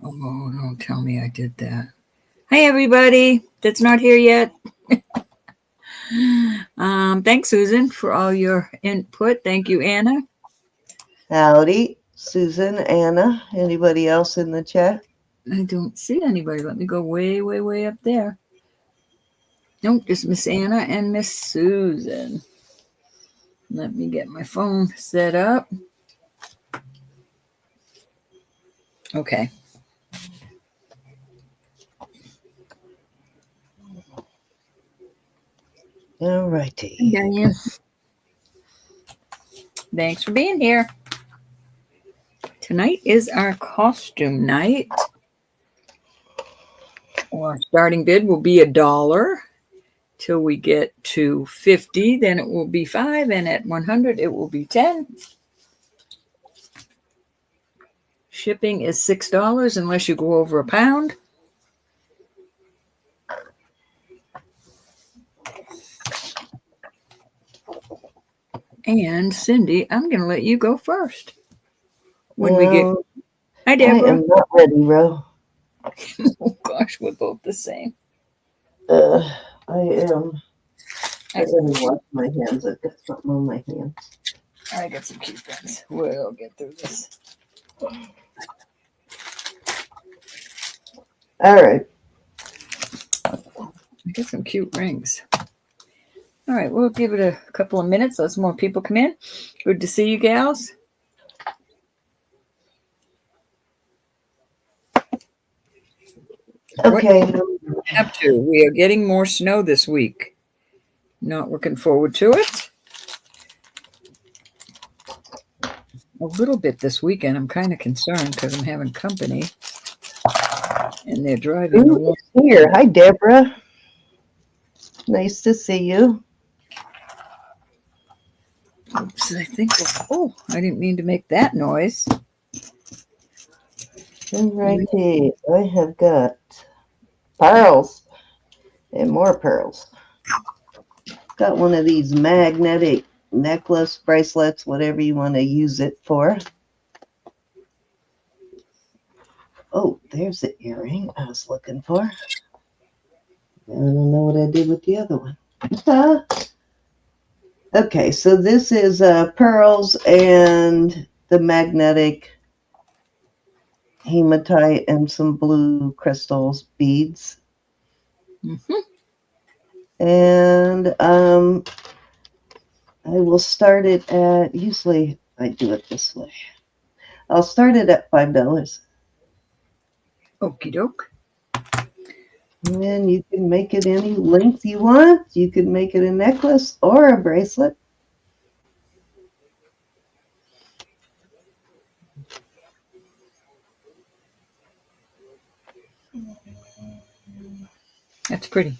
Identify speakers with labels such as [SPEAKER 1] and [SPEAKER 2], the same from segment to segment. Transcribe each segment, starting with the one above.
[SPEAKER 1] Oh, don't tell me I did that. Hi, everybody that's not here yet. Thanks, Susan, for all your input. Thank you, Anna.
[SPEAKER 2] Howdy, Susan, Anna. Anybody else in the chat?
[SPEAKER 1] I don't see anybody. Let me go way, way, way up there. Nope, just Miss Anna and Miss Susan. Let me get my phone set up. Okay.
[SPEAKER 2] All righty.
[SPEAKER 1] Diane. Thanks for being here. Tonight is our costume night. Our starting bid will be $1 till we get to 50. Then it will be 5, and at 100 it will be 10. Shipping is $6 unless you go over £1. And Cindy, I'm going to let you go first. When we get. Hi, Deborah.
[SPEAKER 2] I am not ready, Ro.
[SPEAKER 1] Oh gosh, we're both the same.
[SPEAKER 2] I am. I gotta wash my hands. I've got something on my hands.
[SPEAKER 1] I got some cute ones. We'll get through this.
[SPEAKER 2] All right.
[SPEAKER 1] I got some cute rings. All right, we'll give it a couple of minutes. Let some more people come in. Good to see you, gals.
[SPEAKER 2] Okay.
[SPEAKER 1] Up to. We are getting more snow this week. Not looking forward to it. A little bit this weekend. I'm kind of concerned because I'm having company. And they're driving.
[SPEAKER 2] Who's here? Hi, Deborah. Nice to see you.
[SPEAKER 1] Oops, I think. Oh, I didn't mean to make that noise.
[SPEAKER 2] All righty. I have got pearls and more pearls. Got one of these magnetic necklace, bracelets, whatever you want to use it for. Oh, there's the earring I was looking for. I don't know what I did with the other one. Okay, so this is pearls and the magnetic hematite and some blue crystals beads.
[SPEAKER 1] Mm-hmm.
[SPEAKER 2] And I will start it at, usually I do it this way. I'll start it at $5.
[SPEAKER 1] Okie doke.
[SPEAKER 2] And you can make it any length you want. You can make it a necklace or a bracelet.
[SPEAKER 1] That's pretty.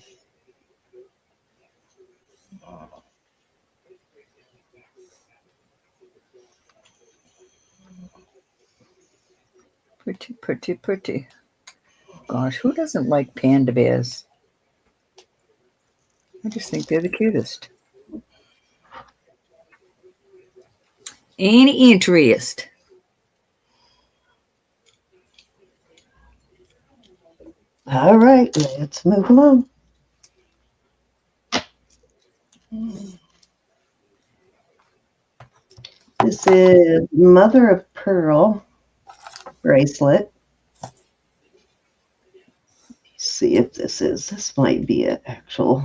[SPEAKER 1] Pretty, pretty, pretty. Gosh, who doesn't like panda bears? I just think they're the cutest. Any interest?
[SPEAKER 2] All right, let's move along. This is Mother of Pearl bracelet. See if this might be an actual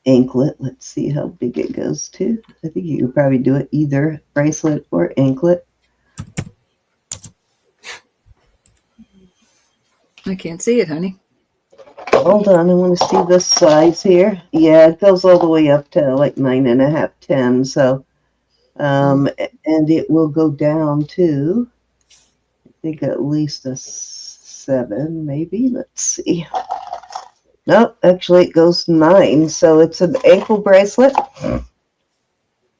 [SPEAKER 2] anklet. Let's see how big it goes to. I think you could probably do it either bracelet or anklet.
[SPEAKER 1] I can't see it, honey.
[SPEAKER 2] Hold on, I want to see the size here. Yeah, it goes all the way up to like 9.5, 10. So, and it will go down to, I think, at least a 7, maybe. Let's see. Nope, actually, it goes 9. So it's an ankle bracelet.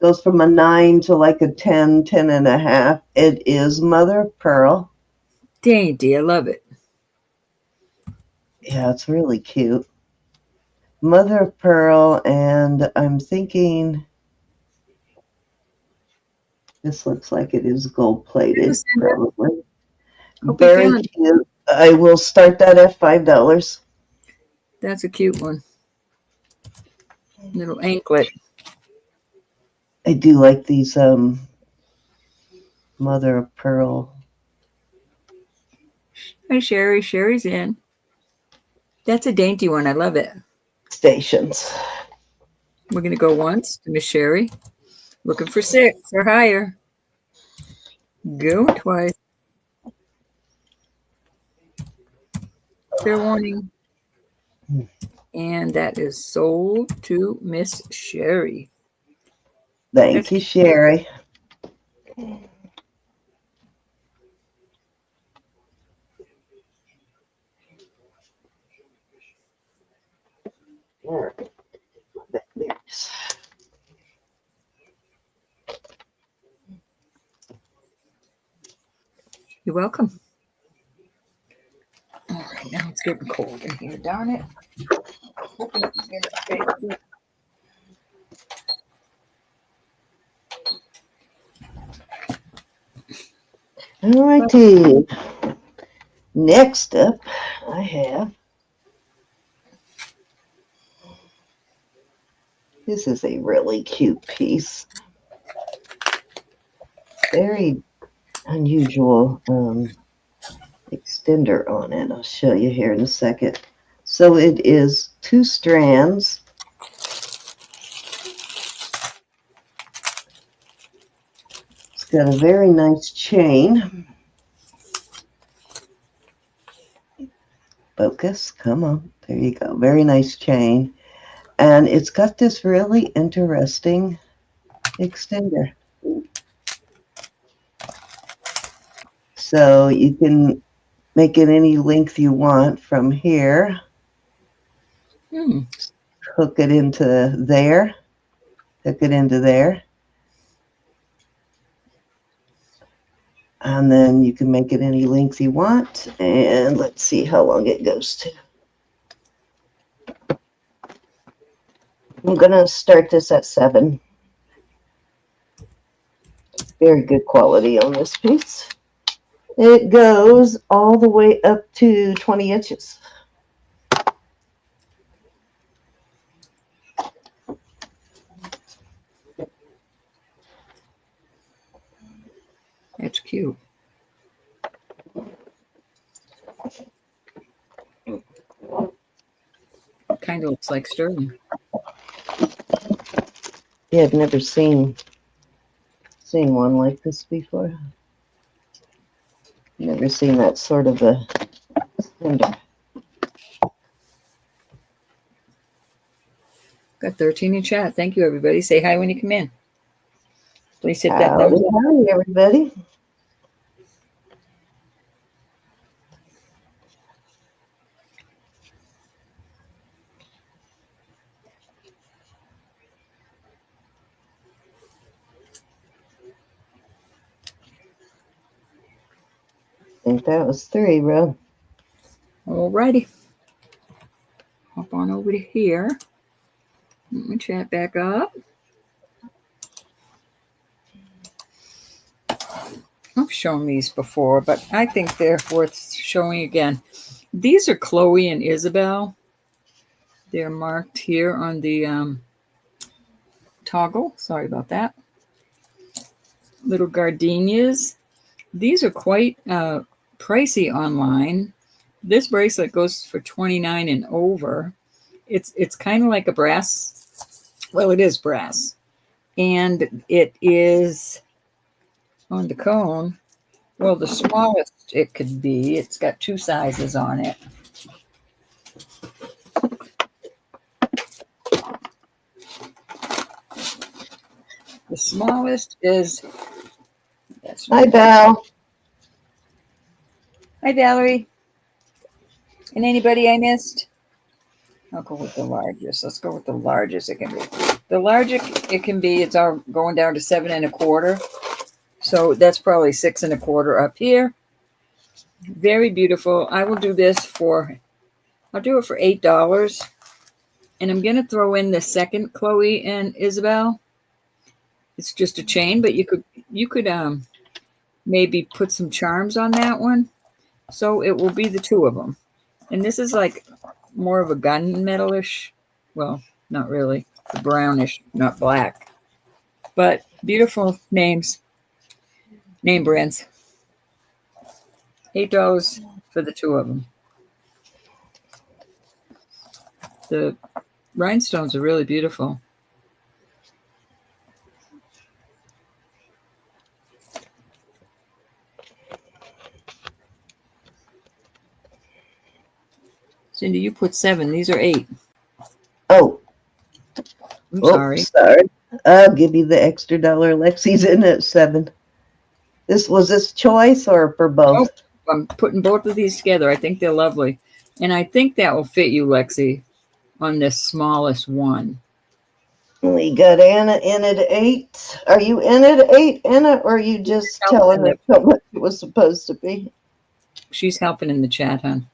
[SPEAKER 2] Goes from a 9 to like a 10, 10.5. It is mother of pearl.
[SPEAKER 1] Dainty, I love it.
[SPEAKER 2] Yeah, it's really cute. Mother of pearl, and I'm thinking this looks like it is gold plated, probably.
[SPEAKER 1] Hope you're
[SPEAKER 2] Very
[SPEAKER 1] feeling.
[SPEAKER 2] cute. I will start that at $5.
[SPEAKER 1] That's a cute one. Little anklet.
[SPEAKER 2] I do like these mother of pearl
[SPEAKER 1] Hi, Sherry. Sherry's in. That's a dainty one. I love it.
[SPEAKER 2] stations.
[SPEAKER 1] We're going to go once to Miss Sherry. Looking for 6 or higher. Go twice. Fair warning. And that is sold to Miss Sherry.
[SPEAKER 2] Thank you, Sherry. All right. There's.
[SPEAKER 1] You're welcome. All right, now it's getting cold in here. Darn it.
[SPEAKER 2] All righty. Next up, I have. This is a really cute piece. Very unusual extender on it. I'll show you here in a second. So it is 2 strands. It's got a very nice chain. Focus, come on. There you go. Very nice chain. And it's got this really interesting extender. So you can make it any length you want from here. Hook it into there. Hook it into there. And then you can make it any length you want. And let's see how long it goes to. I'm going to start this at 7. Very good quality on this piece. It goes all the way up to 20 inches.
[SPEAKER 1] That's cute. Kind of looks like sterling.
[SPEAKER 2] Yeah, I've never seen one like this before. Never seen that sort of a extender.
[SPEAKER 1] Got 13 in chat. Thank you, everybody. Say hi when you come in. Please hit that
[SPEAKER 2] Howdy,
[SPEAKER 1] thumbs up.
[SPEAKER 2] howdy, everybody. I think that was 3, Ro.
[SPEAKER 1] All righty. Hop on over to here. Let me chat back up. I've shown these before, but I think they're worth showing again. These are Chloe and Isabel. They're marked here on the toggle. Sorry about that. Little gardenias. These are quite pricey online. This bracelet goes for $29 and over. It's kind of like a brass. Well, it is brass. And it is on the cone. Well, the smallest it could be. It's got 2 sizes on it. The smallest is.
[SPEAKER 2] Hi, Val.
[SPEAKER 1] Hi, Valerie. And anybody I missed? I'll go with the largest. Let's go with the largest it can be. The largest it can be, it's all going down to 7 1/4. So that's probably 6 1/4 up here. Very beautiful. I will do this for, I'll do it for $8. And I'm going to throw in the second Chloe and Isabel. It's just a chain, but you could maybe put some charms on that one. So it will be the two of them. And this is like more of a gunmetalish. Well, not really. Brownish, not black. But beautiful names, name brands. $8 for the two of them. The rhinestones are really beautiful. Cindy, you put 7. These are 8.
[SPEAKER 2] Oh,
[SPEAKER 1] I'm sorry.
[SPEAKER 2] Sorry. I'll give you the extra $1. Lexi's in at 7. Was this choice or for both?
[SPEAKER 1] Nope. I'm putting both of these together. I think they're lovely. And I think that will fit you, Lexi, on this smallest one.
[SPEAKER 2] We got Anna in at 8. Are you in at 8, Anna, or are you just telling her how much it was supposed to be?
[SPEAKER 1] She's helping in the chat, hon.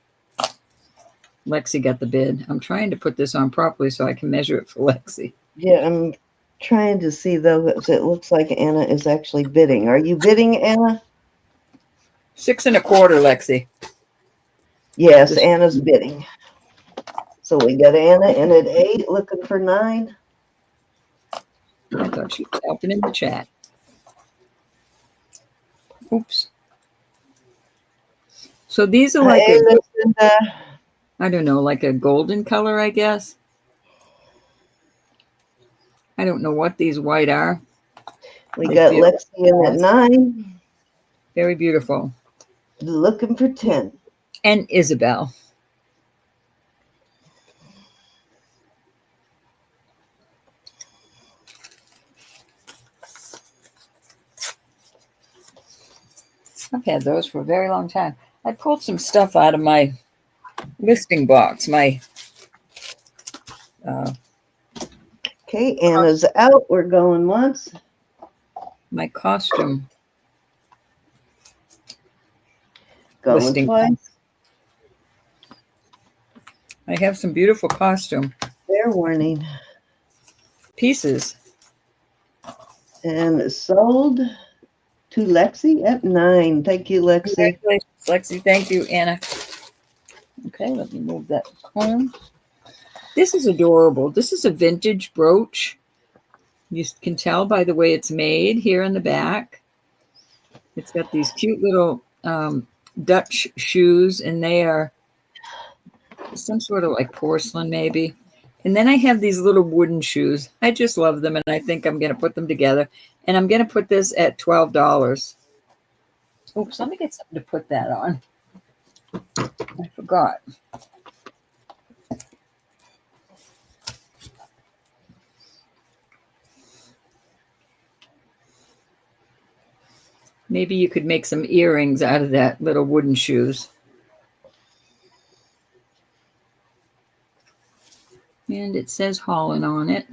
[SPEAKER 1] Lexi got the bid. I'm trying to put this on properly so I can measure it for Lexi.
[SPEAKER 2] Yeah, I'm trying to see, though, it looks like Anna is actually bidding. Are you bidding, Anna?
[SPEAKER 1] 6 1/4, Lexi.
[SPEAKER 2] Yes, Anna's bidding. So we got Anna in at 8, looking for 9.
[SPEAKER 1] I thought she was helping in the chat. Oops. So these are like I don't know, like a golden color, I guess. I don't know what these white are.
[SPEAKER 2] We got Lexi in at 9.
[SPEAKER 1] Very beautiful.
[SPEAKER 2] Looking for 10.
[SPEAKER 1] And Isabel. I've had those for a very long time. I pulled some stuff out of my listing box.
[SPEAKER 2] Okay, Anna's out. We're going once.
[SPEAKER 1] My costume.
[SPEAKER 2] Going
[SPEAKER 1] listing
[SPEAKER 2] twice.
[SPEAKER 1] box. I have some beautiful costume.
[SPEAKER 2] Fair warning.
[SPEAKER 1] Pieces.
[SPEAKER 2] And sold to Lexi at 9. Thank you, Lexi.
[SPEAKER 1] Congratulations, Lexi. Thank you, Anna. Okay, let me move that comb. This is adorable. This is a vintage brooch. You can tell by the way it's made here in the back. It's got these cute little Dutch shoes, and they are some sort of like porcelain maybe. And then I have these little wooden shoes. I just love them, and I think I'm going to put them together. And I'm going to put this at $12. Oops, let me get something to put that on. I forgot. Maybe you could make some earrings out of that little wooden shoes. And it says Holland on it.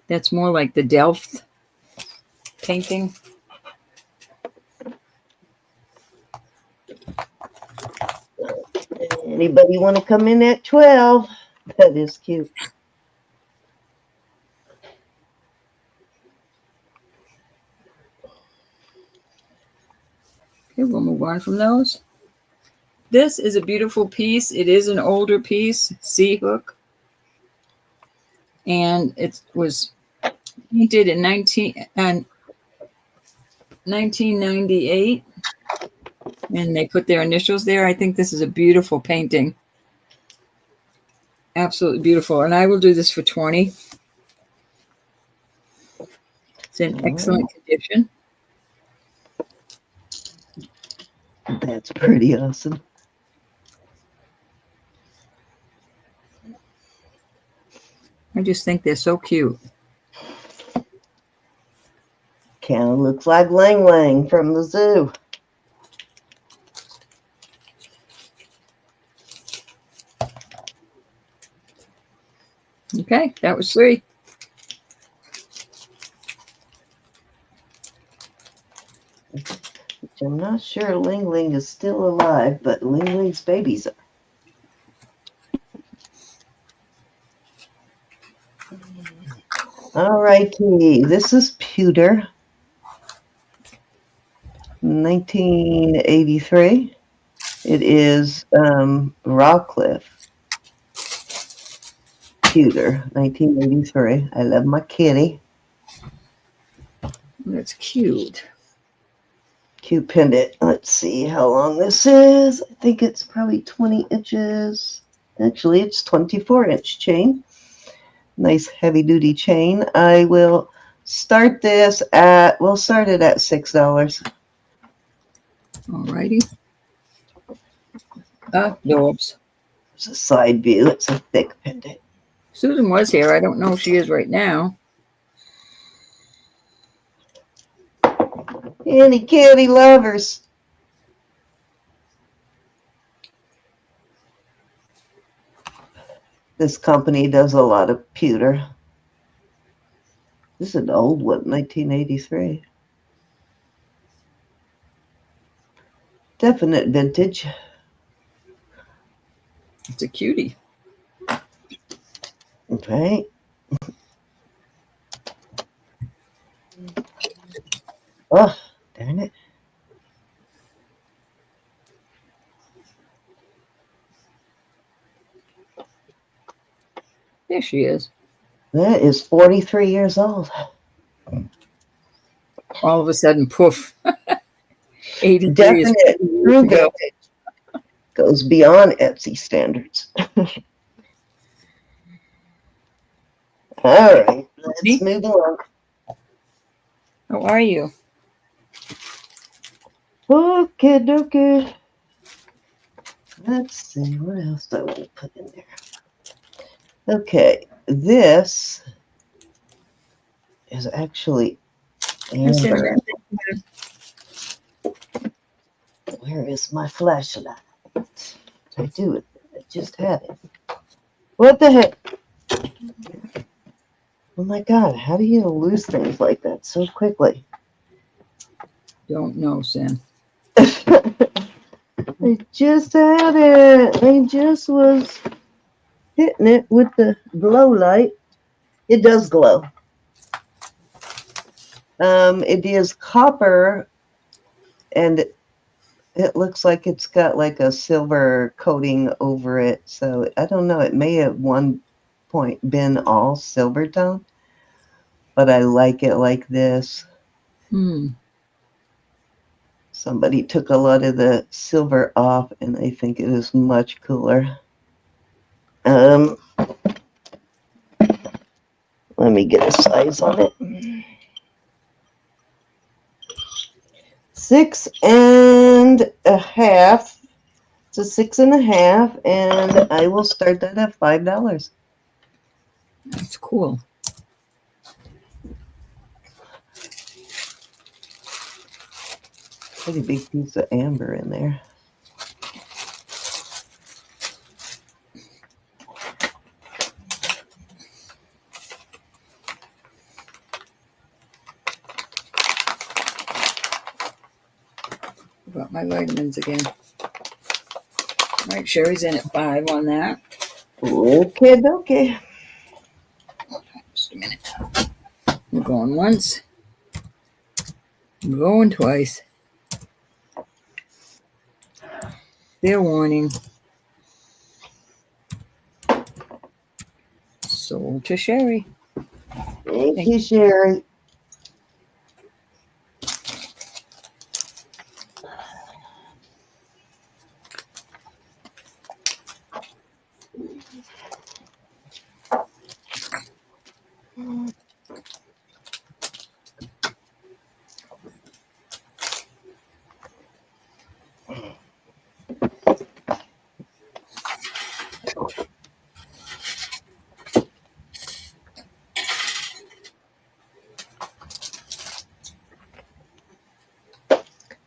[SPEAKER 1] That's more like the Delft painting.
[SPEAKER 2] Anybody want to come in at 12? That is cute.
[SPEAKER 1] Okay, we'll move on from those. This is a beautiful piece. It is an older piece, Sea Hook. And it was painted in 1998. And they put their initials there. I think this is a beautiful painting. Absolutely beautiful. And I will do this for 20. It's in excellent condition.
[SPEAKER 2] That's pretty awesome.
[SPEAKER 1] I just think they're so cute.
[SPEAKER 2] Kind of looks like Lang Lang from the zoo.
[SPEAKER 1] Okay, that was 3.
[SPEAKER 2] Which I'm not sure Ling Ling is still alive, but Ling Ling's babies are. All righty. This is pewter. 1983. It is Rawcliffe pewter, 1983. I love my kitty.
[SPEAKER 1] That's cute.
[SPEAKER 2] Cute pendant. Let's see how long this is. I think it's probably 20 inches. Actually, it's 24-inch chain. Nice heavy-duty chain. I will start this at, we'll start it at $6.
[SPEAKER 1] Alrighty. Dorbs.
[SPEAKER 2] There's a side view. It's a thick pendant.
[SPEAKER 1] Susan was here. I don't know if she is right now.
[SPEAKER 2] Any kitty lovers? This company does a lot of pewter. This is an old one, 1983. Definite vintage.
[SPEAKER 1] It's a cutie.
[SPEAKER 2] Okay. Oh, darn it.
[SPEAKER 1] There she is.
[SPEAKER 2] That is 43 years old.
[SPEAKER 1] All of a sudden, poof. 83
[SPEAKER 2] Definite true vintage. Goes beyond Etsy standards. All right, let's move along.
[SPEAKER 1] How are you?
[SPEAKER 2] Okay. Let's see, what else do I want to put in there? Okay, this is actually amber. Where is my flashlight? What did I do with it? I just had it. What the heck? Oh my God, how do you lose things like that so quickly?
[SPEAKER 1] Don't know, Sam.
[SPEAKER 2] I just had it. I just was hitting it with the glow light. It does glow. It is copper, and it looks like it's got like a silver coating over it. So I don't know. It may at one point been all silver tone, but I like it like this. Somebody took a lot of the silver off, and I think it is much cooler. Let me get a size on it. 6.5. It's a 6.5, and I will start that at $5.
[SPEAKER 1] That's cool.
[SPEAKER 2] Pretty big piece of amber in there.
[SPEAKER 1] Got my vitamins again. All right, Sherry's in at 5 on that.
[SPEAKER 2] Okay.
[SPEAKER 1] Just a minute. We're going once. We're going twice. Fair warning. Sold to Sherry.
[SPEAKER 2] Thank you, Sherry.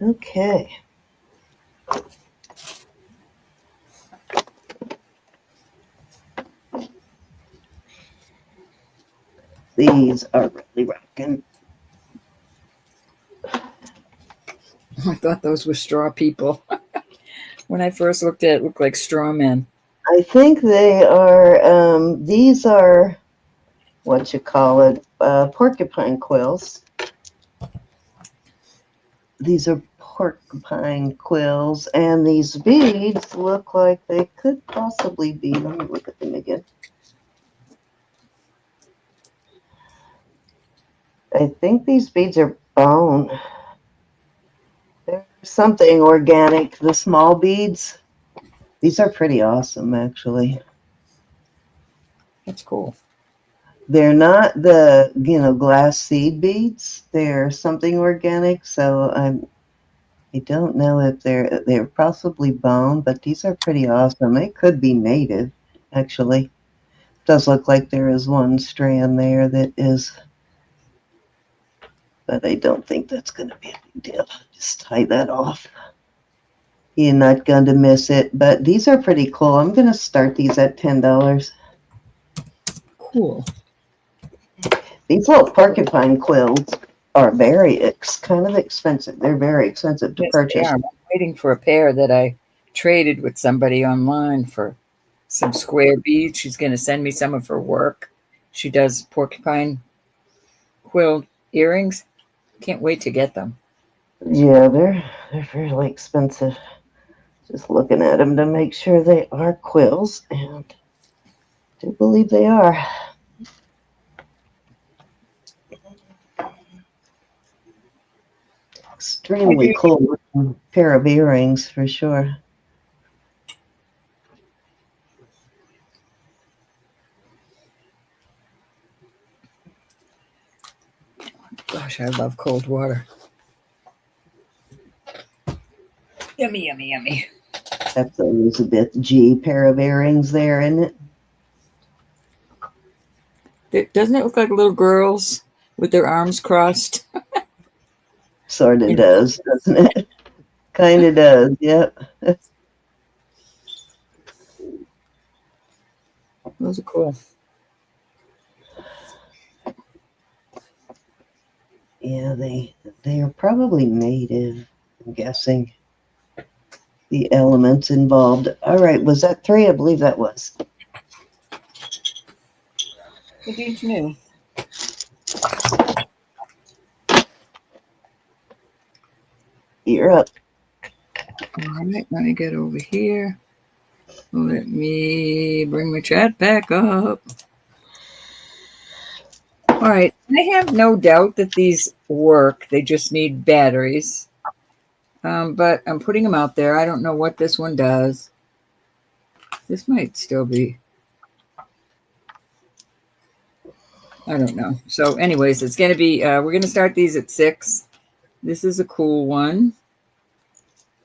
[SPEAKER 2] Okay. These are really rocking.
[SPEAKER 1] I thought those were straw people. When I first looked at it, looked like straw men.
[SPEAKER 2] I think they are, these are, what you call it, porcupine quills. These are porcupine quills, and these beads look like they could possibly be, let me look at them again. I think these beads are bone. There's something organic, the small beads. These are pretty awesome, actually.
[SPEAKER 1] That's cool.
[SPEAKER 2] They're not the, glass seed beads. They're something organic, so I don't know if they're possibly bone, but these are pretty awesome. They could be native, actually. It does look like there is one strand there that is, but I don't think that's going to be a big deal. Just tie that off. You're not going to miss it, but these are pretty cool. I'm going to start these at $10.
[SPEAKER 1] Cool.
[SPEAKER 2] These little porcupine quills are kind of expensive. They're very expensive to purchase.
[SPEAKER 1] I'm waiting for a pair that I traded with somebody online for some square beads. She's going to send me some of her work. She does porcupine quill earrings. Can't wait to get them.
[SPEAKER 2] Yeah, they're fairly expensive. Just looking at them to make sure they are quills, and I do believe they are. Extremely cool looking pair of earrings for sure.
[SPEAKER 1] Gosh, I love cold water. Yummy, yummy, yummy.
[SPEAKER 2] That's Elizabeth G. pair of earrings there, isn't
[SPEAKER 1] it? Doesn't it look like little girls with their arms crossed?
[SPEAKER 2] Sort of does, doesn't it? Kind of does, yep.
[SPEAKER 1] Those are cool.
[SPEAKER 2] Yeah, they are probably native, I'm guessing. The elements involved. All right, was that 3? I believe that was.
[SPEAKER 1] What did you know?
[SPEAKER 2] You're up.
[SPEAKER 1] All right, let me get over here. Let me bring my chat back up. All right, I have no doubt that these work. They just need batteries. But I'm putting them out there. I don't know what this one does. This might still be. I don't know. So anyways, it's going to be, we're going to start these at 6. This is a cool one.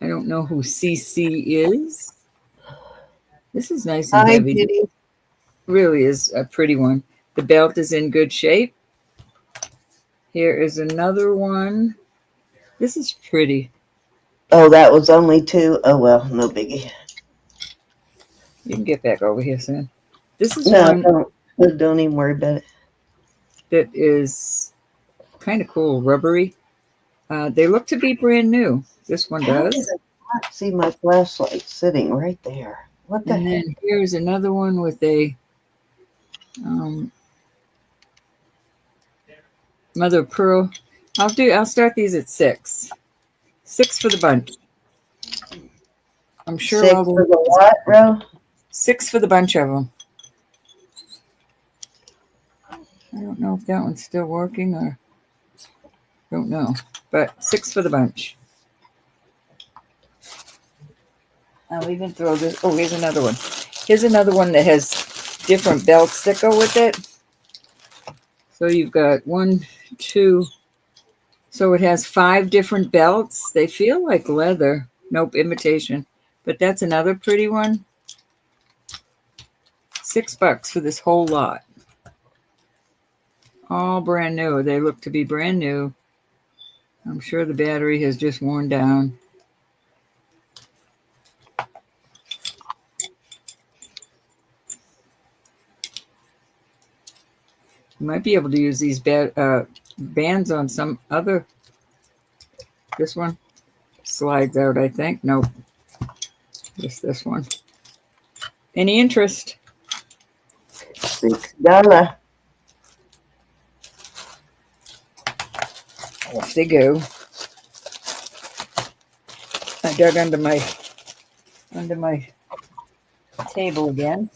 [SPEAKER 1] I don't know who CC is. This is nice and heavy. It really is a pretty one. The belt is in good shape. Here is another one. This is pretty.
[SPEAKER 2] Oh, that was only 2. Oh, well, no biggie.
[SPEAKER 1] You can get back over here soon. This is one.
[SPEAKER 2] Don't even worry about it.
[SPEAKER 1] That is kind of cool, rubbery. They look to be brand new. This one does.
[SPEAKER 2] I see my flashlight sitting right there. What the heck?
[SPEAKER 1] And then here's another one with a mother of pearl. I'll start these at 6. 6 for the bunch. I'm sure
[SPEAKER 2] 6 for the what, Ro?
[SPEAKER 1] 6 for the bunch of them. I don't know if that one's still working or don't know, but 6 for the bunch. I'll even throw this. Oh, here's another one. Here's another one that has different belts that go with it. So you've got 1, 2. So it has 5 different belts. They feel like leather. Nope, imitation. But that's another pretty one. $6 for this whole lot. All brand new. They look to be brand new. I'm sure the battery has just worn down. You might be able to use these bands on some other. This one slides out, I think. Nope. Just this one. Any interest?
[SPEAKER 2] $6.
[SPEAKER 1] Off they go. I dug under my table again.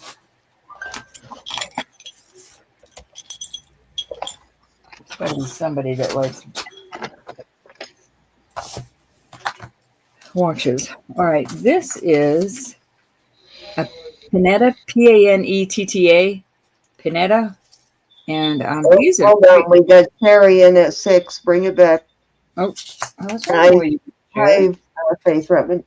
[SPEAKER 1] It's got to be somebody that likes watches. All right, this is a Panetta, Panetta, Panetta, and these are.
[SPEAKER 2] Hold on, we got Carrie in at 6. Bring it back.
[SPEAKER 1] Oh, I was wondering where you
[SPEAKER 2] Hi, Faith Rutman.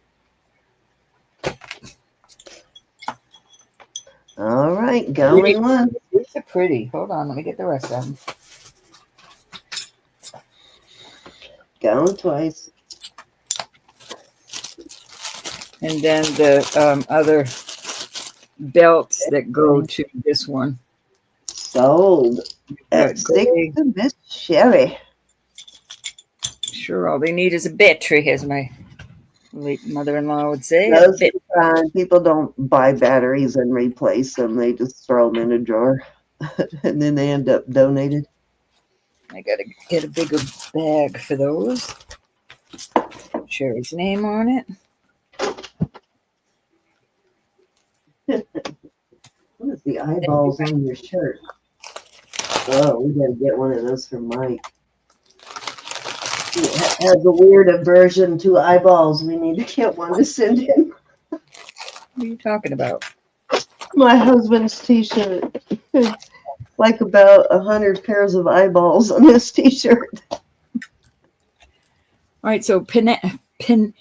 [SPEAKER 2] All right, going once.
[SPEAKER 1] These are pretty. Hold on, let me get the rest of them.
[SPEAKER 2] Going twice.
[SPEAKER 1] And then the other belts that go to this one.
[SPEAKER 2] Sold at 6 to Miss Sherry.
[SPEAKER 1] Sure, all they need is a battery, as my late mother-in-law would say.
[SPEAKER 2] Those are fine. People don't buy batteries and replace them. They just throw them in a drawer, and then they end up donated.
[SPEAKER 1] I got to get a bigger bag for those. Sherry's name on it.
[SPEAKER 2] What is the eyeballs on your shirt? Oh, we got to get one of those for Mike. He has a weird aversion to eyeballs. We need to get one to send him.
[SPEAKER 1] What are you talking about?
[SPEAKER 2] My husband's T-shirt. Like about 100 pairs of eyeballs on this T-shirt.
[SPEAKER 1] All right, so P-A-N-E-T-T-A,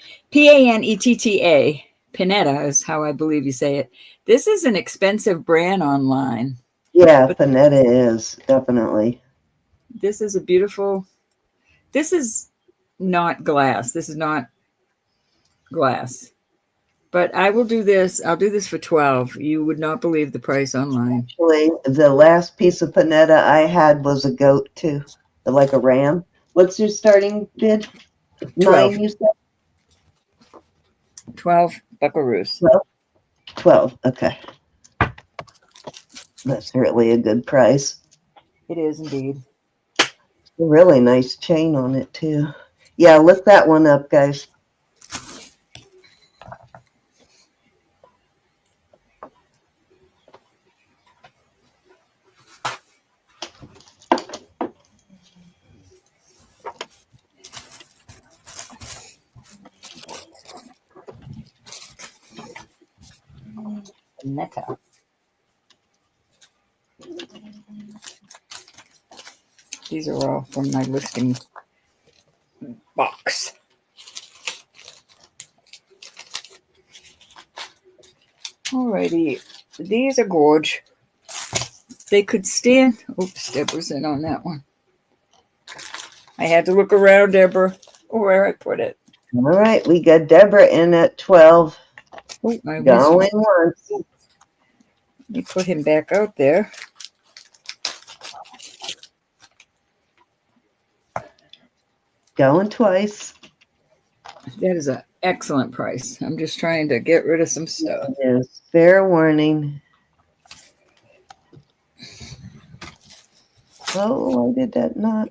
[SPEAKER 1] Panetta is how I believe you say it. This is an expensive brand online.
[SPEAKER 2] Yeah, Panetta is, definitely.
[SPEAKER 1] This is a beautiful, this is not glass. This is not glass. But I will do this. I'll do this for 12. You would not believe the price online.
[SPEAKER 2] Actually, the last piece of Panetta I had was a goat, too. Like a ram. What's your starting bid?
[SPEAKER 1] 12.
[SPEAKER 2] 9, you said?
[SPEAKER 1] 12 buckaroos.
[SPEAKER 2] 12, okay. That's really a good price.
[SPEAKER 1] It is indeed.
[SPEAKER 2] A really nice chain on it, too. Yeah, look that one up, guys.
[SPEAKER 1] Netta. These are all from my listing box. Alrighty, these are gorge. They could stand. Oops, Deborah's in on that one. I had to look around, Deborah, where I put it.
[SPEAKER 2] All right, we got Deborah in at 12.
[SPEAKER 1] Oh,
[SPEAKER 2] Going once.
[SPEAKER 1] Let me put him back out there.
[SPEAKER 2] Going twice.
[SPEAKER 1] That is an excellent price. I'm just trying to get rid of some stuff.
[SPEAKER 2] Yes, fair warning. Oh, why did that not?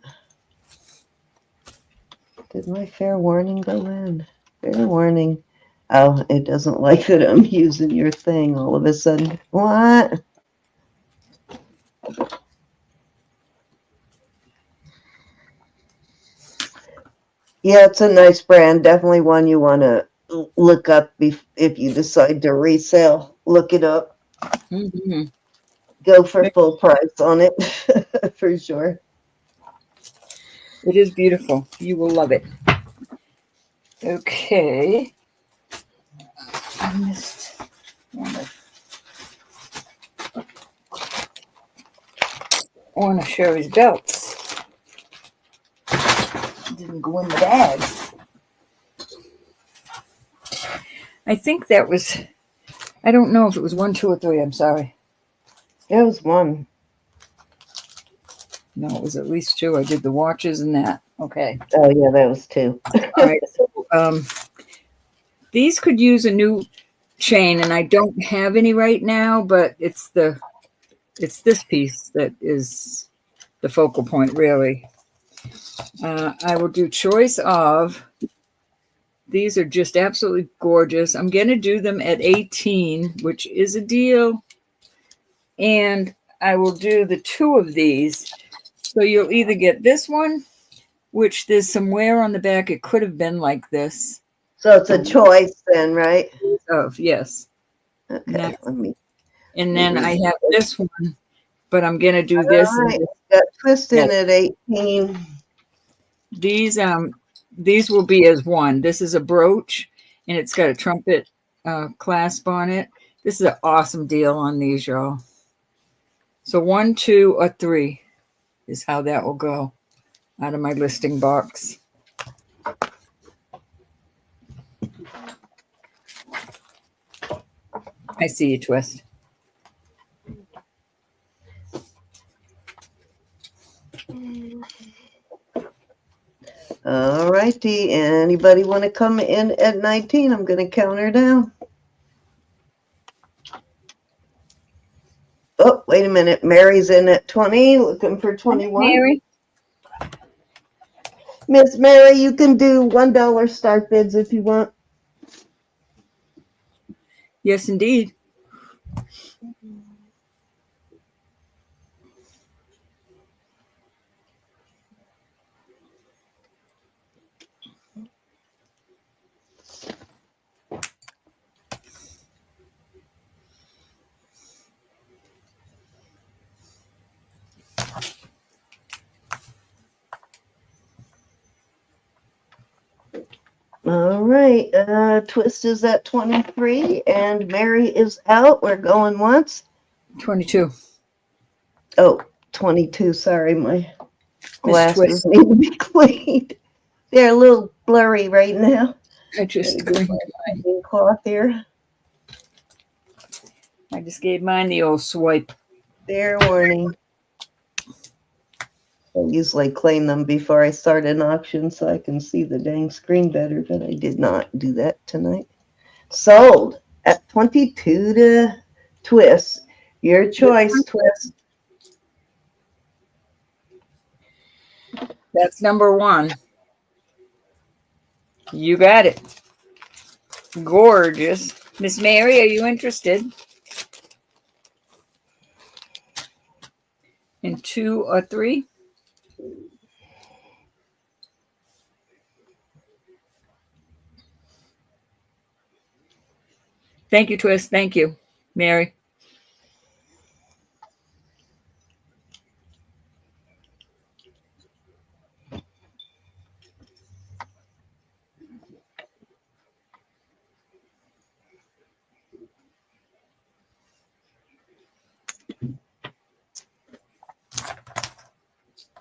[SPEAKER 2] Did my fair warning go in? Fair warning. Oh, it doesn't like that I'm using your thing all of a sudden. What? Yeah, it's a nice brand. Definitely one you want to look up if you decide to resell. Look it up.
[SPEAKER 1] Mm-hmm.
[SPEAKER 2] Go for full price on it for sure.
[SPEAKER 1] It is beautiful. You will love it. Okay. I missed one of Sherry's belts. It didn't go in the bag. I think that was, I don't know if it was 1, 2, or 3. I'm sorry.
[SPEAKER 2] It was one.
[SPEAKER 1] No, it was at least 2. I did the watches and that. Okay.
[SPEAKER 2] Oh, yeah, that was 2.
[SPEAKER 1] All right. So, these could use a new chain, and I don't have any right now, but it's this piece that is the focal point, really. I will do choice of, these are just absolutely gorgeous. I'm going to do them at 18, which is a deal. And I will do the 2 of these. So you'll either get this one, which there's some wear on the back. It could have been like this.
[SPEAKER 2] So it's a choice then, right?
[SPEAKER 1] Of, yes.
[SPEAKER 2] Okay, let me.
[SPEAKER 1] And then I have this one, but I'm going to do this.
[SPEAKER 2] All right, got twist in at 18.
[SPEAKER 1] These will be as one. This is a brooch, and it's got a trumpet clasp on it. This is an awesome deal on these, y'all. So 1, 2, or 3 is how that will go out of my listing box. I see you, Twist.
[SPEAKER 2] All righty. Anybody want to come in at 19? I'm going to count her down. Oh, wait a minute. Mary's in at 20, looking for 21.
[SPEAKER 1] Mary?
[SPEAKER 2] Miss Mary, you can do $1 start bids if you want.
[SPEAKER 1] Yes, indeed.
[SPEAKER 2] All right. Twist is at 23, and Mary is out. We're going once.
[SPEAKER 1] 22.
[SPEAKER 2] Oh, 22. Sorry, my
[SPEAKER 1] Miss
[SPEAKER 2] glasses
[SPEAKER 1] Twist.
[SPEAKER 2] need to be cleaned. They're a little blurry right now.
[SPEAKER 1] I just
[SPEAKER 2] Cloth here.
[SPEAKER 1] I just gave mine the old swipe.
[SPEAKER 2] Fair warning. I usually claim them before I start an auction so I can see the dang screen better, but I did not do that tonight. Sold at 22 to Twist. Your choice, Twist.
[SPEAKER 1] That's number 1. You got it. Gorgeous. Miss Mary, are you interested in 2 or 3? Thank you, Twist. Thank you, Mary.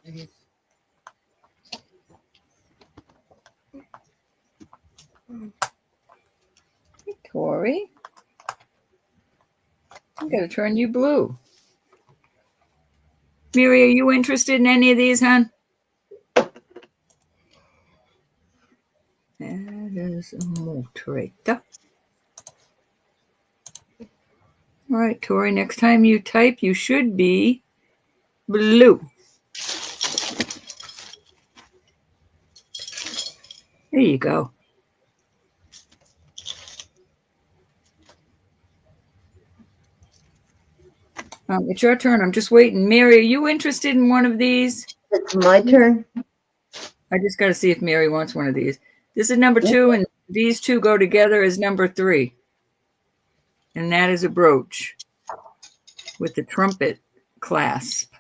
[SPEAKER 1] Hey, Tori. I'm going to turn you blue. Mary, are you interested in any of these, hon? That is a motorita. All right, Tori, next time you type, you should be blue. There you go. It's your turn. I'm just waiting. Mary, are you interested in one of these?
[SPEAKER 2] It's my turn.
[SPEAKER 1] I just got to see if Mary wants one of these. This is number 2, and these 2 go together as number 3. And that is a brooch with the trumpet clasp.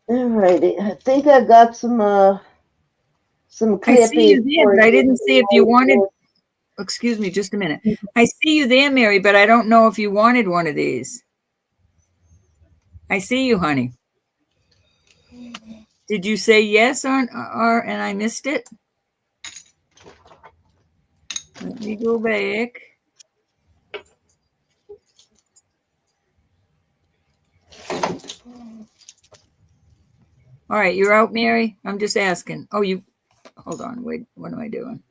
[SPEAKER 2] All righty. I think I got some
[SPEAKER 1] I see you there, but I didn't see if you wanted. Excuse me, just a minute. I see you there, Mary, but I don't know if you wanted one of these. I see you, honey. Did you say yes or and I missed it? Let me go back. All right, you're out, Mary? I'm just asking. Oh, you, hold on, wait, what am I doing?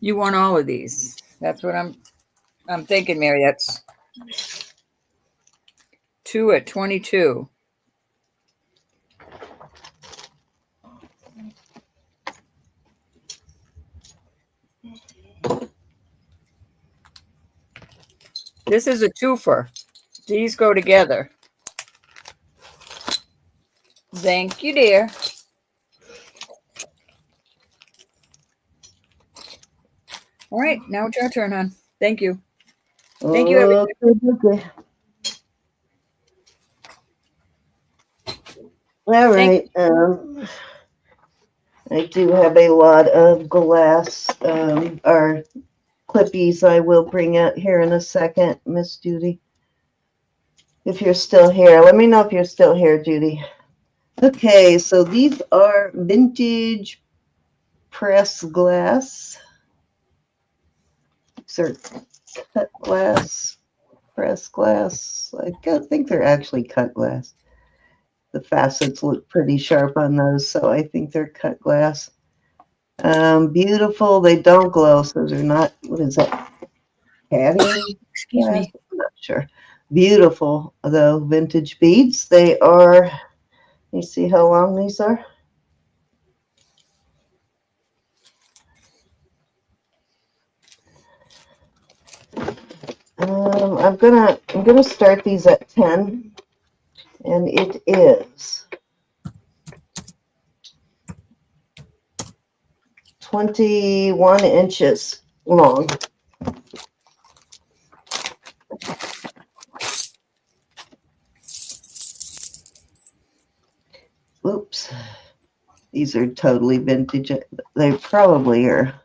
[SPEAKER 1] You want all of these. That's what I'm I'm thinking, Mary, that's 2 at 22. This is a twofer. These go together. Thank you, dear. All right, now it's your turn, hon. Thank you. Thank you, everybody.
[SPEAKER 2] Okay. All right. I do have a lot of glass or clippies I will bring out here in a second, Miss Judy. If you're still here, let me know if you're still here, Judy. Okay, so these are vintage press glass. These are cut glass, press glass. I think they're actually cut glass. The facets look pretty sharp on those, so I think they're cut glass. Beautiful. They don't glow, so they're not, what is that? Caddy?
[SPEAKER 1] Excuse me.
[SPEAKER 2] I'm not sure. Beautiful, though, vintage beads. They are, let me see how long these are. I'm gonna start these at 10, and it is 21 inches long. Oops. These are totally vintage. They probably are.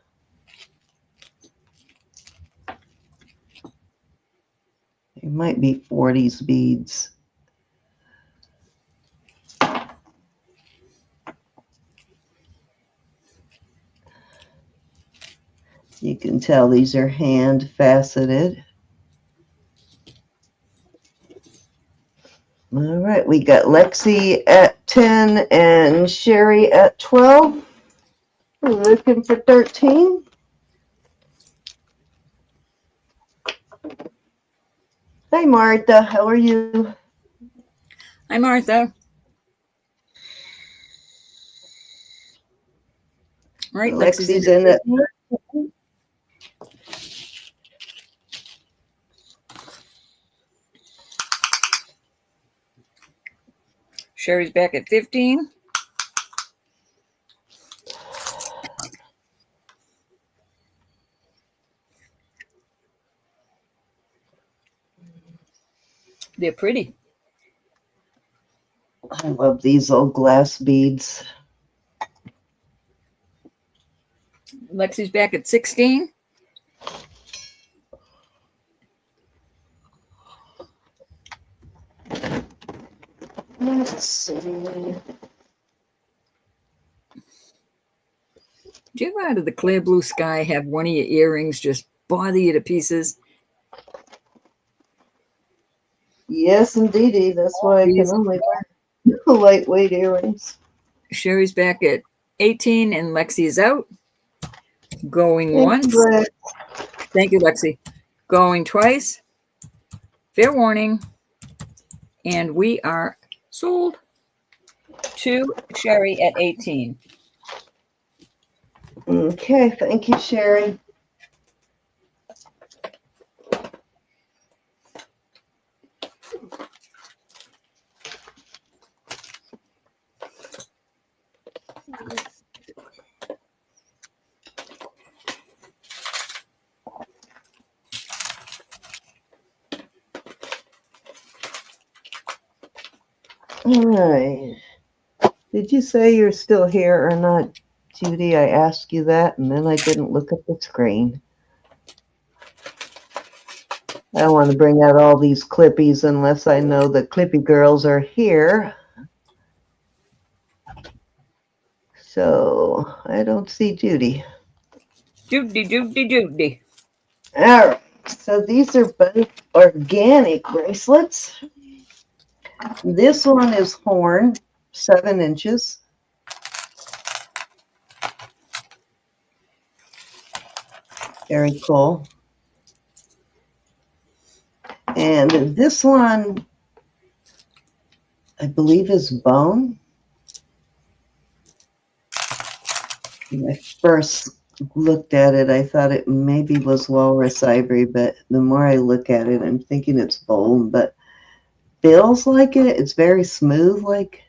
[SPEAKER 2] They might be 40s beads. You can tell these are hand faceted. All right, we got Lexi at 10 and Sherry at 12. We're looking for 13. Hi, Martha. How are you?
[SPEAKER 1] Hi, Martha. All right,
[SPEAKER 2] Lexi's in it.
[SPEAKER 1] Sherry's back at 15. They're pretty.
[SPEAKER 2] I love these old glass beads.
[SPEAKER 1] Lexi's back at 16.
[SPEAKER 2] Let's see.
[SPEAKER 1] Do you ever out of the clear blue sky have one of your earrings just bother you to pieces?
[SPEAKER 2] Yes, indeedy. That's why I can only wear lightweight earrings.
[SPEAKER 1] Sherry's back at 18 and Lexi is out. Going once. Thank you, Lexi. Going twice. Fair warning. And we are sold to Sherry at 18.
[SPEAKER 2] Okay, thank you, Sherry. All right. Did you say you're still here or not, Judy? I asked you that, and then I didn't look at the screen. I don't want to bring out all these clippies unless I know the clippy girls are here. So I don't see Judy.
[SPEAKER 1] Judy.
[SPEAKER 2] All right. So these are both organic bracelets. This one is horn, 7 inches. Very cool. And this one, I believe, is bone. When I first looked at it, I thought it maybe was walrus ivory, but the more I look at it, I'm thinking it's bone, but feels like it. It's very smooth, like,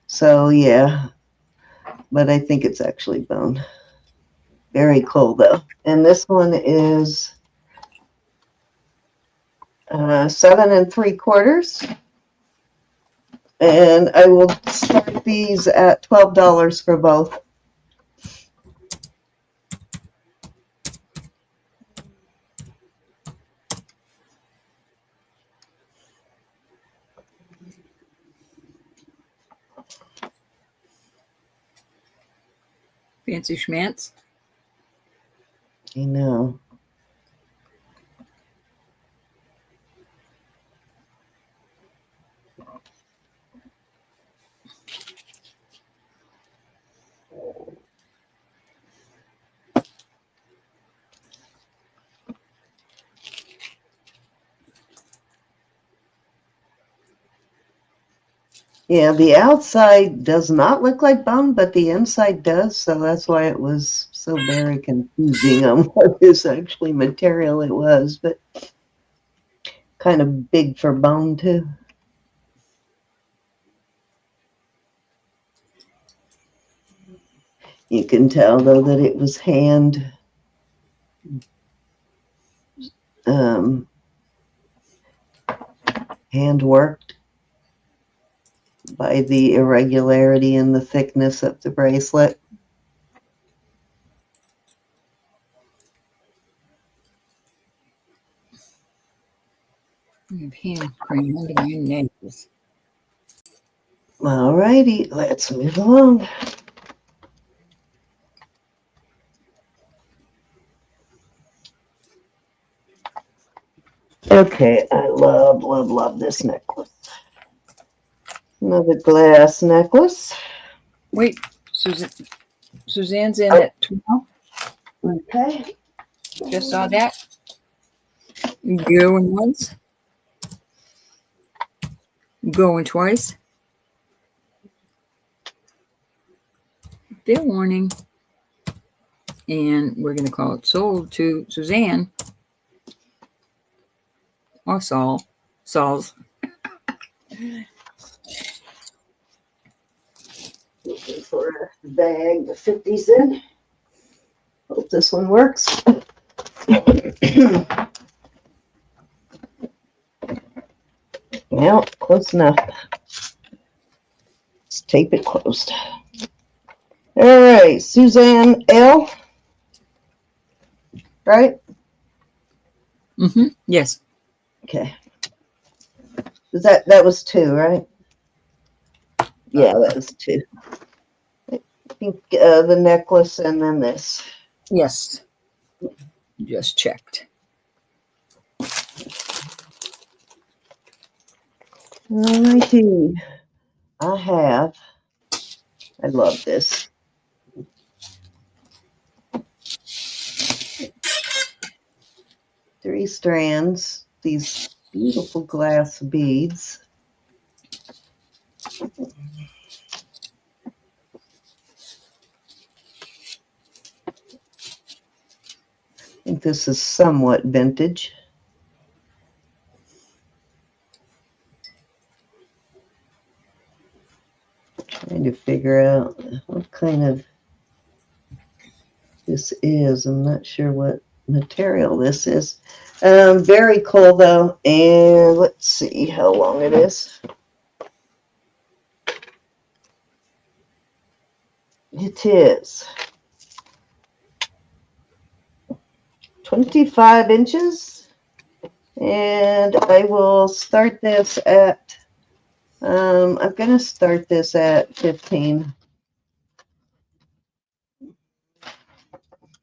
[SPEAKER 2] so yeah, but I think it's actually bone. Very cool, though. And this one is 7 3/4. And I will start these at $12 for both.
[SPEAKER 1] Fancy schmance.
[SPEAKER 2] I know. Yeah, the outside does not look like bone, but the inside does, so that's why it was so very confusing on what this actually material it was, but kind of big for bone too. You can tell though that it was hand worked by the irregularity in the thickness of the bracelet.
[SPEAKER 1] I have hand cream under my nails.
[SPEAKER 2] All righty, let's move along. Okay, I love this necklace. Another glass necklace.
[SPEAKER 1] Wait, Suzanne's in at 12.
[SPEAKER 2] Okay.
[SPEAKER 1] Just saw that. Going once. Going twice. Fair warning. And we're going to call it sold to Suzanne. Or Saul's.
[SPEAKER 2] Looking for a bag to fit these in. Hope this one works. Well, close enough. Let's tape it closed. All right, Suzanne L. Right?
[SPEAKER 1] Mm-hmm. Yes.
[SPEAKER 2] Okay. That was 2, right? Yeah, that was 2. I think the necklace and then this.
[SPEAKER 1] Yes. Just checked.
[SPEAKER 2] Alrighty. I love this. Three strands, these beautiful glass beads. I think this is somewhat vintage. Trying to figure out what kind of this is. I'm not sure what material this is. Very cool though, and let's see how long it is. It is 25 inches, and I will start this at, I'm going to start this at 15.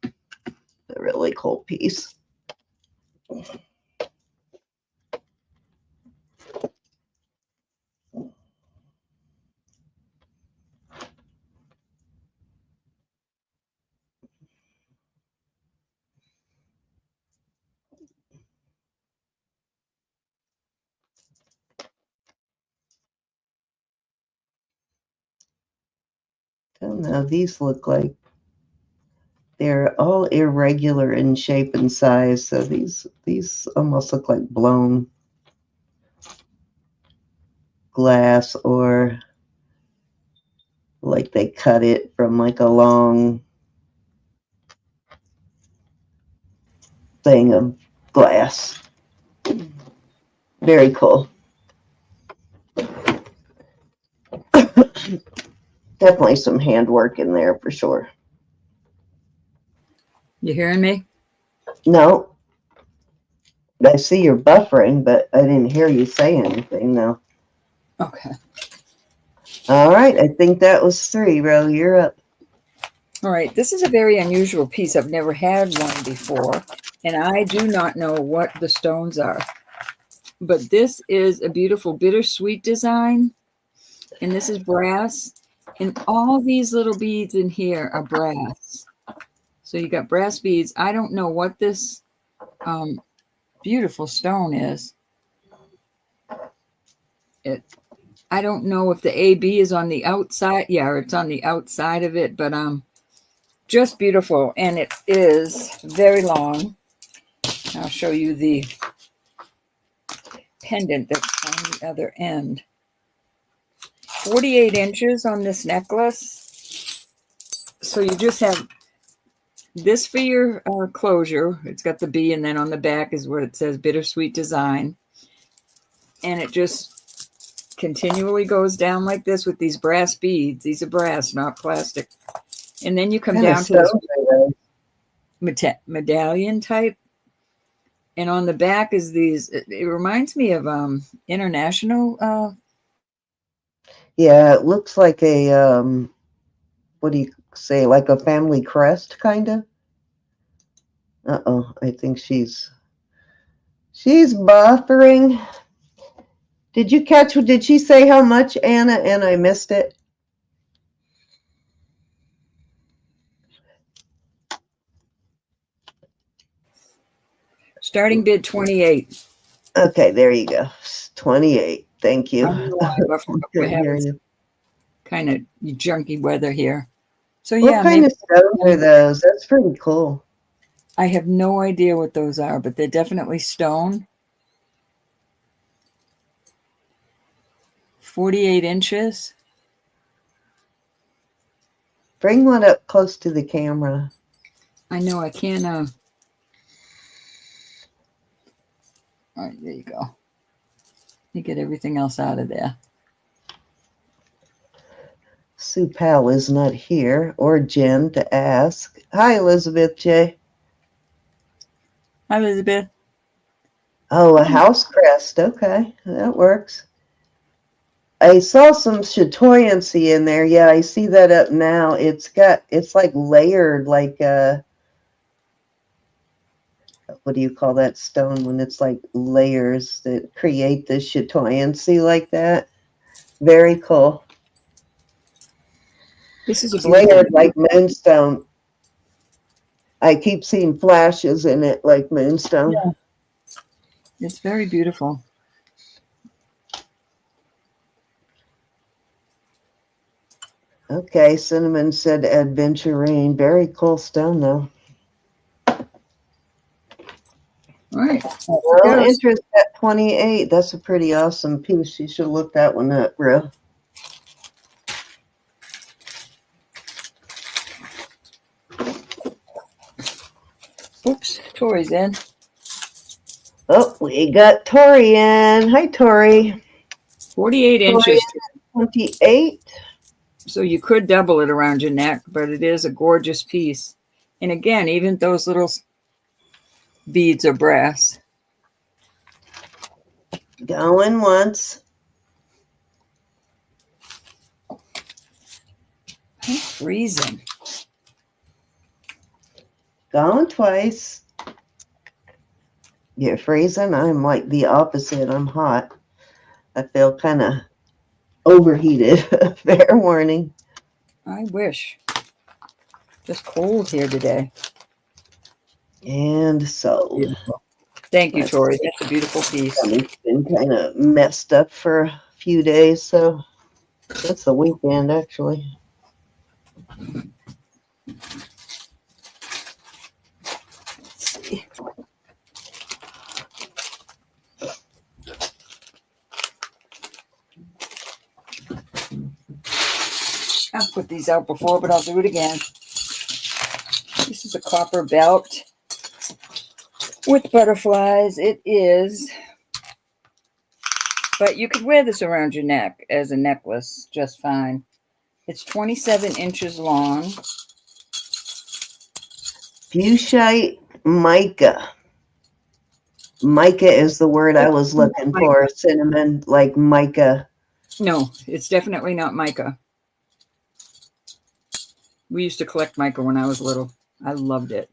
[SPEAKER 2] A really cool piece. I don't know. These look like they're all irregular in shape and size. So these almost look like blown glass, or like they cut it from like a long thing of glass. Very cool. Definitely some handwork in there for sure.
[SPEAKER 1] You hearing me?
[SPEAKER 2] No, I see you're buffering, but I didn't hear you say anything, though.
[SPEAKER 1] Okay.
[SPEAKER 2] All right, I think that was 3, Ro. You're up.
[SPEAKER 1] All right. This is a very unusual piece. I've never had one before, and I do not know what the stones are. But this is a beautiful bittersweet design, and this is brass, and all these little beads in here are brass. So you got brass beads. I don't know what this beautiful stone is. I don't know if the AB is on the outside. Yeah, it's on the outside of it, but just beautiful, and it is very long. I'll show you the pendant that's on the other end. 48 inches on this necklace. So you just have this for your closure. It's got the B, and then on the back is where it says bittersweet design. And it just continually goes down like this with these brass beads. These are brass, not plastic. And then you come down to this medallion type. And on the back is these, it reminds me of international.
[SPEAKER 2] Yeah, it looks like a, what do you say, like a family crest, kind of? Uh-oh, I think she's buffering. Did you catch, did she say how much, Anna, and I missed it?
[SPEAKER 1] Starting bid 28.
[SPEAKER 2] Okay, there you go. 28. Thank you.
[SPEAKER 1] I don't know why I buffered, but we're having kind of junky weather here. So yeah,
[SPEAKER 2] what kind of stones are those? That's pretty cool.
[SPEAKER 1] I have no idea what those are, but they're definitely stone. 48 inches.
[SPEAKER 2] Bring one up close to the camera.
[SPEAKER 1] I know I can't. All right, there you go. You get everything else out of there.
[SPEAKER 2] Sue Powell is not here, or Jen to ask. Hi, Elizabeth J.
[SPEAKER 1] Hi, Elizabeth.
[SPEAKER 2] Oh, a house crest. Okay, that works. I saw some chatoyancy in there. Yeah, I see that up now. It's like layered, like what do you call that stone when it's like layers that create the chatoyancy like that? Very cool.
[SPEAKER 1] This is
[SPEAKER 2] it's layered like moonstone. I keep seeing flashes in it like moonstone.
[SPEAKER 1] Yeah. It's very beautiful.
[SPEAKER 2] Okay, Cinnamon said adventurine. Very cool stone, though.
[SPEAKER 1] All right.
[SPEAKER 2] Well, interest at 28. That's a pretty awesome piece. You should look that one up, bro.
[SPEAKER 1] Oops, Tori's in.
[SPEAKER 2] Oh, we got Tori in. Hi, Tori.
[SPEAKER 1] 48 inches.
[SPEAKER 2] 28.
[SPEAKER 1] So you could double it around your neck, but it is a gorgeous piece. And again, even those little beads are brass.
[SPEAKER 2] Going once.
[SPEAKER 1] I'm freezing.
[SPEAKER 2] Going twice. You're freezing? I'm like the opposite. I'm hot. I feel kind of overheated. Fair warning.
[SPEAKER 1] I wish. Just cold here today.
[SPEAKER 2] And sold.
[SPEAKER 1] Beautiful. Thank you, Tori. That's a beautiful piece.
[SPEAKER 2] It's been kind of messed up for a few days, so that's the weekend, actually.
[SPEAKER 1] Let's see. I've put these out before, but I'll do it again. This is a copper belt with butterflies. It is, but you could wear this around your neck as a necklace just fine. It's 27 inches long.
[SPEAKER 2] Fuchsite mica. Mica is the word I was looking for. Cinnamon, like mica.
[SPEAKER 1] No, it's definitely not mica. We used to collect mica when I was little. I loved it.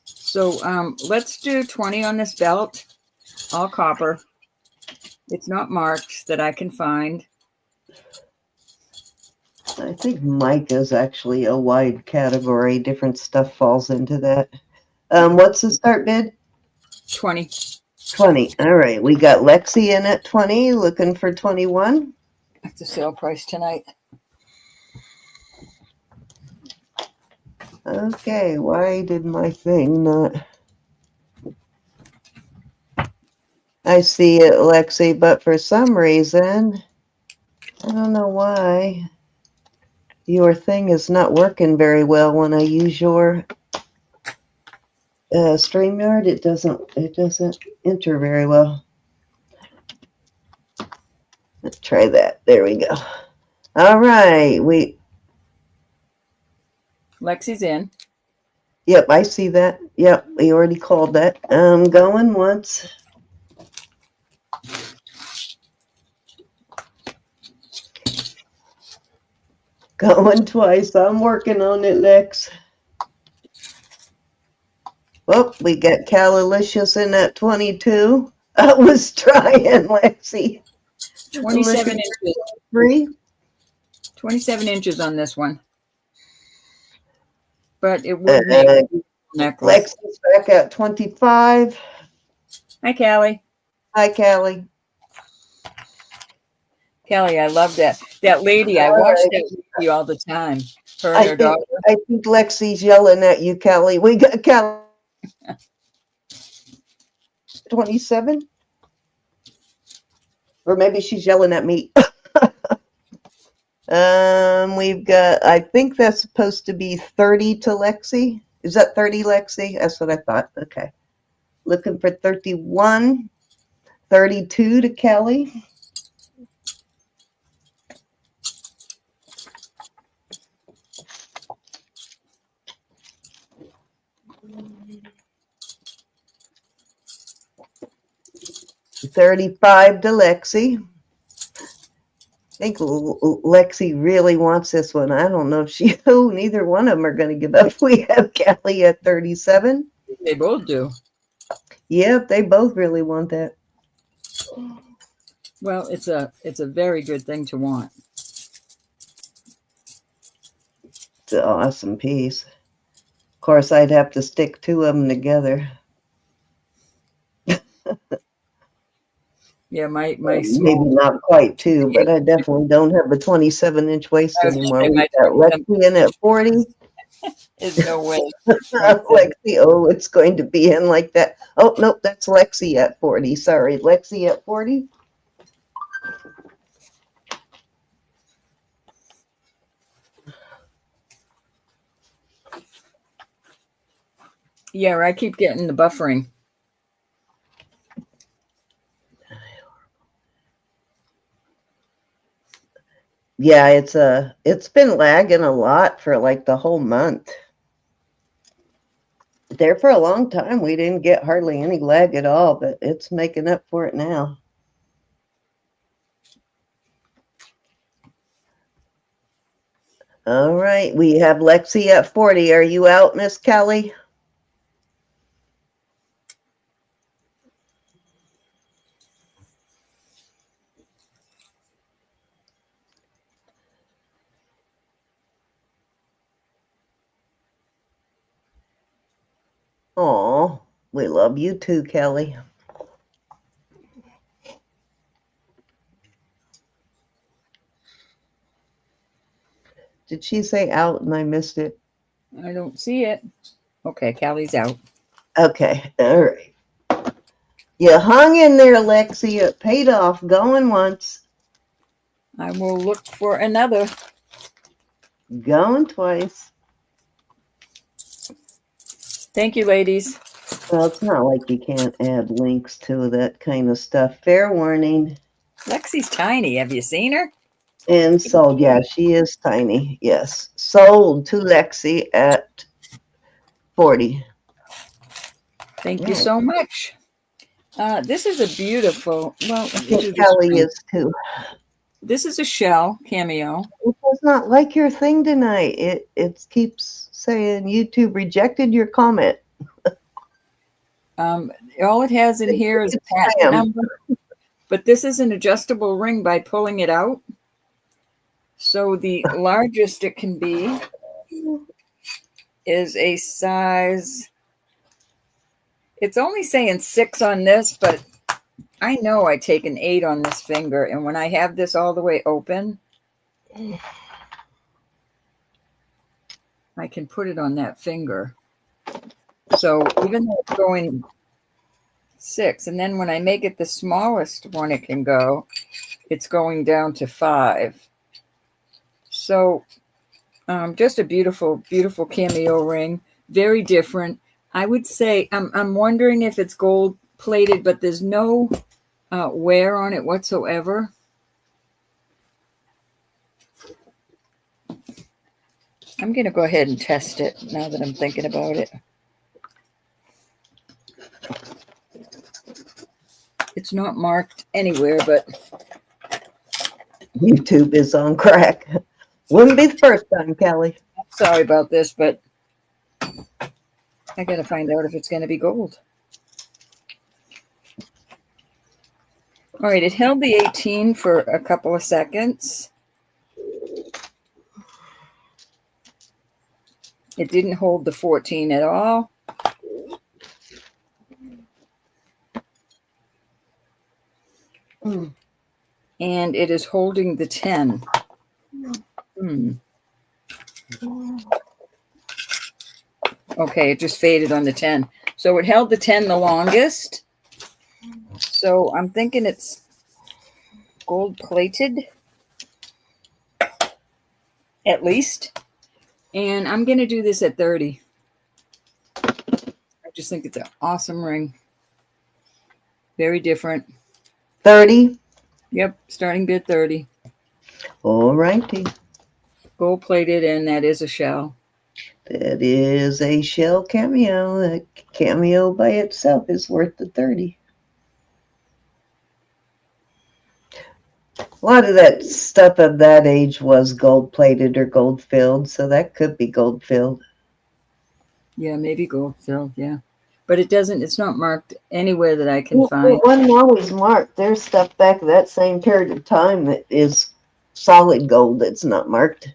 [SPEAKER 1] So let's do 20 on this belt, all copper. It's not marked that I can find.
[SPEAKER 2] I think mica is actually a wide category. Different stuff falls into that. What's the start bid?
[SPEAKER 1] 20.
[SPEAKER 2] 20. All right. We got Lexi in at 20, looking for 21.
[SPEAKER 1] That's the sale price tonight.
[SPEAKER 2] Okay. Why did my thing not... I see it, Lexi, but for some reason, I don't know why, your thing is not working very well when I use your StreamYard. It doesn't enter very well. Let's try that. There we go. All right.
[SPEAKER 1] Lexi's in.
[SPEAKER 2] Yep, I see that. Yep, we already called that. Going once. Going twice. I'm working on it, Lex. Well, we got Calilicious in at 22. I was trying, Lexi.
[SPEAKER 1] 27 inches. 27 inches on this one. But it would make a necklace.
[SPEAKER 2] Lexi's back at 25.
[SPEAKER 1] Hi, Callie.
[SPEAKER 2] Hi, Callie.
[SPEAKER 1] Callie, I love that. That lady, I watch that lady all the time. Her and her daughter.
[SPEAKER 2] I think Lexi's yelling at you, Callie. We got Callie. 27? Or maybe she's yelling at me. We've got, I think that's supposed to be 30 to Lexi. Is that 30, Lexi? That's what I thought. Okay. Looking for 31. 32 to Kelly. $35 to Lexi. I think Lexi really wants this one. I don't know if she, neither one of them are going to give up. We have Kelly at 37.
[SPEAKER 1] They both do.
[SPEAKER 2] Yep, they both really want that.
[SPEAKER 1] Well, it's a very good thing to want.
[SPEAKER 2] It's an awesome piece. Of course, I'd have to stick two of them together.
[SPEAKER 1] Yeah, my
[SPEAKER 2] maybe not quite two, but I definitely don't have a 27-inch waist anymore. We got Lexi in at 40.
[SPEAKER 1] There's no way.
[SPEAKER 2] Lexi, oh, it's going to be in like that. Oh, nope, that's Lexi at 40. Sorry, Lexi at 40.
[SPEAKER 1] Yeah, I keep getting the buffering.
[SPEAKER 2] Yeah, it's been lagging a lot for like the whole month. There for a long time, we didn't get hardly any lag at all, but it's making up for it now. All right, we have Lexi at 40. Are you out, Miss Kelly? Oh, we love you too, Kelly. Did she say out and I missed it?
[SPEAKER 1] I don't see it. Okay, Callie's out.
[SPEAKER 2] Okay, all right. You hung in there, Lexi. It paid off going once,
[SPEAKER 1] I will look for another.
[SPEAKER 2] going twice.
[SPEAKER 1] Thank you, ladies.
[SPEAKER 2] Well, it's not like you can't add links to that kind of stuff. Fair warning.
[SPEAKER 1] Lexi's tiny. Have you seen her?
[SPEAKER 2] And sold. Yeah, she is tiny. Yes. Sold to Lexi at 40.
[SPEAKER 1] Thank you so much. This is a beautiful, well, let me do this.
[SPEAKER 2] Kelly is too.
[SPEAKER 1] This is a shell cameo.
[SPEAKER 2] It does not like your thing tonight. It keeps saying YouTube rejected your comment.
[SPEAKER 1] All it has in here is a patent number, but this is an adjustable ring by pulling it out. So the largest it can be is a size, it's only saying 6 on this, but I know I take an 8 on this finger, and when I have this all the way open, I can put it on that finger. So even though it's going 6, and then when I make it the smallest one it can go, it's going down to 5. So just a beautiful, beautiful cameo ring. Very different. I would say I'm wondering if it's gold plated, but there's no wear on it whatsoever. I'm going to go ahead and test it now that I'm thinking about it. It's not marked anywhere, but
[SPEAKER 2] YouTube is on crack. Wouldn't be the first time, Kelly.
[SPEAKER 1] Sorry about this, but I got to find out if it's going to be gold. All right, it held the 18 for a couple of seconds. It didn't hold the 14 at all. And it is holding the 10. Okay, it just faded on the 10. So it held the 10 the longest. So I'm thinking it's gold plated, at least. And I'm going to do this at 30. I just think it's an awesome ring. Very different.
[SPEAKER 2] 30?
[SPEAKER 1] Yep, starting bid 30.
[SPEAKER 2] All righty.
[SPEAKER 1] Gold plated, and that is a shell.
[SPEAKER 2] That is a shell cameo. A cameo by itself is worth the 30. A lot of that stuff of that age was gold plated or gold filled, so that could be gold filled.
[SPEAKER 1] Yeah, maybe gold filled, yeah. But it doesn't, it's not marked anywhere that I can find.
[SPEAKER 2] It wasn't always marked. There's stuff back that same period of time that is solid gold that's not marked.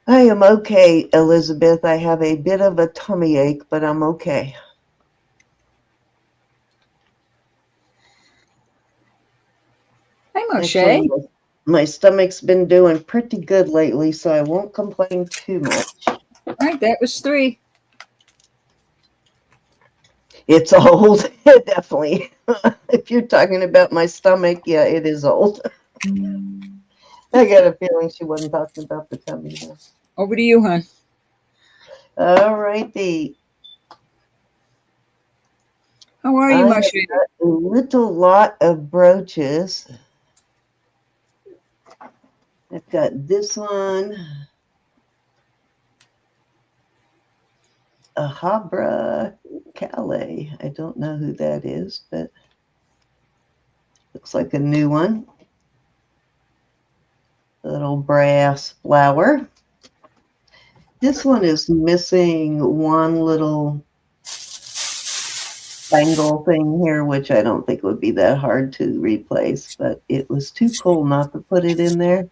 [SPEAKER 2] I am okay, Elizabeth. I have a bit of a tummy ache, but I'm okay.
[SPEAKER 1] Hi, Moshe.
[SPEAKER 2] My stomach's been doing pretty good lately, so I won't complain too much.
[SPEAKER 1] All right, that was 3.
[SPEAKER 2] It's old, definitely. If you're talking about my stomach, yeah, it is old. I got a feeling she wasn't talking about the tummy. Though.
[SPEAKER 1] Over to you, hon.
[SPEAKER 2] All righty.
[SPEAKER 1] How are you, Moshe?
[SPEAKER 2] A little lot of brooches. I've got this one. A Habra Calais. I don't know who that is, but looks like a new one. Little brass flower. This one is missing one little bangle thing here, which I don't think would be that hard to replace, but it was too cool not to put it in there.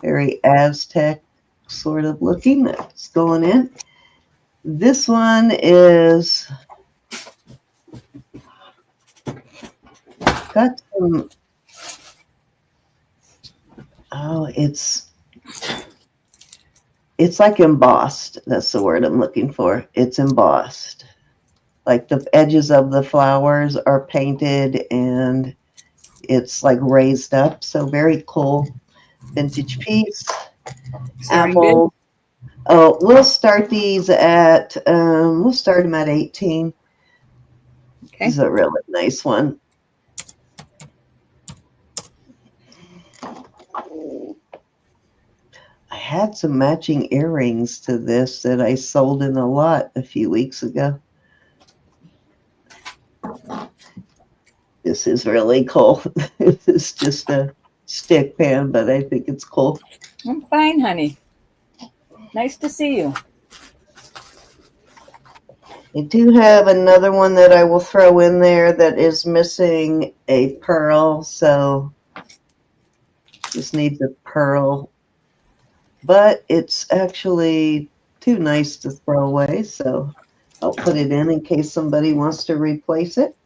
[SPEAKER 2] Very Aztec sort of looking. That's going in. This one is got some oh, it's like embossed. That's the word I'm looking for. It's embossed. Like the edges of the flowers are painted and it's like raised up. So very cool vintage piece.
[SPEAKER 1] Starting bid?
[SPEAKER 2] Apple. Oh, we'll start these at, we'll start them at 18.
[SPEAKER 1] Okay.
[SPEAKER 2] This is a really nice one. I had some matching earrings to this that I sold in a lot a few weeks ago. This is really cool. This is just a stick pan, but I think it's cool.
[SPEAKER 1] I'm fine, honey. Nice to see you.
[SPEAKER 2] I do have another one that I will throw in there that is missing a pearl, so this needs a pearl. But it's actually too nice to throw away, so I'll put it in case somebody wants to replace it.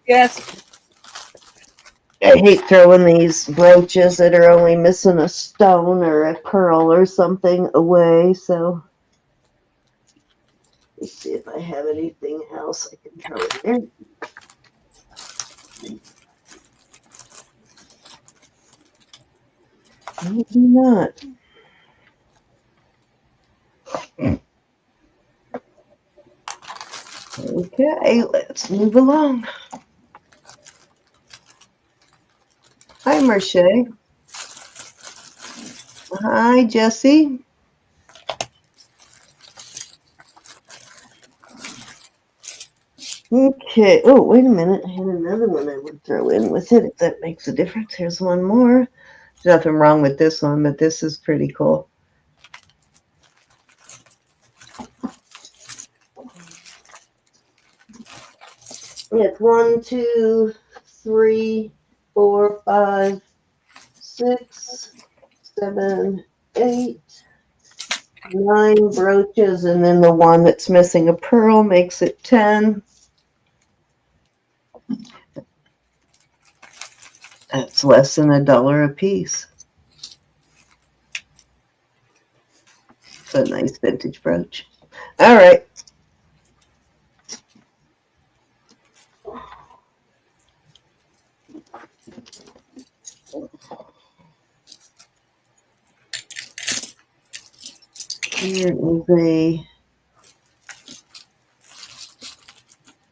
[SPEAKER 1] Yes.
[SPEAKER 2] I hate throwing these brooches that are only missing a stone or a pearl or something away, so let's see if I have anything else I can throw in there. Maybe not. Okay, let's move along. Hi, Marche. Hi, Jesse. Okay. Oh, wait a minute. I had another one I would throw in with it if that makes a difference. Here's one more. There's nothing wrong with this one, but this is pretty cool. It's 1, 2, 3, 4, 5, 6, 7, 8, 9 brooches, and then the one that's missing a pearl makes it 10. That's less than $1 a piece. It's a nice vintage brooch. All right. Here is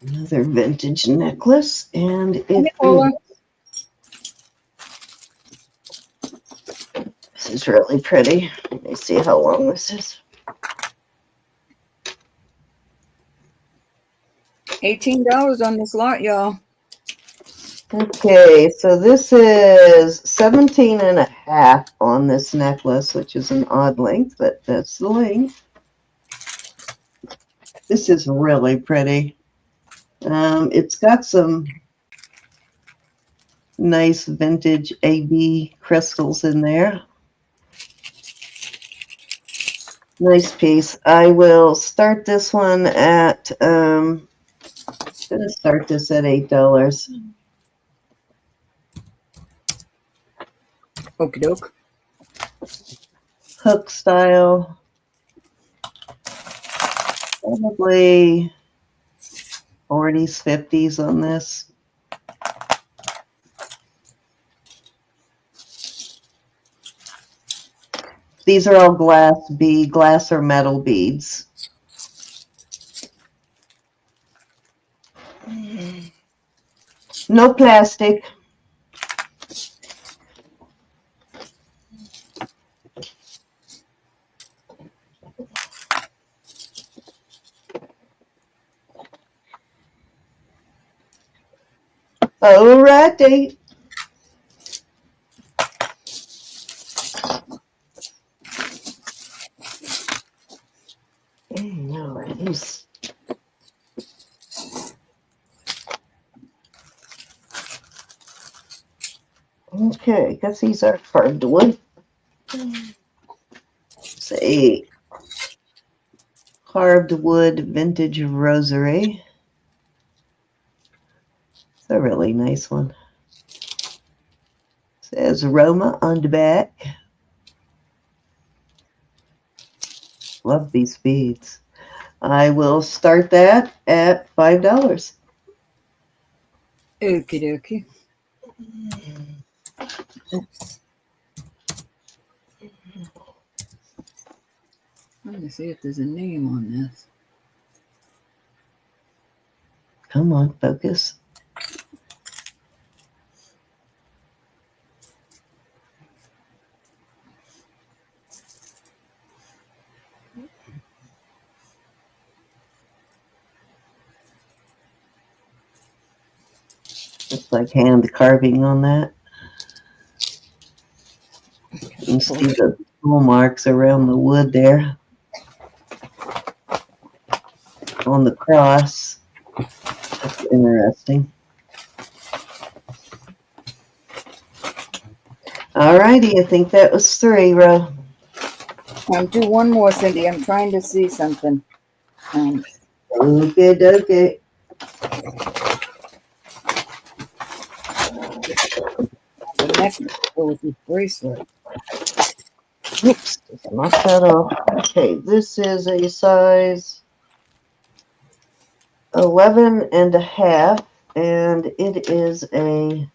[SPEAKER 2] another vintage necklace, and it is, this is really pretty. Let me see how long this is.
[SPEAKER 1] $18 on this lot, y'all.
[SPEAKER 2] Okay, so this is 17 and a half on this necklace, which is an odd length, but that's the length. This is really pretty. It's got some nice vintage AB crystals in there. Nice piece. I will start this one at, I'm going to start this at $8.
[SPEAKER 1] Okie doke.
[SPEAKER 2] Hook style. Probably 40s, 50s on this. These are all glass or metal beads. No plastic. All righty. No, okay, I guess these are carved wood. It's a carved wood vintage rosary. It's a really nice one. Says Roma on the back. Love these beads. I will start that at $5.
[SPEAKER 1] Okie dokie. Oops. Let me see if there's a name on this.
[SPEAKER 2] Come on, focus. Looks like hand carving on that. You see the tool marks around the wood there on the cross. That's interesting. Alrighty, I think that was 3, Ro.
[SPEAKER 1] I'll do one more, Cindy. I'm trying to see something.
[SPEAKER 2] Okay.
[SPEAKER 1] The next was this bracelet.
[SPEAKER 2] Oops, knock that off. Okay, this is a size 11 and a half, and it is a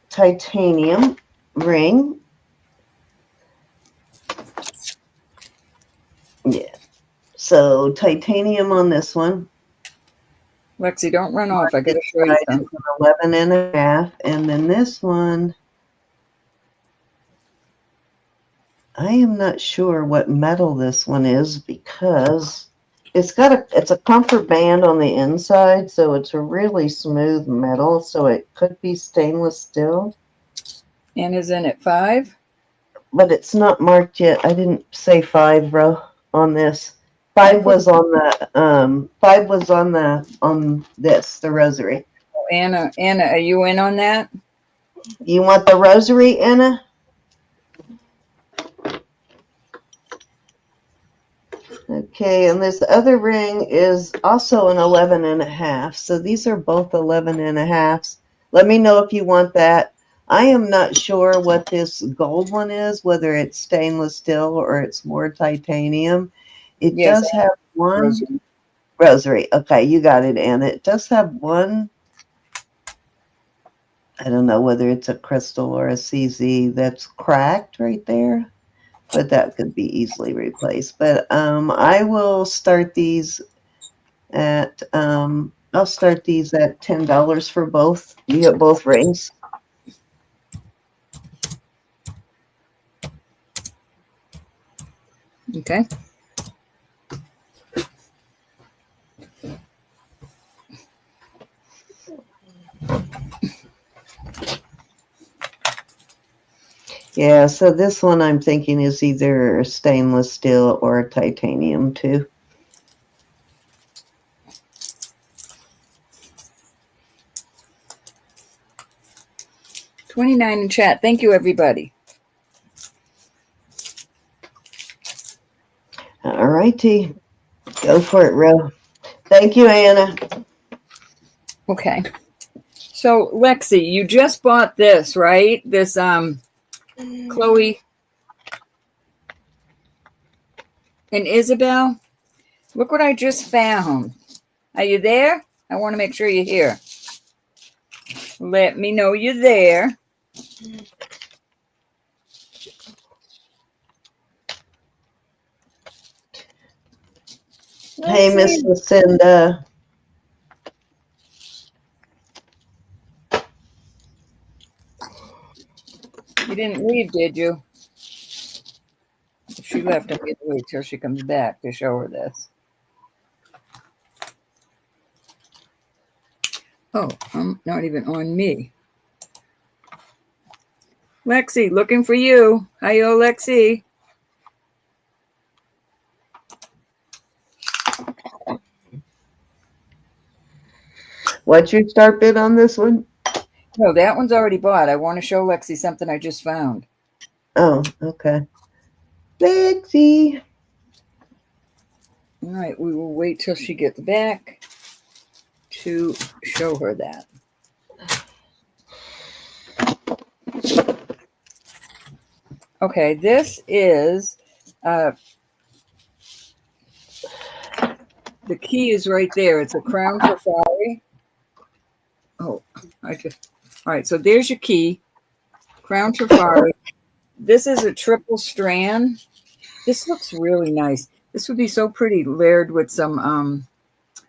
[SPEAKER 2] titanium ring. Yeah, so titanium on this one.
[SPEAKER 1] Lexi, don't run off. I gotta show you something.
[SPEAKER 2] 11 and a half, and then this one, I am not sure what metal this one is because it's a comfort band on the inside, so it's a really smooth metal, so it could be stainless steel.
[SPEAKER 1] And is in at 5?
[SPEAKER 2] But it's not marked yet. I didn't say 5, Ro, on this. 5 was on the rosary.
[SPEAKER 1] Oh, Anna, are you in on that?
[SPEAKER 2] You want the rosary, Anna? Okay, and this other ring is also an 11 and a half. So these are both 11 and a halves. Let me know if you want that. I am not sure what this gold one is, whether it's stainless steel or it's more titanium. It does have one rosary. Okay, you got it, Anna. It does have one. I don't know whether it's a crystal or a CZ that's cracked right there, but that could be easily replaced. But I will start these at I'll start these at $10 for both. You get both rings.
[SPEAKER 1] Okay.
[SPEAKER 2] Yeah, so this one I'm thinking is either stainless steel or titanium too.
[SPEAKER 1] $29 in chat. Thank you, everybody.
[SPEAKER 2] All righty. Go for it, Ro. Thank you, Anna.
[SPEAKER 1] Okay. So, Lexi, you just bought this, right? This Chloe and Isabel. Look what I just found. Are you there? I want to make sure you're here. Let me know you're there.
[SPEAKER 2] Hey, Miss Lucinda.
[SPEAKER 1] You didn't leave, did you? If she left, I'm going to wait till she comes back to show her this. Oh, I'm not even on me. Lexi, looking for you. Hiyo, Lexi.
[SPEAKER 2] What's your start bid on this one?
[SPEAKER 1] No, that one's already bought. I want to show Lexi something I just found.
[SPEAKER 2] Oh, okay. Lexi.
[SPEAKER 1] All right, we will wait till she gets back to show her that. Okay, this is the key is right there. It's a crown safari. Oh, all right. So there's your key, crown safari. This is a triple strand. This looks really nice. This would be so pretty layered with some
[SPEAKER 2] You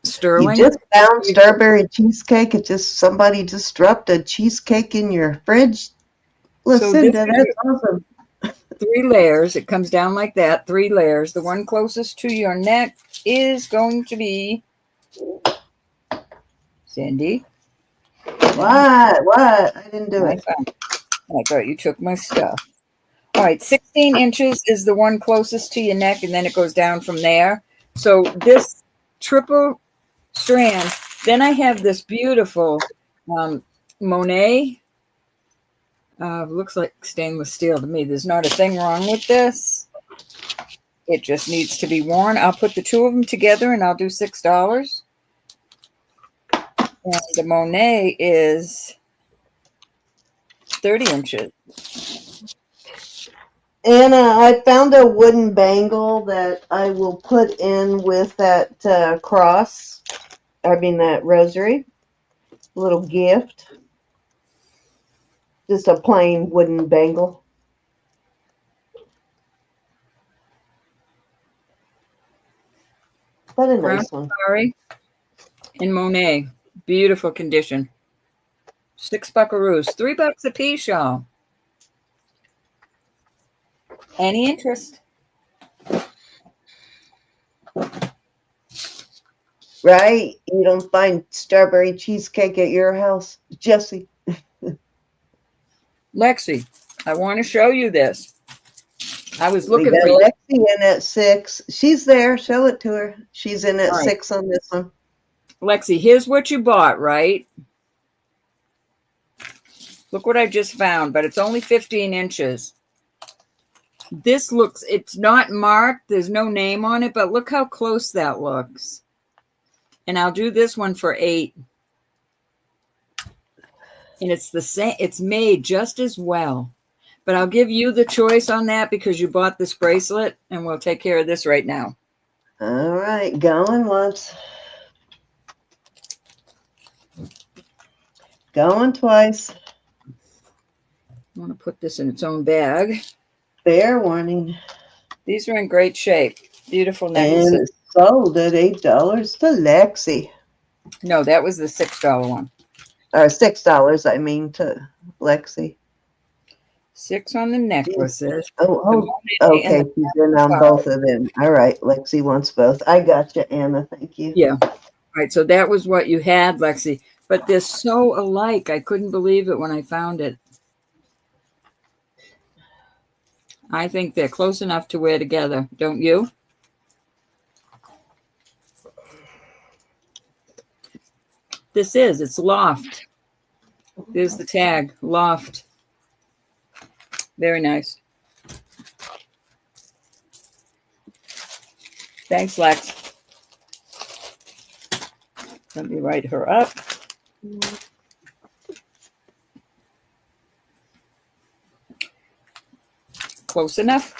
[SPEAKER 1] sterling.
[SPEAKER 2] just found strawberry cheesecake. Somebody just dropped a cheesecake in your fridge.
[SPEAKER 1] So this
[SPEAKER 2] Lucinda, that's awesome.
[SPEAKER 1] 3 layers. It comes down like that, 3 layers. The one closest to your neck is going to be Cindy.
[SPEAKER 2] What? I didn't do it.
[SPEAKER 1] I thought you took my stuff. All right, 16 inches is the one closest to your neck, and then it goes down from there. So this triple strand. Then I have this beautiful Monet. Looks like stainless steel to me. There's not a thing wrong with this. It just needs to be worn. I'll put the 2 of them together, and I'll do $6. And the Monet is 30 inches.
[SPEAKER 2] Anna, I found a wooden bangle that I will put in with that cross. That rosary. Little gift. Just a plain wooden bangle. But a nice one.
[SPEAKER 1] Sorry. In Monet. Beautiful condition. 6 buckaroos. $3 a piece, y'all. Any interest?
[SPEAKER 2] Right? You don't find strawberry cheesecake at your house, Jesse.
[SPEAKER 1] Lexi, I want to show you this. I was
[SPEAKER 2] We
[SPEAKER 1] looking
[SPEAKER 2] got
[SPEAKER 1] for you.
[SPEAKER 2] Lexi in at 6. She's there. Show it to her. She's in at
[SPEAKER 1] All right.
[SPEAKER 2] 6 on this one.
[SPEAKER 1] Lexi, here's what you bought, right? Look what I just found, but it's only 15 inches. This looks, it's not marked. There's no name on it, but look how close that looks. And I'll do this one for 8. And it's the same, it's made just as well. But I'll give you the choice on that because you bought this bracelet, and we'll take care of this right now.
[SPEAKER 2] All right, going once. Going twice.
[SPEAKER 1] I want to put this in its own bag.
[SPEAKER 2] Fair warning.
[SPEAKER 1] These are in great shape. Beautiful necklaces.
[SPEAKER 2] And it's sold at $8 to Lexi.
[SPEAKER 1] No, that was the $6 one.
[SPEAKER 2] Or $6, I mean, to Lexi.
[SPEAKER 1] 6 on the necklaces.
[SPEAKER 2] Okay. She's in on both of them. All right. Lexi wants both. I got you, Anna. Thank you.
[SPEAKER 1] Yeah. All right. So that was what you had, Lexi. But they're so alike. I couldn't believe it when I found it. I think they're close enough to wear together. Don't you? It's Loft. There's the tag, Loft. Very nice. Thanks, Lex. Let me write her up. Close enough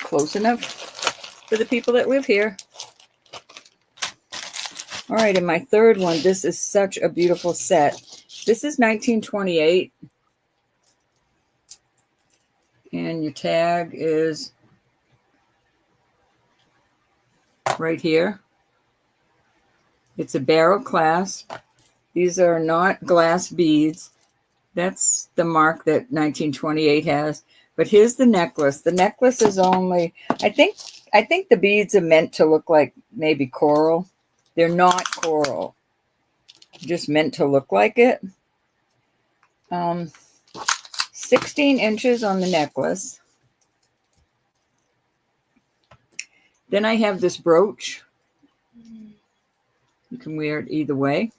[SPEAKER 1] for the people that live here. All right, and my third one, this is such a beautiful set. This is 1928. And your tag is right here. It's a barrel clasp. These are not glass beads. That's the mark that 1928 has. But here's the necklace. The necklace is only, I think the beads are meant to look like maybe coral. They're not coral. Just meant to look like it. 16 inches on the necklace. Then I have this brooch. You can wear it either way.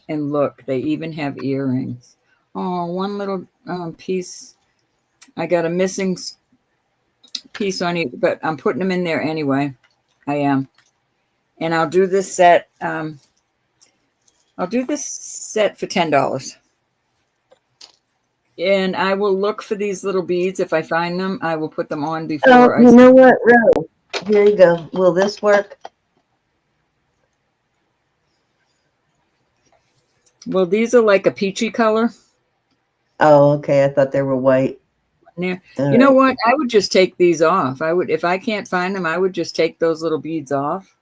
[SPEAKER 1] And look, they even have earrings. Oh, one little piece. I got a missing piece on it, but I'm putting them in there anyway. I am. And I'll do this set. I'll do this set for $10. And I will look for these little beads. If I find them, I will put them on
[SPEAKER 2] Oh,
[SPEAKER 1] before I.
[SPEAKER 2] you know what, Ro? Here you go. Will this work?
[SPEAKER 1] Well, these are like a peachy color.
[SPEAKER 2] Oh, okay. I thought they were white.
[SPEAKER 1] You
[SPEAKER 2] All
[SPEAKER 1] know
[SPEAKER 2] right.
[SPEAKER 1] what? I would just take these off. I would, if I can't find them, I would just take those little beads off.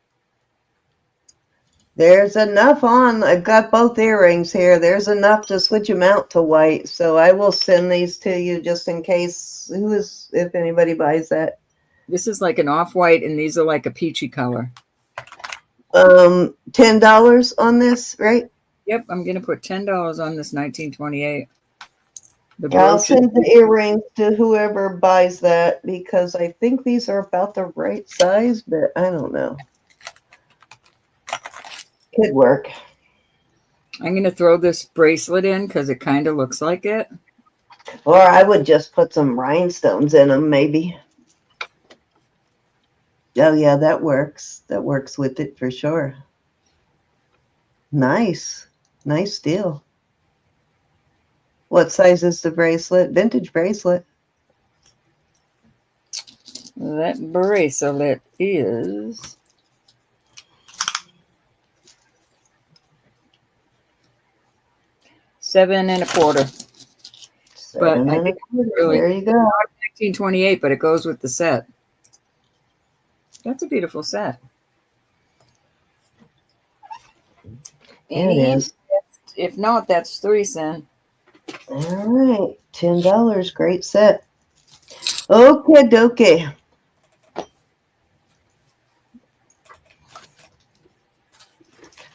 [SPEAKER 2] There's enough on. I've got both earrings here. There's enough to switch them out to white. So I will send these to you just in case, if anybody buys that.
[SPEAKER 1] This is like an off-white, and these are like a peachy color.
[SPEAKER 2] $10 on this, right?
[SPEAKER 1] Yep, I'm going to put $10 on this 1928.
[SPEAKER 2] I'll send the earrings to whoever buys that because I think these are about the right size, but I don't know. Could work.
[SPEAKER 1] I'm going to throw this bracelet in because it kind of looks like it.
[SPEAKER 2] Or I would just put some rhinestones in them, maybe. Oh, yeah, that works. That works with it for sure. Nice. Nice deal. What size is the bracelet? Vintage bracelet.
[SPEAKER 1] That bracelet is 7 1/4. But I think really,
[SPEAKER 2] there you go.
[SPEAKER 1] 1928, but it goes with the set. That's a beautiful set.
[SPEAKER 2] It is.
[SPEAKER 1] If not, that's 3 cents.
[SPEAKER 2] All right, $10. Great set. Okay, dokie.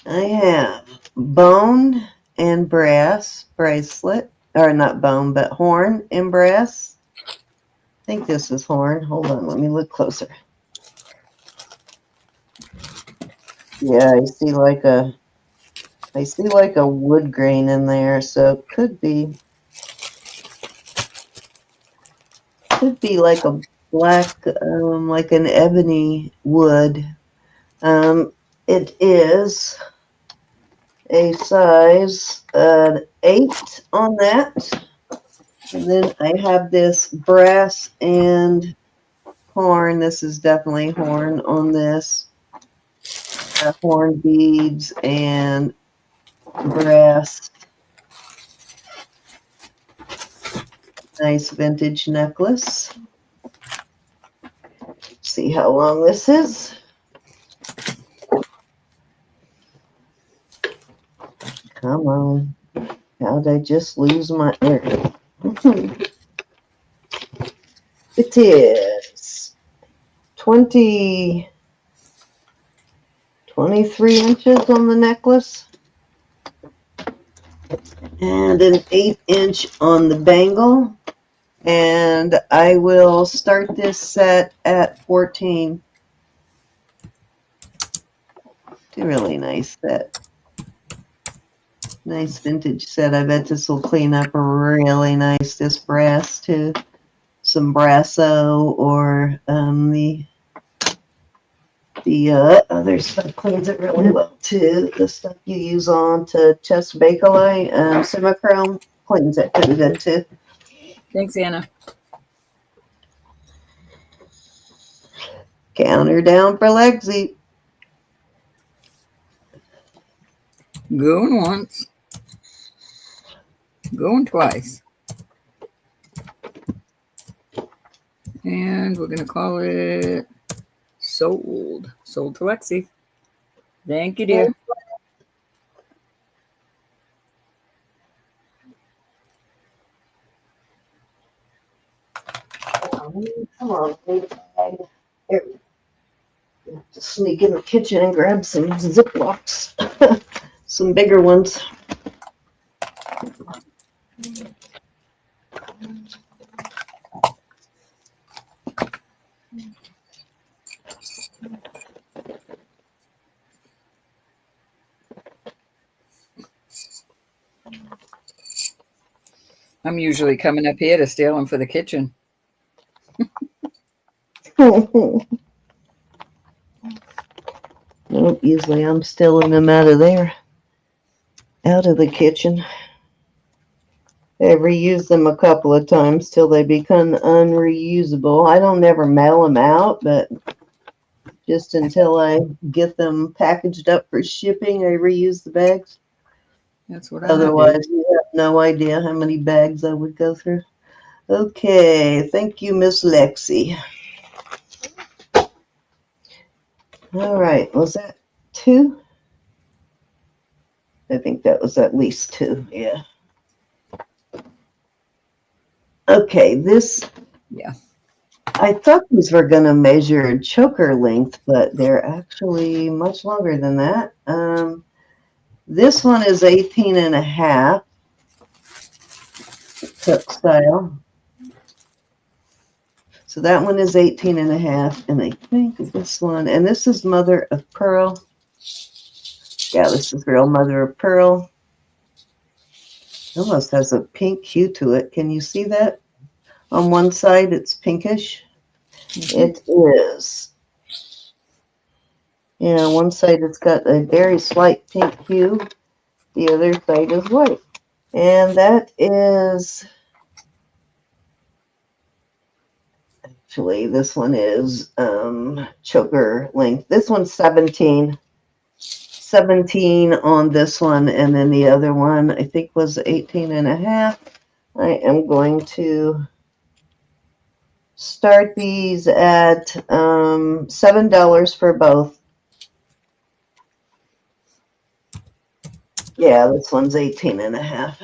[SPEAKER 2] I have bone and brass bracelet, or not bone, but horn and brass. I think this is horn. Hold on, let me look closer. Yeah, I see like a wood grain in there, so it could be like a black, like an ebony wood. It is a size 8 on that. And then I have this brass and horn. This is definitely horn on this. Horn beads and brass. Nice vintage necklace. See how long this is. Come on. How did I just lose my ear? It is 23 inches on the necklace and an 8-inch on the bangle. And I will start this set at 14. It's a really nice set. Nice vintage set. I bet this will clean up really nice. This brass too. Some brasso or the other stuff cleans it really well too. The stuff you use on to chest bakelite, semichrome cleans it pretty good too.
[SPEAKER 1] Thanks, Anna.
[SPEAKER 2] Counter down for Lexi.
[SPEAKER 1] Going once. Going twice. And we're going to call it sold. Sold to Lexi. Thank you, dear.
[SPEAKER 2] Come on, here. Just sneak in the kitchen and grab some Ziplocs, some bigger ones.
[SPEAKER 1] I'm usually coming up here to steal them for the kitchen.
[SPEAKER 2] Nope, usually I'm stealing them out of there, out of the kitchen. I reuse them a couple of times till they become unreusable. I don't never mail them out, but just until I get them packaged up for shipping, I reuse the bags.
[SPEAKER 1] That's what I do.
[SPEAKER 2] Otherwise, you have no idea how many bags I would go through. Okay, thank you, Miss Lexi. All right, was that 2? I think that was at least 2, yeah. Okay, this,
[SPEAKER 1] Yeah.
[SPEAKER 2] I thought these were going to measure choker length, but they're actually much longer than that. This one is 18 and a half, hook style. So that one is 18 and a half, and I think this one, and this is mother of pearl. Yeah, this is real mother of pearl. Almost has a pink hue to it. Can you see that? On one side, it's pinkish. It is. Yeah, one side it's got a very slight pink hue. The other side is white. And that is, actually, this one is choker length. This one's 17. 17 on this one, and then the other one I think was 18 and a half. I am going to start these at $7 for both. Yeah, this one's 18 and a half.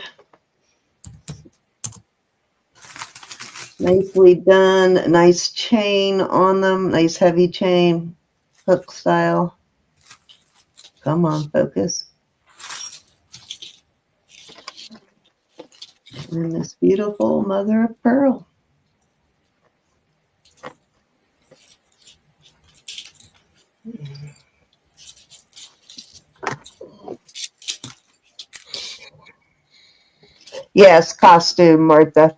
[SPEAKER 2] Nicely done. Nice chain on them. Nice heavy chain. Hook style. Come on, focus. And this beautiful mother of pearl. Yes, costume, Martha.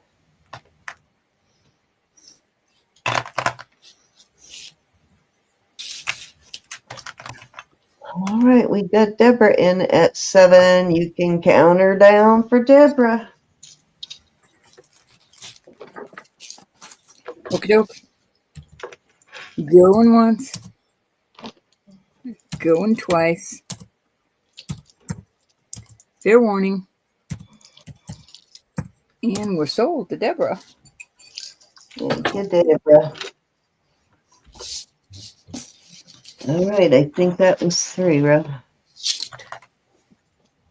[SPEAKER 2] All right, we got Deborah in at 7. You can count her down for Deborah.
[SPEAKER 1] Okie doke. Going once. Going twice. Fair warning. And we're sold to Deborah.
[SPEAKER 2] Thank you, Deborah. All right, I think that was 3, Rob.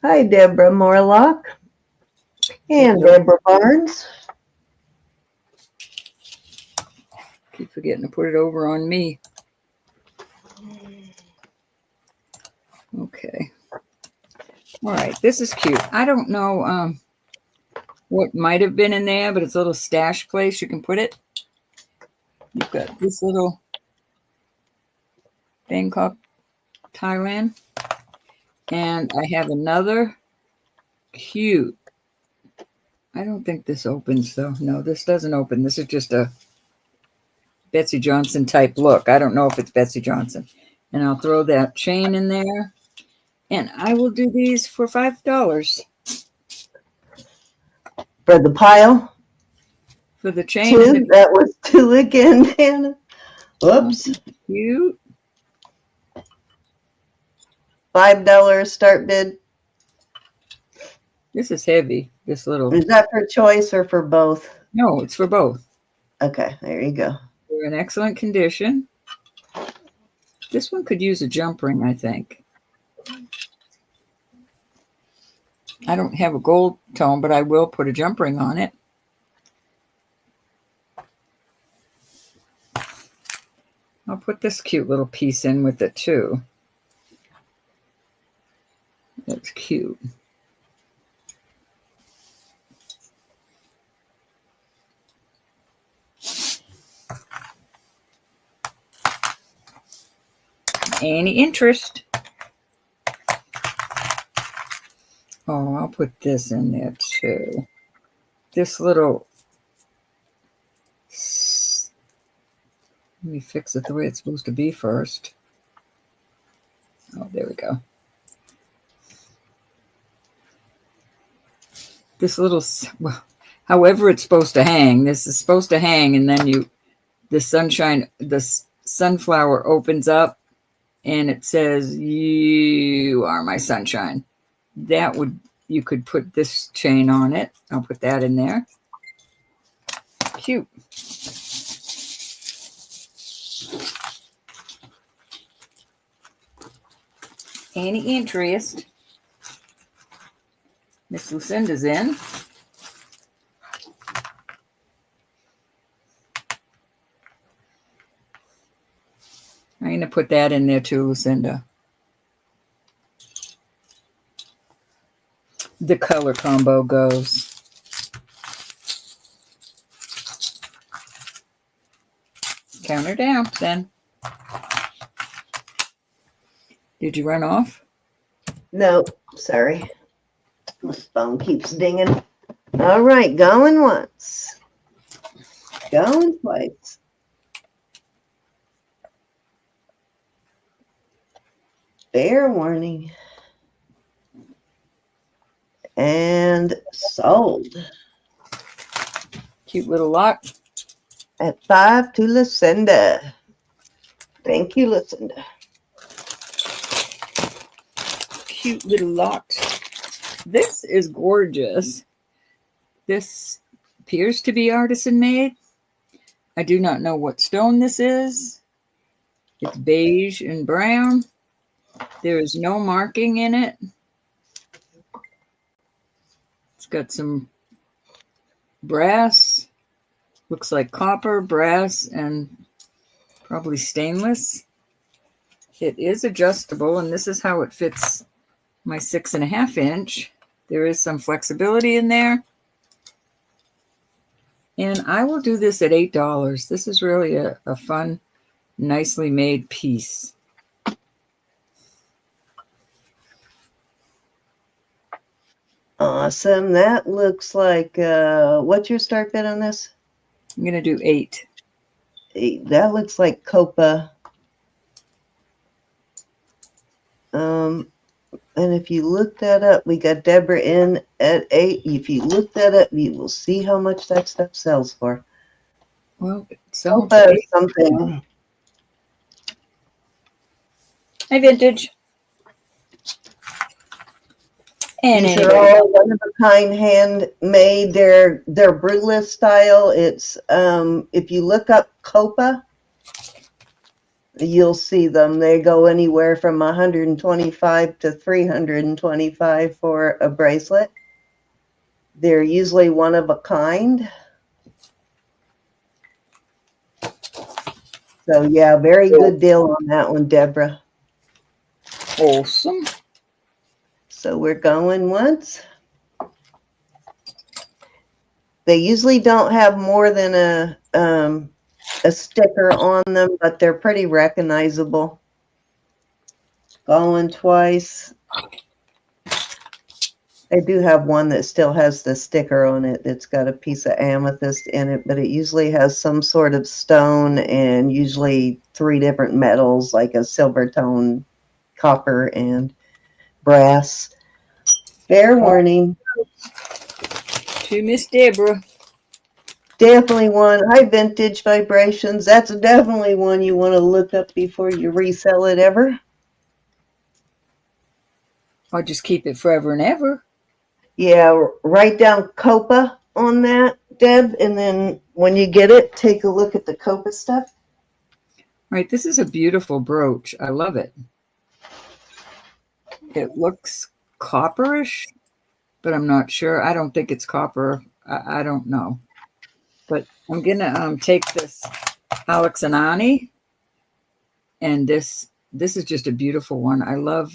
[SPEAKER 2] Hi, Deborah Morlock. And Deborah Barnes.
[SPEAKER 1] Keep forgetting to put it over on me. Okay. All right, this is cute. I don't know what might have been in there, but it's a little stash place you can put it. You've got this little Bangkok, Thailand. And I have another cute. I don't think this opens, though. No, this doesn't open. This is just a Betsy Johnson type look. I don't know if it's Betsy Johnson. And I'll throw that chain in there. And I will do these for $5.
[SPEAKER 2] For the pile?
[SPEAKER 1] For the chain.
[SPEAKER 2] 2? That was 2 again, Hannah. Whoops.
[SPEAKER 1] Cute.
[SPEAKER 2] $5 start bid.
[SPEAKER 1] This is heavy. This little.
[SPEAKER 2] Is that for choice or for both?
[SPEAKER 1] No, it's for both.
[SPEAKER 2] Okay, there you go.
[SPEAKER 1] They're in excellent condition. This one could use a jump ring, I think. I don't have a gold tone, but I will put a jump ring on it. I'll put this cute little piece in with it too. That's cute. Any interest? Oh, I'll put this in there too. This little, let me fix it the way it's supposed to be first. Oh, there we go. this little, well, however it's supposed to hang. This is supposed to hang, and then the sunflower opens up, and it says, "You are my sunshine." You could put this chain on it. I'll put that in there. Cute. Any interest? Miss Lucinda's in. I'm going to put that in there too, Lucinda. The color combo goes. Count her down, then. Did you run off?
[SPEAKER 2] No, sorry. My phone keeps dinging. All right, going once. Going twice. Fair warning. And sold.
[SPEAKER 1] Cute little lot.
[SPEAKER 2] At 5 to Lucinda. Thank you, Lucinda.
[SPEAKER 1] Cute little lot. This is gorgeous. This appears to be artisan made. I do not know what stone this is. It's beige and brown. There is no marking in it. It's got some brass. Looks like copper, brass, and probably stainless. It is adjustable, and this is how it fits my 6.5 inch. There is some flexibility in there. And I will do this at $8. This is really a fun, nicely made piece.
[SPEAKER 2] Awesome. That looks like, what's your start bid on this?
[SPEAKER 1] I'm going to do 8.
[SPEAKER 2] 8. That looks like Copa. And if you look that up, we got Deborah in at 8. If you look that up, you will see how much that stuff sells for.
[SPEAKER 1] Well,
[SPEAKER 2] Copa is something.
[SPEAKER 1] Hi, Vintage. And
[SPEAKER 2] these are all one-of-a-kind handmade. They're bruless style. It's if you look up Copa, you'll see them. They go anywhere from 125 to 325 for a bracelet. They're usually one of a kind. So yeah, very good deal on that one, Deborah.
[SPEAKER 1] Awesome.
[SPEAKER 2] So we're going once. They usually don't have more than a sticker on them, but they're pretty recognizable. Going twice. I do have one that still has the sticker on it. It's got a piece of amethyst in it, but it usually has some sort of stone and usually 3 different metals, like a silver tone, copper, and brass. Fair warning.
[SPEAKER 1] To Miss Deborah.
[SPEAKER 2] Definitely one. High vintage vibrations. That's definitely one you want to look up before you resell it ever.
[SPEAKER 1] Or just keep it forever and ever.
[SPEAKER 2] Yeah, write down Copa on that, Deb, and then when you get it, take a look at the Copa stuff.
[SPEAKER 1] Right, this is a beautiful brooch. I love it. It looks copperish, but I'm not sure. I don't think it's copper. I don't know. But I'm going to take this Alex and Ani, and this is just a beautiful one. I love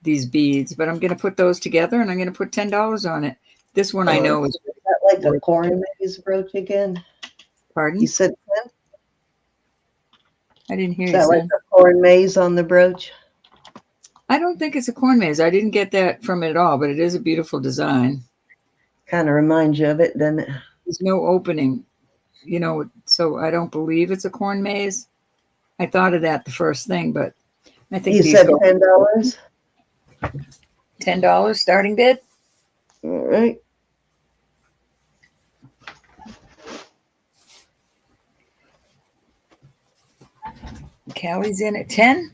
[SPEAKER 1] these beads, but I'm going to put those together, and I'm going to put $10 on it. This one I know is
[SPEAKER 2] that like a corn maze brooch again.
[SPEAKER 1] Pardon?
[SPEAKER 2] You said 10?
[SPEAKER 1] I didn't hear
[SPEAKER 2] Is
[SPEAKER 1] you.
[SPEAKER 2] that like a corn maze on the brooch?
[SPEAKER 1] I don't think it's a corn maze. I didn't get that from it at all, but it is a beautiful design.
[SPEAKER 2] Kind of reminds you of it, doesn't it?
[SPEAKER 1] There's no opening, so I don't believe it's a corn maze. I thought of that the first thing, but I think
[SPEAKER 2] you said $10.
[SPEAKER 1] $10 starting bid.
[SPEAKER 2] All right.
[SPEAKER 1] Callie's in at 10.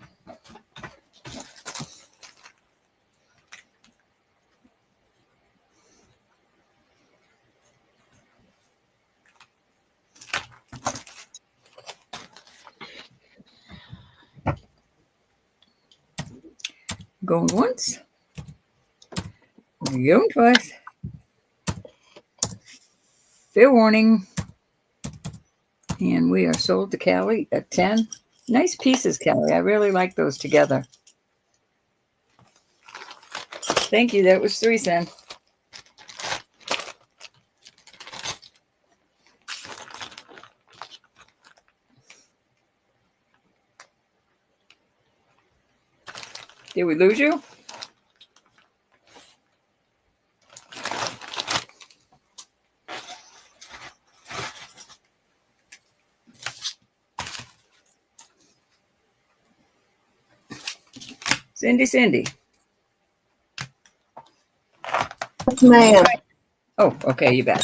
[SPEAKER 1] Going once. Going twice. Fair warning. And we are sold to Callie at 10. Nice pieces, Callie. I really like those together. Thank you. That was 3 cents. Did we lose you? Cindy.
[SPEAKER 2] Yes, ma'am.
[SPEAKER 1] Oh, okay, you bet.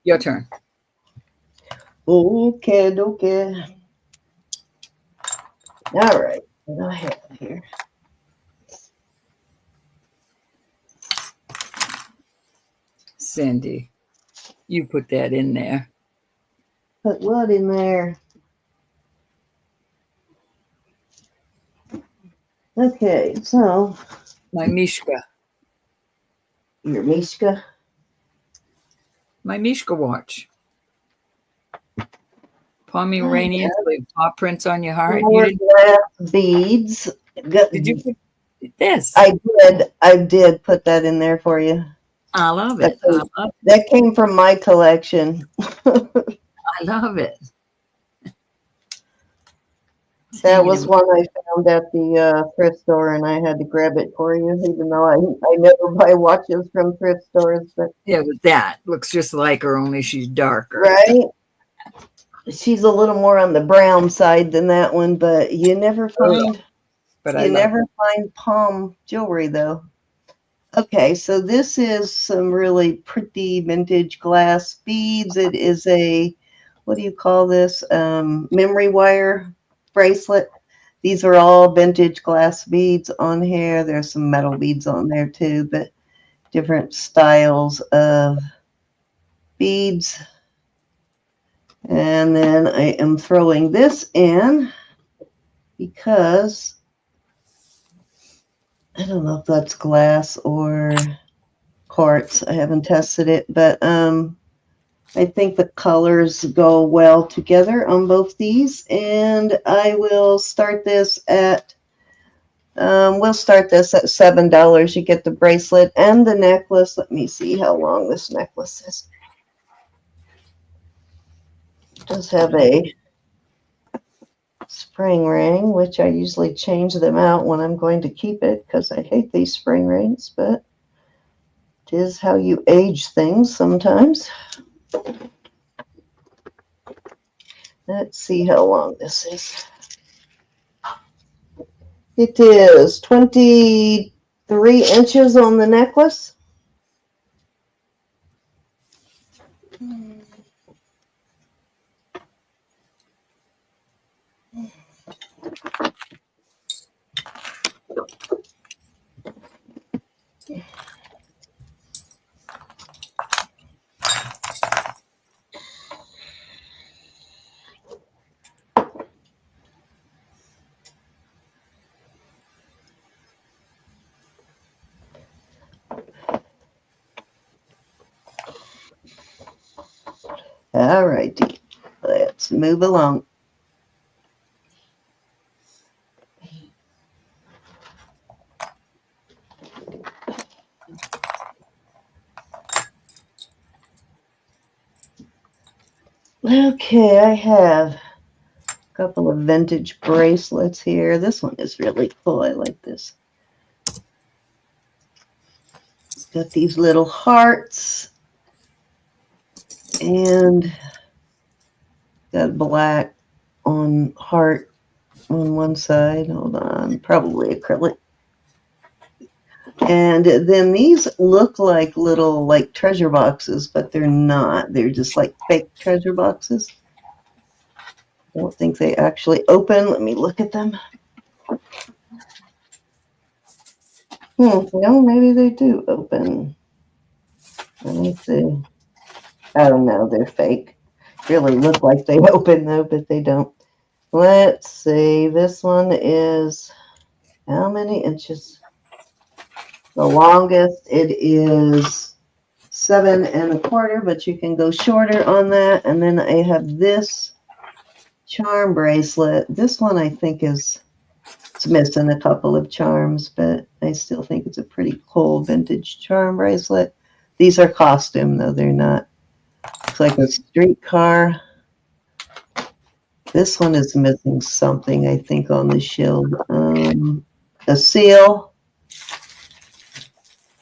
[SPEAKER 1] Your turn.
[SPEAKER 2] Okay. All right. What do I have here?
[SPEAKER 1] Cindy, you put that in there.
[SPEAKER 2] Put what in there? Okay, so
[SPEAKER 1] My Mishka.
[SPEAKER 2] your Mishka.
[SPEAKER 1] My Mishka watch. Pomeranian, with paw prints on your heart.
[SPEAKER 2] More glass beads.
[SPEAKER 1] Did you put this?
[SPEAKER 2] I did put that in there for you.
[SPEAKER 1] I love it.
[SPEAKER 2] That came from my collection.
[SPEAKER 1] I love it.
[SPEAKER 2] That was one I found at the thrift store, and I had to grab it for you, even though I never buy watches from thrift stores. But
[SPEAKER 1] yeah, but that looks just like her, only she's darker.
[SPEAKER 2] Right? She's a little more on the brown side than that one, but you never find find palm jewelry though. Okay, so this is some really pretty vintage glass beads. It is a, what do you call this? Memory wire bracelet. These are all vintage glass beads on here. There's some metal beads on there too, but different styles of beads. And then I am throwing this in because I don't know if that's glass or quartz. I haven't tested it, but I think the colors go well together on both these. And I will start this at $7. You get the bracelet and the necklace. Let me see how long this necklace is. It does have a spring ring, which I usually change them out when I'm going to keep it because I hate these spring rings, but it is how you age things sometimes. Let's see how long this is. It is 23 inches on the necklace. All righty, let's move along. Okay, I have a couple of vintage bracelets here. This one is really cool. I like this. It's got these little hearts and got black on heart on one side. Hold on, probably acrylic. And then these look like little like treasure boxes, but they're not. They're just like fake treasure boxes. I don't think they actually open. Let me look at them. Well, maybe they do open. Let me see. I don't know. They're fake. Really look like they open though, but they don't. Let's see. This one is how many inches? The longest it is 7¼ but you can go shorter on that. And then I have this charm bracelet. This one I think it's missing a couple of charms, but I still think it's a pretty cool vintage charm bracelet. These are costume though, they're not. It's like a streetcar. This one is missing something, I think, on the shield. A seal.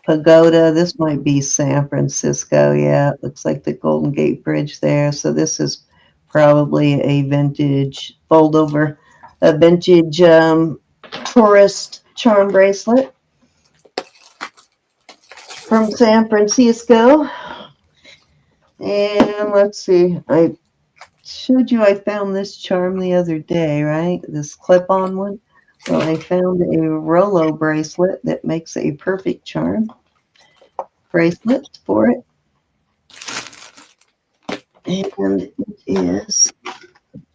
[SPEAKER 2] Pagoda. This might be San Francisco. Yeah, it looks like the Golden Gate Bridge there. So this is probably a vintage a vintage tourist charm bracelet from San Francisco. And let's see, I showed you I found this charm the other day, right? This clip-on one. Well, I found a Rolo bracelet that makes a perfect charm bracelet for it. And it is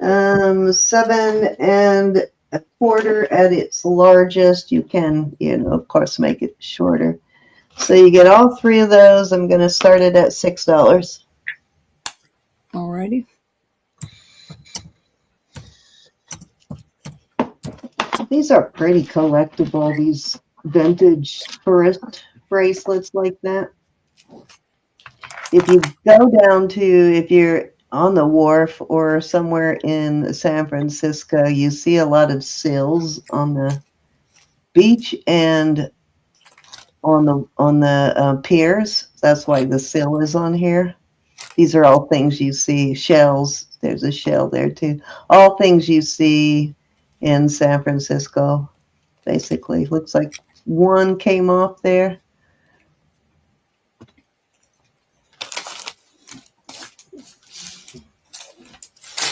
[SPEAKER 2] 7¼ at its largest. You can, of course, make it shorter. So you get all three of those. I'm going to start it at $6.
[SPEAKER 1] Alrighty.
[SPEAKER 2] These are pretty collectible, these vintage tourist bracelets like that. If you go down if you're on the wharf or somewhere in San Francisco, you see a lot of sills on the beach and on the piers. That's why the sill is on here. These are all things you see. Shells. There's a shell there too. All things you see in San Francisco, basically. Looks like one came off there.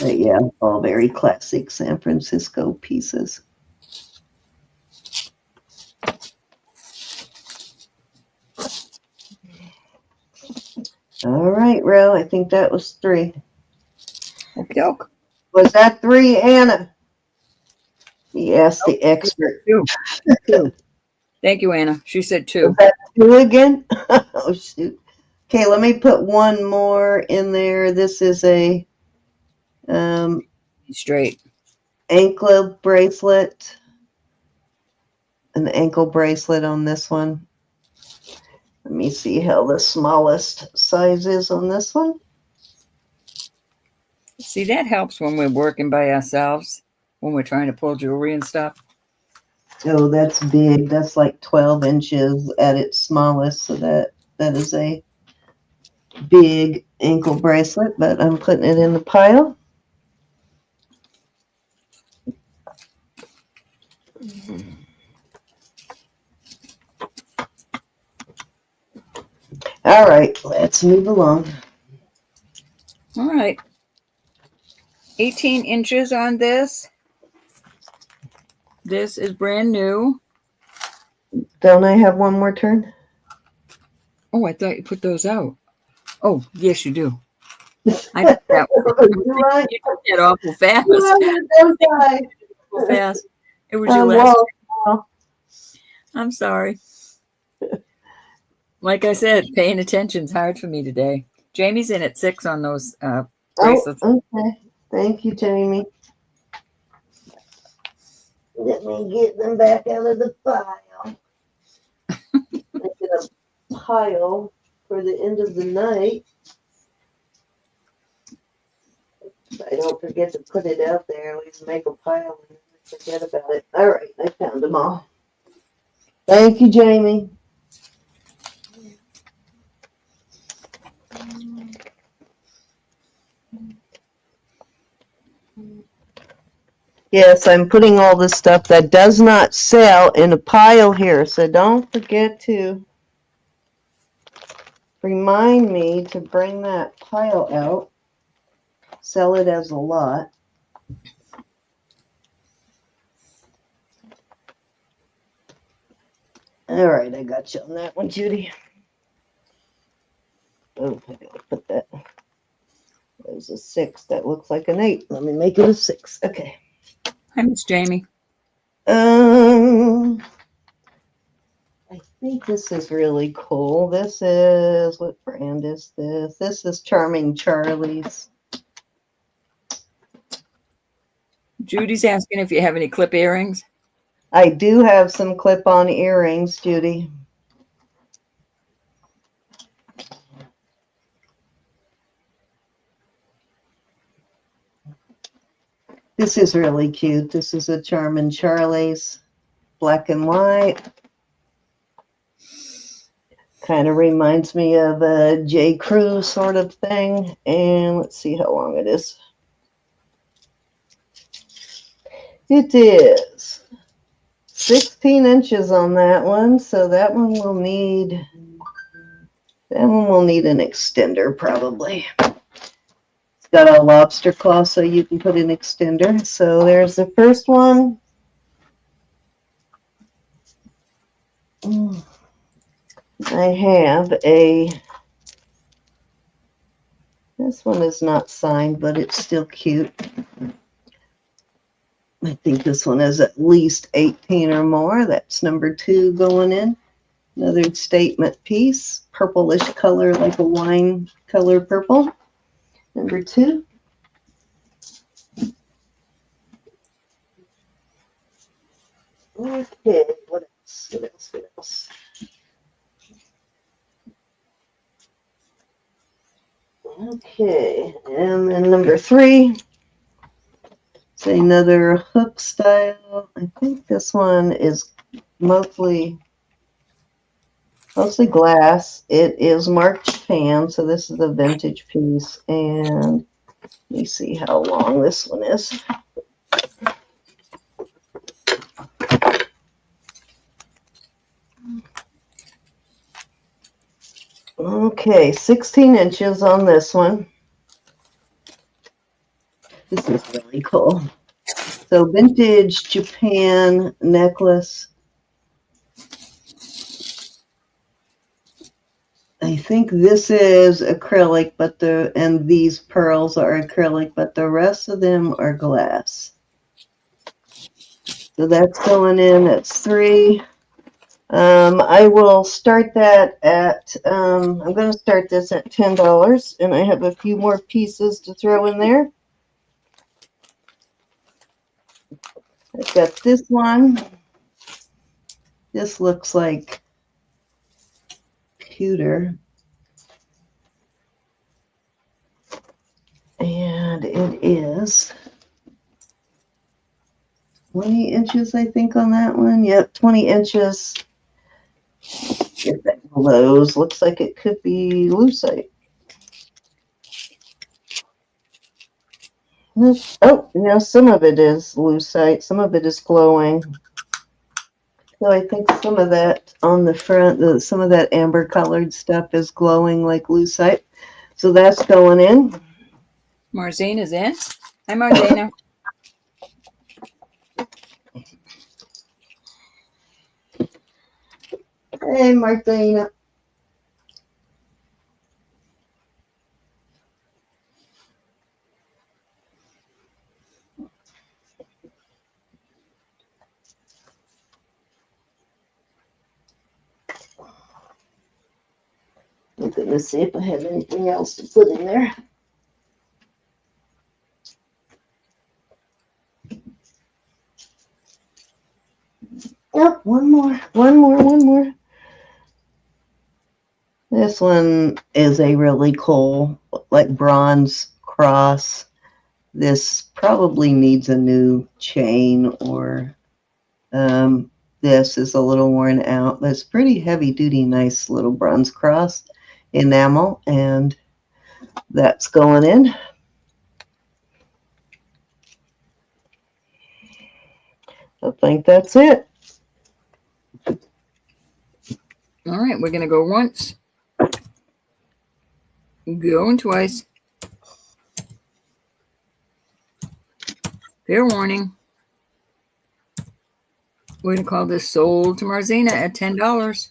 [SPEAKER 2] But yeah, all very classic San Francisco pieces. All right, Ro, I think that was 3.
[SPEAKER 1] Okay.
[SPEAKER 2] Was that 3, Anna? Yes, the expert.
[SPEAKER 1] 2. 2. Thank you, Anna. She said 2.
[SPEAKER 2] Was that 2 again? Oh, shoot. Okay, let me put one more in there. This is a
[SPEAKER 1] straight
[SPEAKER 2] ankle bracelet. An ankle bracelet on this one. Let me see how the smallest size is on this one.
[SPEAKER 1] See, that helps when we're working by ourselves, when we're trying to pull jewelry and stuff.
[SPEAKER 2] Oh, that's big. That's like 12 inches at its smallest. So that is a big ankle bracelet, but I'm putting it in the pile. All right, let's move along.
[SPEAKER 1] All right. 18 inches on this. This is brand new.
[SPEAKER 2] Don't I have one more turn?
[SPEAKER 1] Oh, I thought you put those out. Oh, yes, you do. I did that one.
[SPEAKER 2] Right.
[SPEAKER 1] You did that awful fast. Fast. It was your last.
[SPEAKER 2] Well.
[SPEAKER 1] I'm sorry. Like I said, paying attention's hard for me today. Jamie's in at 6 on those bracelets.
[SPEAKER 2] Oh, okay. Thank you, Jamie. Let me get them back out of the pile. Make it a pile for the end of the night. I don't forget to put it out there. I always make a pile and forget about it. All right, I found them all. Thank you, Jamie. Yes, I'm putting all this stuff that does not sell in a pile here, so don't forget to remind me to bring that pile out. Sell it as a lot. All right, I got you on that one, Judy. Oh, I gotta put that. There's a 6. That looks like an 8. Let me make it a 6. Okay.
[SPEAKER 1] Hi, Miss Jamie.
[SPEAKER 2] I think this is really cool. This is, what brand is this? This is Charming Charlie's.
[SPEAKER 1] Judy's asking if you have any clip earrings.
[SPEAKER 2] I do have some clip-on earrings, Judy. This is really cute. This is a Charming Charlie's, black and white. Kind of reminds me of a J. Crew sort of thing. And let's see how long it is. It is 16 inches on that one, so that one will need an extender probably. It's got a lobster claw, so you can put an extender. So there's the first one. I have this one is not signed, but it's still cute. I think this one is at least 18 or more. That's number 2 going in. Another statement piece, purplish color, like a wine color purple. Number 2. Okay, what else? What else? What else? Okay, and then number 3. It's another hook style. I think this one is mostly glass. It is marked Japan, so this is a vintage piece. And let me see how long this one is. Okay, 16 inches on this one. This is really cool. So vintage Japan necklace. I think this is acrylic, and these pearls are acrylic, but the rest of them are glass. So that's going in. That's 3. I will start that at, I'm going to start this at $10, and I have a few more pieces to throw in there. I've got this one. This looks like pewter. And it is 20 inches, I think, on that one. Yep, 20 inches. If that glows, looks like it could be lucite. Oh, no, some of it is lucite. Some of it is glowing. So I think some of that on the front, some of that amber colored stuff is glowing like lucite. So that's going in.
[SPEAKER 1] Marzine is in. Hi, Marzina.
[SPEAKER 2] Hey, Martina. I'm going to see if I have anything else to put in there. Oh, one more. This one is a really cool, like bronze cross. This probably needs a new chain, or this is a little worn out, but it's pretty heavy duty, nice little bronze cross enamel, and that's going in. I think that's it.
[SPEAKER 1] All right, we're going to go once, going twice. Fair warning. We're going to call this sold to Marzina at $10.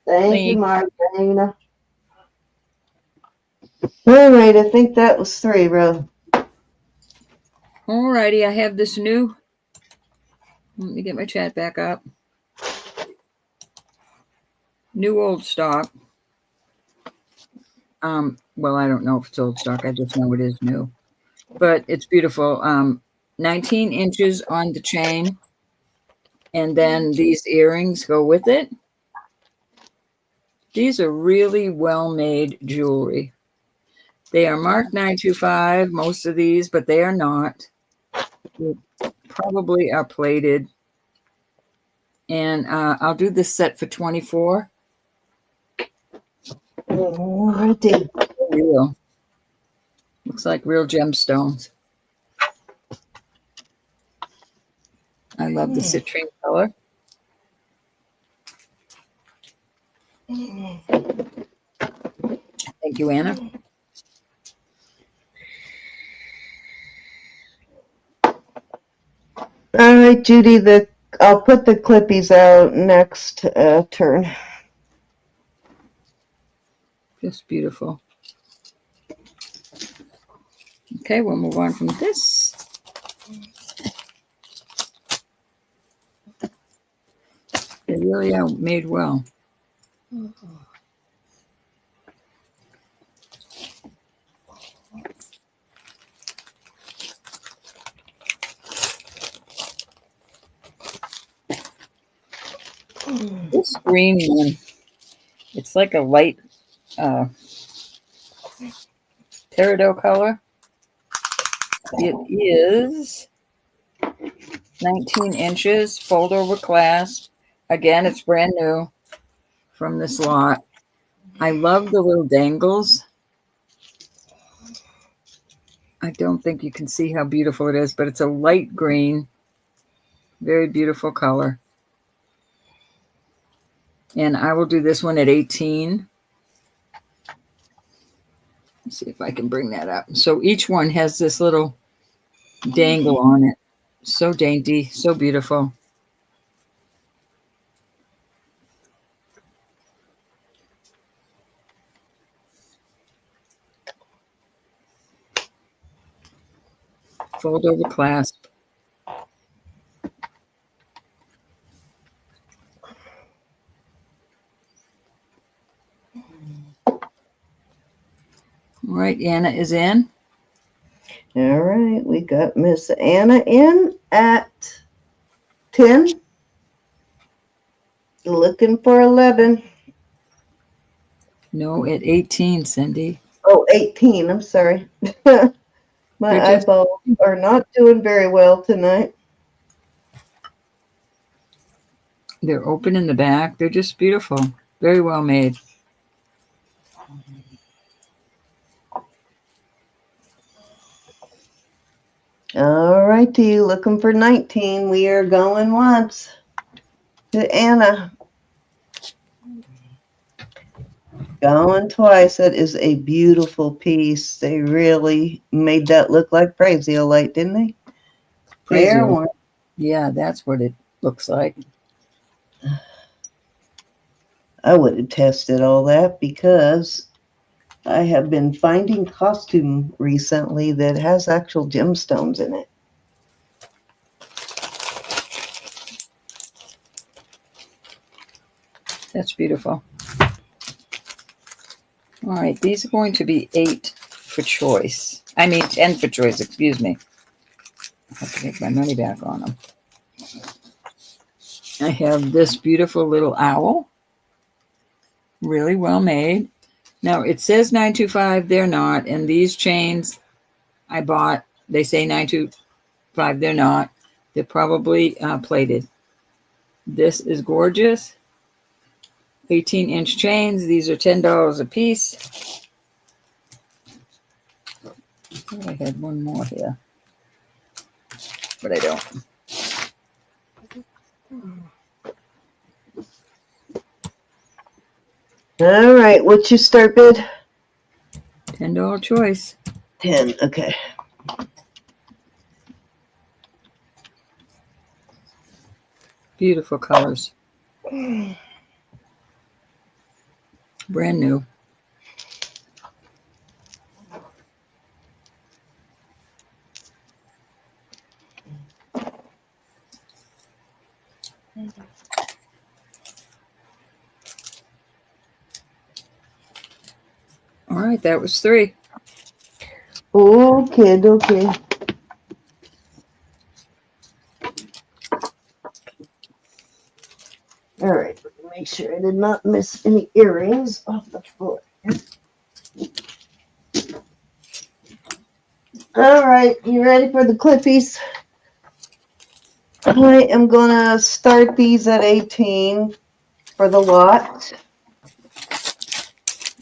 [SPEAKER 2] Thank you, Martina. All right, I think that was 3, Ro.
[SPEAKER 1] All righty, I have this new. Let me get my chat back up. New old stock. Well, I don't know if it's old stock. I just know it is new. But it's beautiful. 19 inches on the chain. And then these earrings go with it. These are really well-made jewelry. They are marked 925, most of these, but they are not. They probably are plated. And I'll do this set for $24.
[SPEAKER 2] Alrighty.
[SPEAKER 1] Real. Looks like real gemstones. I love the citrine color. Thank you, Anna.
[SPEAKER 2] All right, Judy, I'll put the clippies out next turn.
[SPEAKER 1] Just beautiful. Okay, we'll move on from this. They really are made well. This green one, it's like a light peridot color. It is 19 inches, fold over clasp. Again, it's brand new from this lot. I love the little dangles. I don't think you can see how beautiful it is, but it's a light green, very beautiful color. And I will do this one at 18. Let's see if I can bring that up. So each one has this little dangle on it. So dainty, so beautiful. Fold over clasp. All right, Anna is in.
[SPEAKER 2] All right, we got Miss Anna in at 10. Looking for 11.
[SPEAKER 1] No, at 18, Cindy.
[SPEAKER 2] Oh, 18. I'm sorry. My eyeballs are not doing very well tonight.
[SPEAKER 1] They're open in the back. They're just beautiful. Very well made.
[SPEAKER 2] All righty, looking for 19. We are going once to Anna. Going twice. That is a beautiful piece. They really made that look like Braziolite, didn't they? Fair one.
[SPEAKER 1] Yeah, that's what it looks like.
[SPEAKER 2] I would have tested all that because I have been finding costume recently that has actual gemstones in it.
[SPEAKER 1] That's beautiful. All right, these are going to be 8 for choice. I mean, 10 for choice, excuse me. I have to make my money back on them. I have this beautiful little owl. Really well made. Now, it says 925. They're not. And these chains I bought, they say 925. They're not. They're probably plated. This is gorgeous. 18-inch chains. These are $10 a piece. I had one more here, but I don't.
[SPEAKER 2] All right, what's your start bid?
[SPEAKER 1] $10 choice.
[SPEAKER 2] 10, okay.
[SPEAKER 1] Beautiful colors. Brand new. All right, that was 3.
[SPEAKER 2] Okay, okay. All right, make sure I did not miss any earrings off the floor. All right, you ready for the clippies? I am gonna start these at 18 for the lot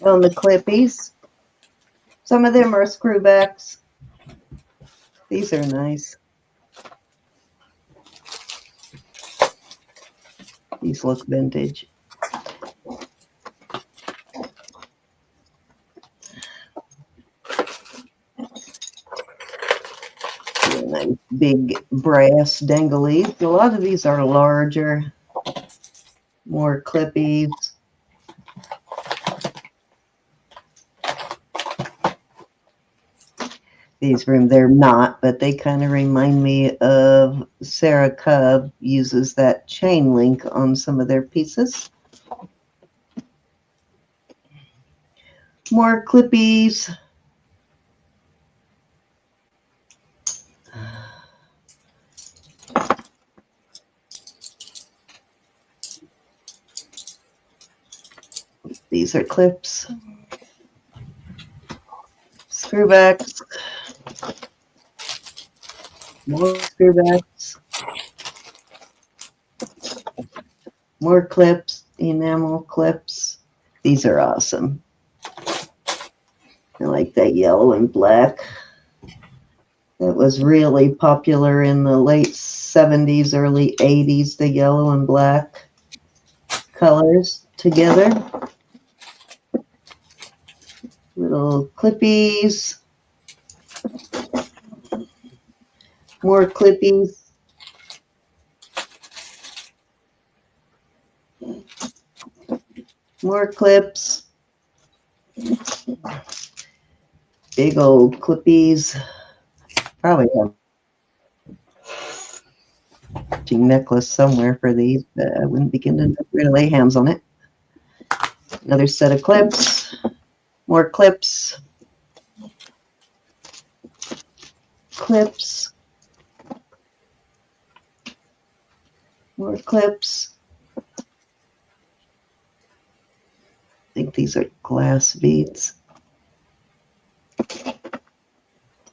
[SPEAKER 2] on the clippies. Some of them are screwbacks. These are nice. These look vintage. Nice big brass danglies. A lot of these are larger, more clippies. They're not, but they kind of remind me of Sarah Cub uses that chain link on some of their pieces. More clippies. These are clips. Screwbacks. More screwbacks. More clips, enamel clips. These are awesome. I like that yellow and black. That was really popular in the late 70s, early 80s, the yellow and black colors together. Little clippies. More clippies. More clips. Big old clippies. Probably have a necklace somewhere for these, but I wouldn't begin to really lay hands on it. Another set of clips. More clips. Clips. More clips. I think these are glass beads.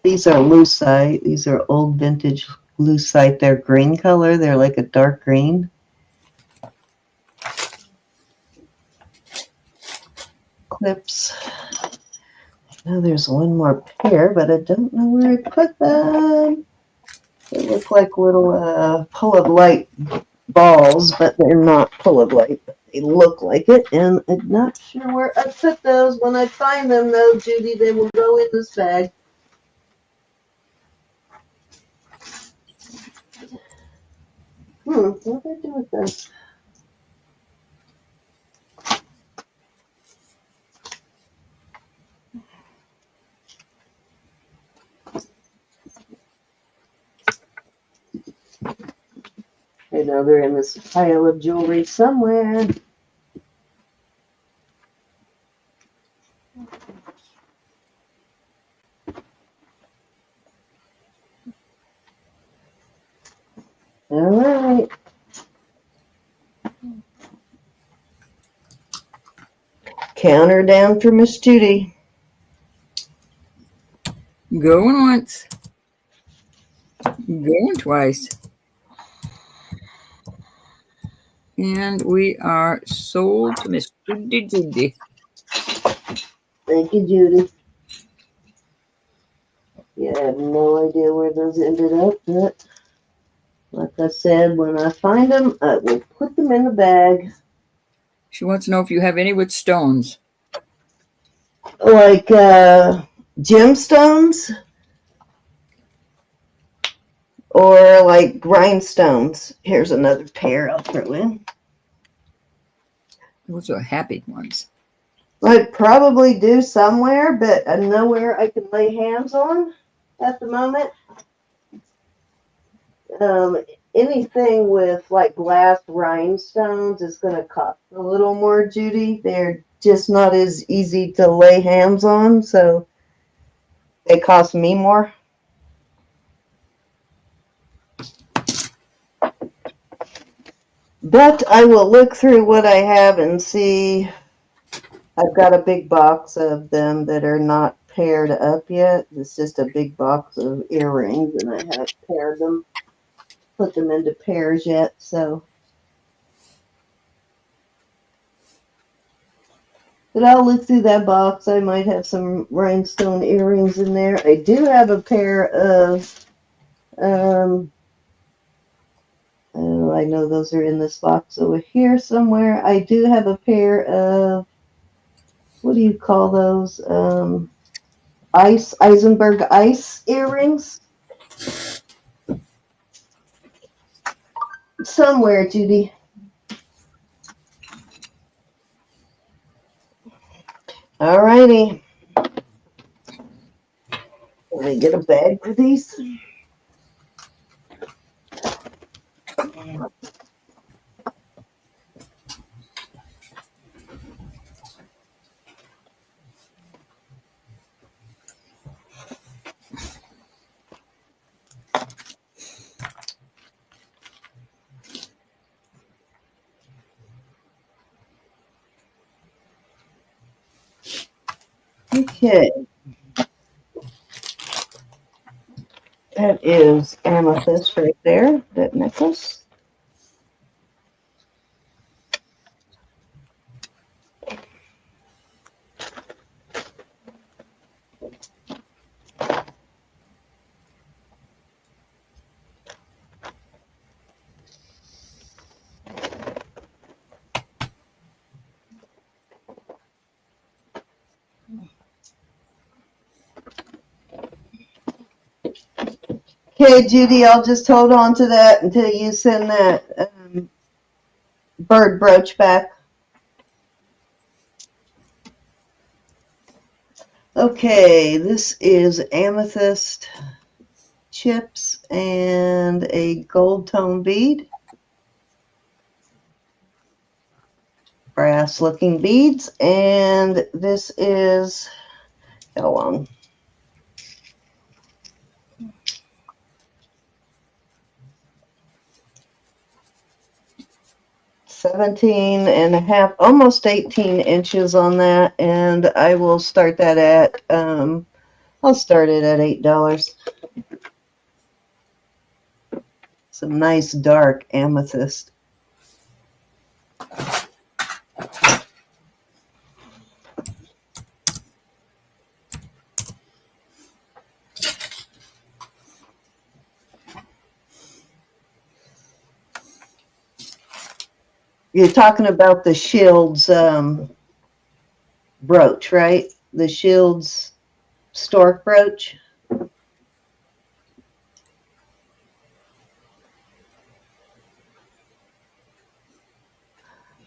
[SPEAKER 2] These are lucite. These are old vintage lucite. They're green color. They're like a dark green. Clips. Now there's one more pair, but I don't know where I put them. They look like little pull of light balls, but they're not pull of light. They look like it, and I'm not sure where I put those. When I find them, though, Judy, they will go in this bag. What did I do with this? I know they're in this pile of jewelry somewhere. All right. Counter down for Miss Judy.
[SPEAKER 1] Going once. Going twice. And we are sold to Miss Judy.
[SPEAKER 2] Thank you, Judy. Yeah, I have no idea where those ended up, but Like I said, when I find them, I will put them in the bag.
[SPEAKER 1] She wants to know if you have any with stones.
[SPEAKER 2] Like gemstones or like rhinestones. Here's another pair I'll throw in.
[SPEAKER 1] Those are happy ones.
[SPEAKER 2] I probably do somewhere, but nowhere I can lay hands on at the moment. Um, Anything with like glass rhinestones is going to cost a little more, Judy. They're just not as easy to lay hands on, so they cost me more. But I will look through what I have and see. I've got a big box of them that are not paired up yet. It's just a big box of earrings, and I haven't paired them, put them into pairs yet. So, but I'll look through that box. I might have some rhinestone earrings in there. I do have a pair of, oh, I know those are in this box over here somewhere. I do have a pair of, what do you call those? Eisenberg ice earrings. Somewhere, Judy. All righty. Let me get a bag for these. Okay. That is amethyst right there, that necklace. Okay, Judy, I'll just hold on to that until you send that bird brooch back. Okay, this is amethyst chips and a gold tone bead. Brass looking beads. And this is, how long? $17 and a half, almost 18 inches on that, and I will start that at I'll start it at $8. Some nice dark amethyst. You're talking about the Shields brooch, right? The Shields stork brooch.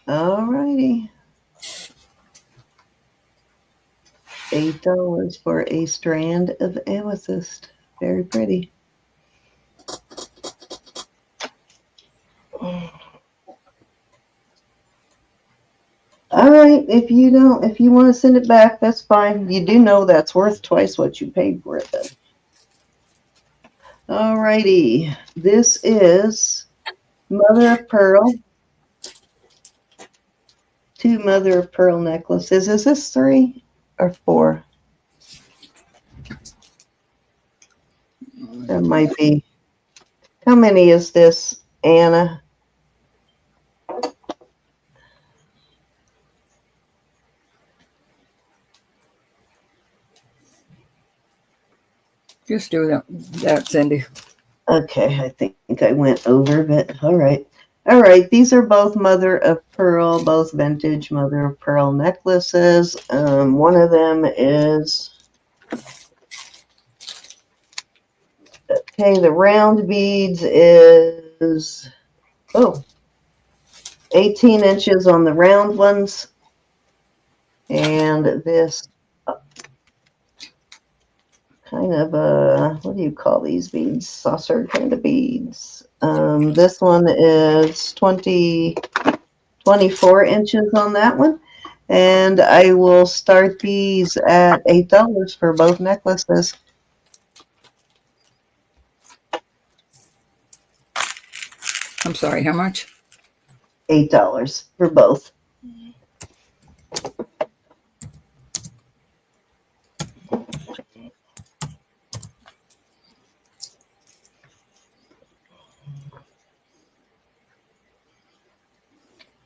[SPEAKER 2] All righty. $8 for a strand of amethyst. Very pretty. All right, if you want to send it back, that's fine. You do know that's worth twice what you paid for it, then. All righty, this is mother of pearl. 2 mother of pearl necklaces. Is this 3 or 4? That might be. How many is this, Anna?
[SPEAKER 1] Just do that, Cindy.
[SPEAKER 2] Okay, I think I went over, but all right. All right, these are both mother of pearl, both vintage mother of pearl necklaces. One of them is, okay, the round beads is, oh, 18 inches on the round ones. And this kind of what do you call these beads? Saucer kind of beads. This one is 24 inches on that one. And I will start these at $8 for both necklaces.
[SPEAKER 1] I'm sorry, how much?
[SPEAKER 2] $8 for both.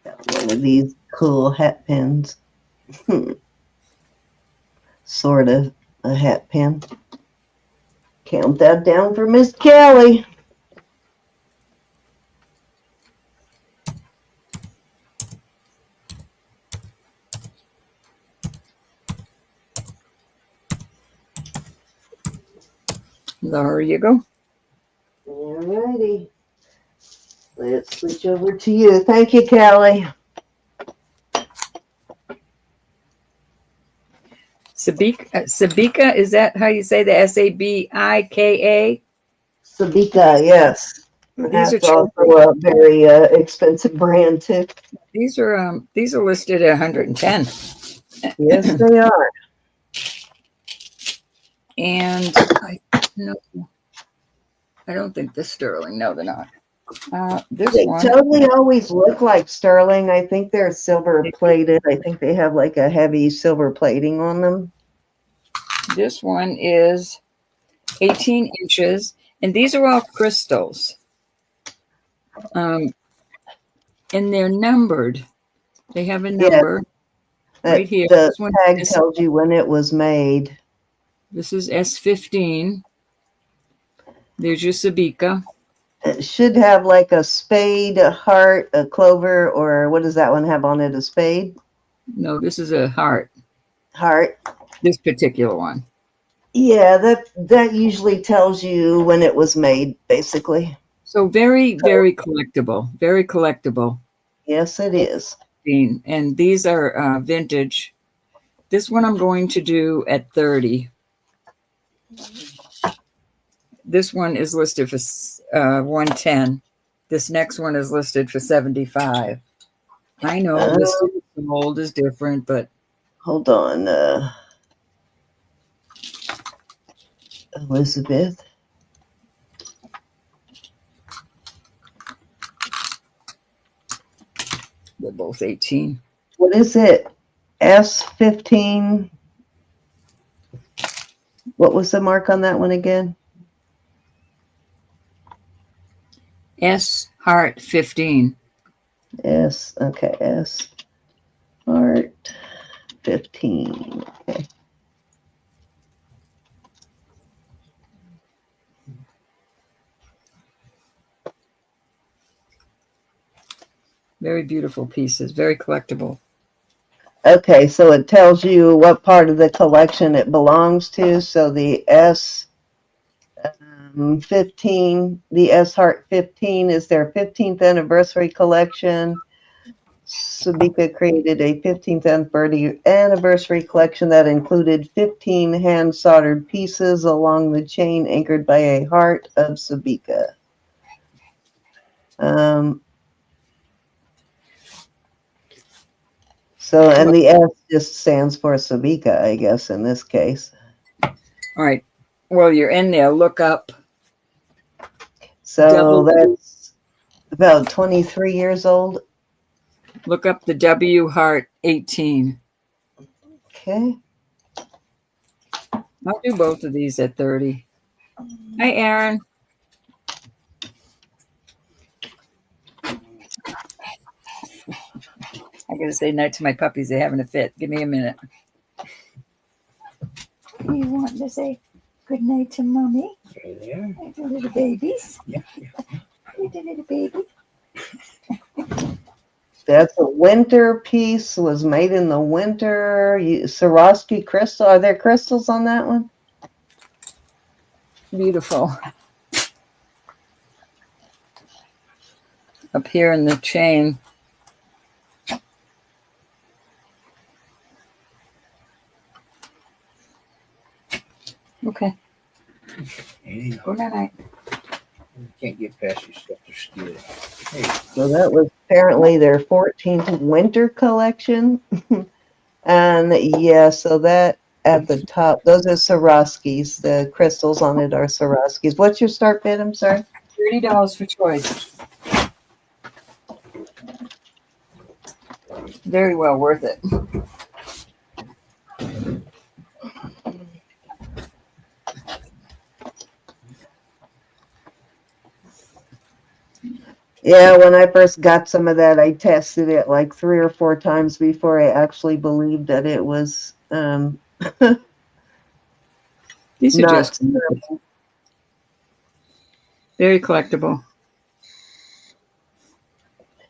[SPEAKER 2] Got one of these cool hat pins. Sort of a hat pin. Count that down for Miss Kelly.
[SPEAKER 1] There you go.
[SPEAKER 2] All righty. Let's switch over to you. Thank you, Kelly.
[SPEAKER 1] Sabika, is that how you say the Sabika?
[SPEAKER 2] Sabika, yes.
[SPEAKER 1] These are
[SPEAKER 2] That's also
[SPEAKER 1] cheap.
[SPEAKER 2] a very expensive brand, too.
[SPEAKER 1] These are listed at 110.
[SPEAKER 2] Yes, they are.
[SPEAKER 1] And I don't think this sterling. No, they're not. This
[SPEAKER 2] They
[SPEAKER 1] one.
[SPEAKER 2] totally always look like sterling. I think they're silver plated. I think they have like a heavy silver plating on them.
[SPEAKER 1] This one is 18 inches, and these are all crystals. And they're numbered. They have a number right here.
[SPEAKER 2] The
[SPEAKER 1] This one
[SPEAKER 2] tag tells you when it was made.
[SPEAKER 1] This is S15. There's your Sabika.
[SPEAKER 2] It should have like a spade, a heart, a clover, or what does that one have on it? A spade?
[SPEAKER 1] No, this is a heart.
[SPEAKER 2] Heart.
[SPEAKER 1] This particular one.
[SPEAKER 2] Yeah, that usually tells you when it was made, basically.
[SPEAKER 1] So very, very collectible. Very collectible.
[SPEAKER 2] Yes, it is.
[SPEAKER 1] And these are vintage. This one I'm going to do at 30. This one is listed for 110. This next one is listed for 75. I know listed gold is different, but
[SPEAKER 2] hold on, Elizabeth.
[SPEAKER 1] they're both 18.
[SPEAKER 2] What is it? S15. What was the mark on that one again?
[SPEAKER 1] S heart 15.
[SPEAKER 2] S, okay, S heart 15. Okay.
[SPEAKER 1] Very beautiful pieces, very collectible.
[SPEAKER 2] Okay, so it tells you what part of the collection it belongs to. So the S15, the S Heart 15 is their 15th anniversary collection. Sabika created a 15th anniversary collection that included 15 hand soldered pieces along the chain anchored by a heart of Sabika. So, and the S just stands for Sabika, I guess, in this case.
[SPEAKER 1] All right. Well, you're in there. Look up.
[SPEAKER 2] So that's about 23 years old.
[SPEAKER 1] Look up the W Heart 18.
[SPEAKER 2] Okay.
[SPEAKER 1] I'll do both of these at 30. Hi, Aaron. I gotta say night to my puppies. They're having a fit. Give me a minute.
[SPEAKER 3] You want to say good night to mommy? There they are.
[SPEAKER 1] The little babies.
[SPEAKER 3] Yeah.
[SPEAKER 1] The little baby.
[SPEAKER 2] That's a winter piece, was made in the winter. Swarovski crystal. Are there crystals on that one?
[SPEAKER 1] Beautiful. Up here in the chain. Okay.
[SPEAKER 3] There you go.
[SPEAKER 1] Good night.
[SPEAKER 3] You can't get past your stuff. They're scared. Hey,
[SPEAKER 2] So that was apparently their 14th winter collection. And yeah, so that at the top, those are Swarovskis. The crystals on it are Swarovskis. What's your start bid? I'm sorry.
[SPEAKER 1] $30 for choice. Very well worth it.
[SPEAKER 2] Yeah, when I first got some of that, I tested it like 3 or 4 times before I actually believed that it was
[SPEAKER 1] These are
[SPEAKER 2] not.
[SPEAKER 1] just very collectible.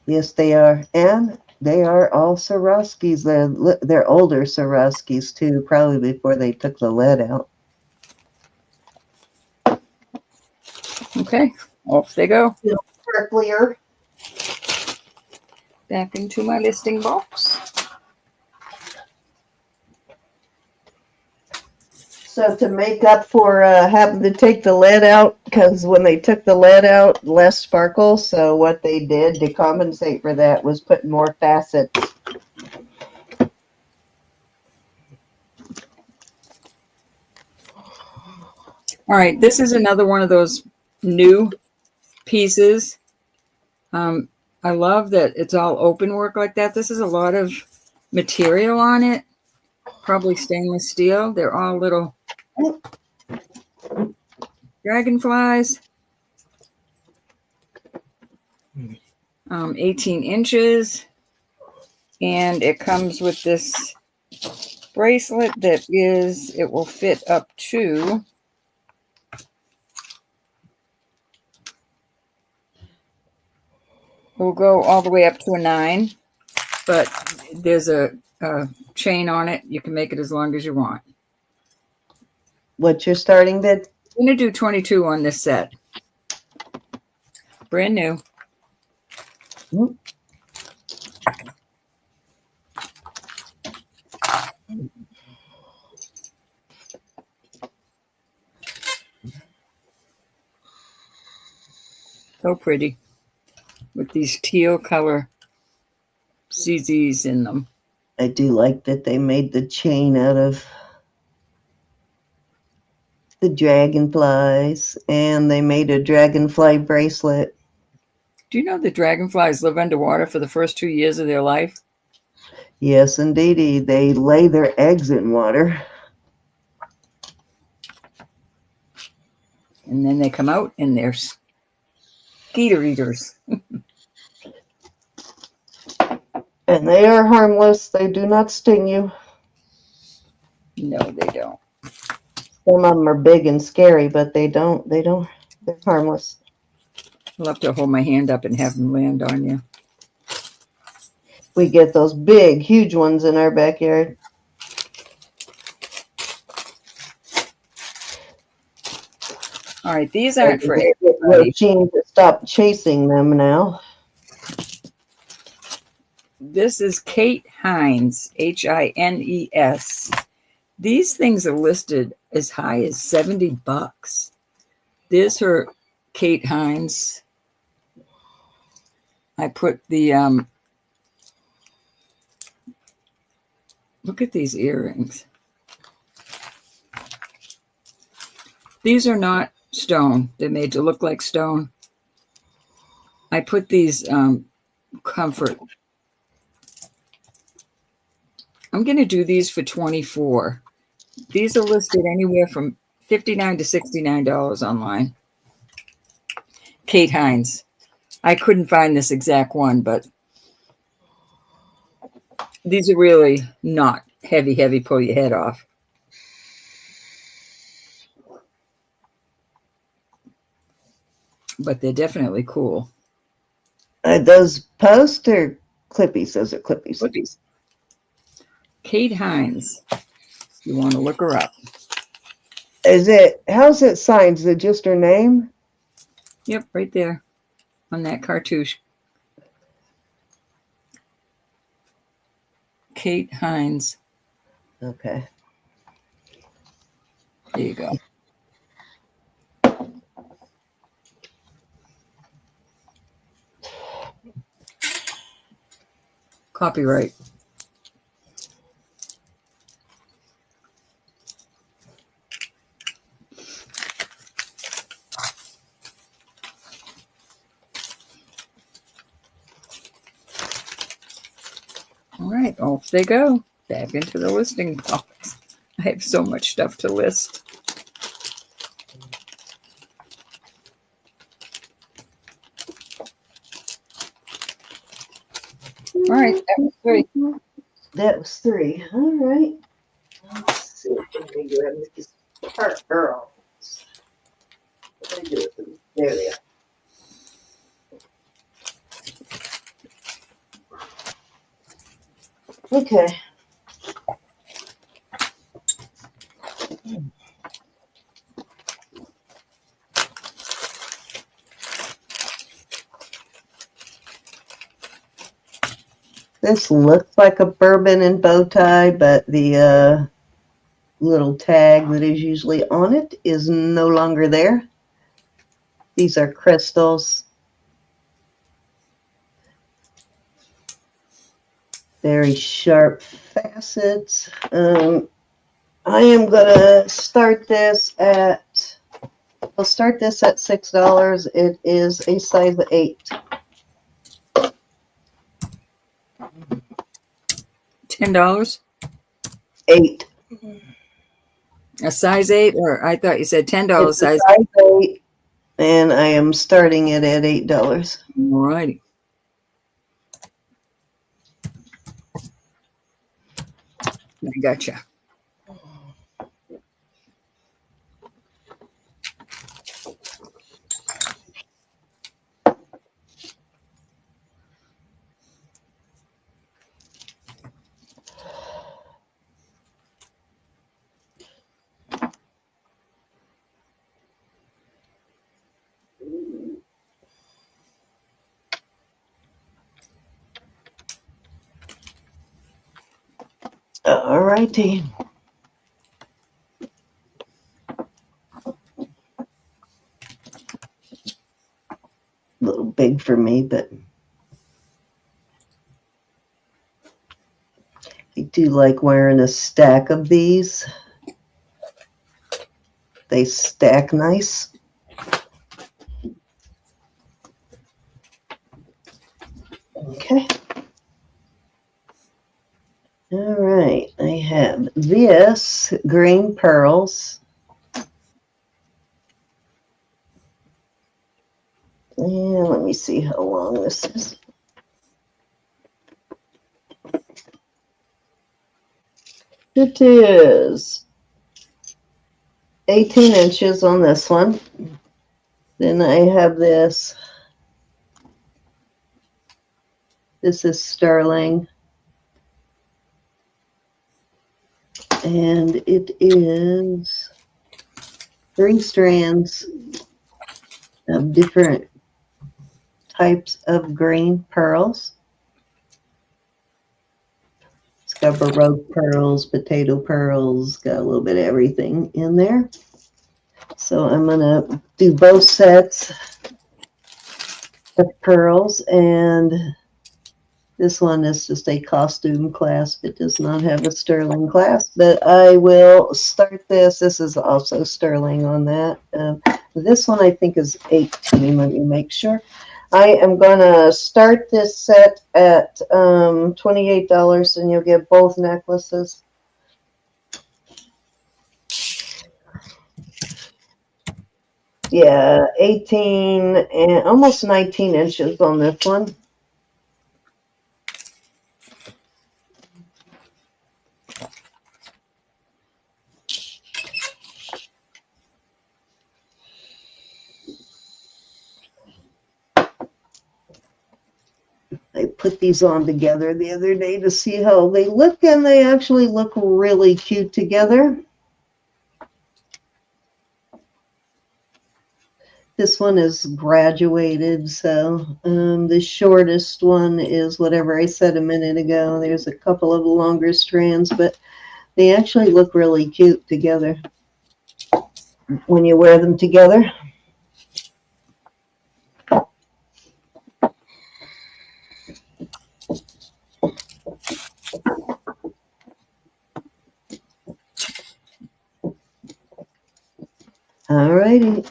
[SPEAKER 2] Yes, they are. And they are all Swarovskis. They're older Swarovskis too, probably before they took the lead out.
[SPEAKER 1] Okay, off they go.
[SPEAKER 2] Sparklier.
[SPEAKER 1] Back into my listing box.
[SPEAKER 2] So to make up for having to take the lead out, because when they took the lead out, less sparkle. So what they did to compensate for that was put more facets.
[SPEAKER 1] All right, this is another one of those new pieces. I love that it's all open work like that. This is a lot of material on it, probably stainless steel. They're all little dragonflies. 18 inches. And it comes with this bracelet that it will fit up to, it will go all the way up to a 9, but there's a chain on it. You can make it as long as you want.
[SPEAKER 2] What's your starting bid?
[SPEAKER 1] I'm going to do 22 on this set. Brand new. So pretty with these teal color CZs in them.
[SPEAKER 2] I do like that they made the chain out of the dragonflies, and they made a dragonfly bracelet.
[SPEAKER 1] Do you know that dragonflies live underwater for the first 2 years of their life?
[SPEAKER 2] Yes, indeedy. They lay their eggs in water.
[SPEAKER 1] And then they come out and they're skeeter eaters.
[SPEAKER 2] And they are harmless. They do not sting you.
[SPEAKER 1] No, they don't.
[SPEAKER 2] Some of them are big and scary, but they're harmless.
[SPEAKER 1] I'll have to hold my hand up and have them land on you.
[SPEAKER 2] We get those big, huge ones in our backyard.
[SPEAKER 1] All right, these aren't for
[SPEAKER 2] everybody. Roisin to stop chasing them now.
[SPEAKER 1] This is Kate Hines, Hines. These things are listed as high as $70. There's her Kate Hines. I put the look at these earrings. These are not stone. They're made to look like stone. I put these comfort. I'm going to do these for $24. These are listed anywhere from $59 to $69 online. Kate Hines. I couldn't find this exact one, but these are really not heavy, pull your head off. but they're definitely cool.
[SPEAKER 2] Those post or clippies? Those are clippies.
[SPEAKER 1] Clippies. Kate Hines. You want to look her up.
[SPEAKER 2] How's it signed? Is it just her name?
[SPEAKER 1] Yep, right there on that cartouche. Kate Hines.
[SPEAKER 2] Okay.
[SPEAKER 1] There you go. Copyright. All right, off they go. Back into the listing box. I have so much stuff to list. All right, that was three.
[SPEAKER 2] That was three. All right. Let's see what can we do with these pearls. What do I do with them? There they are. Okay. This looks like a bourbon and bow tie, but the little tag that is usually on it is no longer there. These are crystals. Very sharp facets. I am gonna start this at. I'll start this at $6. It is a size 8.
[SPEAKER 1] $10.
[SPEAKER 2] 8.
[SPEAKER 1] A size 8, or I thought you said $10
[SPEAKER 2] It's a
[SPEAKER 1] size.
[SPEAKER 2] size 8, and I am starting it at $8.
[SPEAKER 1] All righty. I gotcha.
[SPEAKER 2] All righty. A little big for me, but I do like wearing a stack of these. They stack nice. Okay. All right. I have this green pearls. And let me see how long this is. It is 18 inches on this one. Then I have this. This is sterling. And it is 3 strands of different types of green pearls. It's got Baroque pearls, potato pearls, got a little bit of everything in there. So I'm going to do both sets of pearls, and this one is just a costume clasp. It does not have a sterling clasp, but I will start this. This is also sterling on that. This one I think is 18. Let me make sure. I am going to start this set at $28, and you'll get both necklaces. Yeah, 18 and almost 19 inches on this one. I put these on together the other day to see how they look, and they actually look really cute together. This one is graduated, so the shortest one is whatever I said a minute ago. There's a couple of longer strands, but they actually look really cute together when you wear them together. All righty.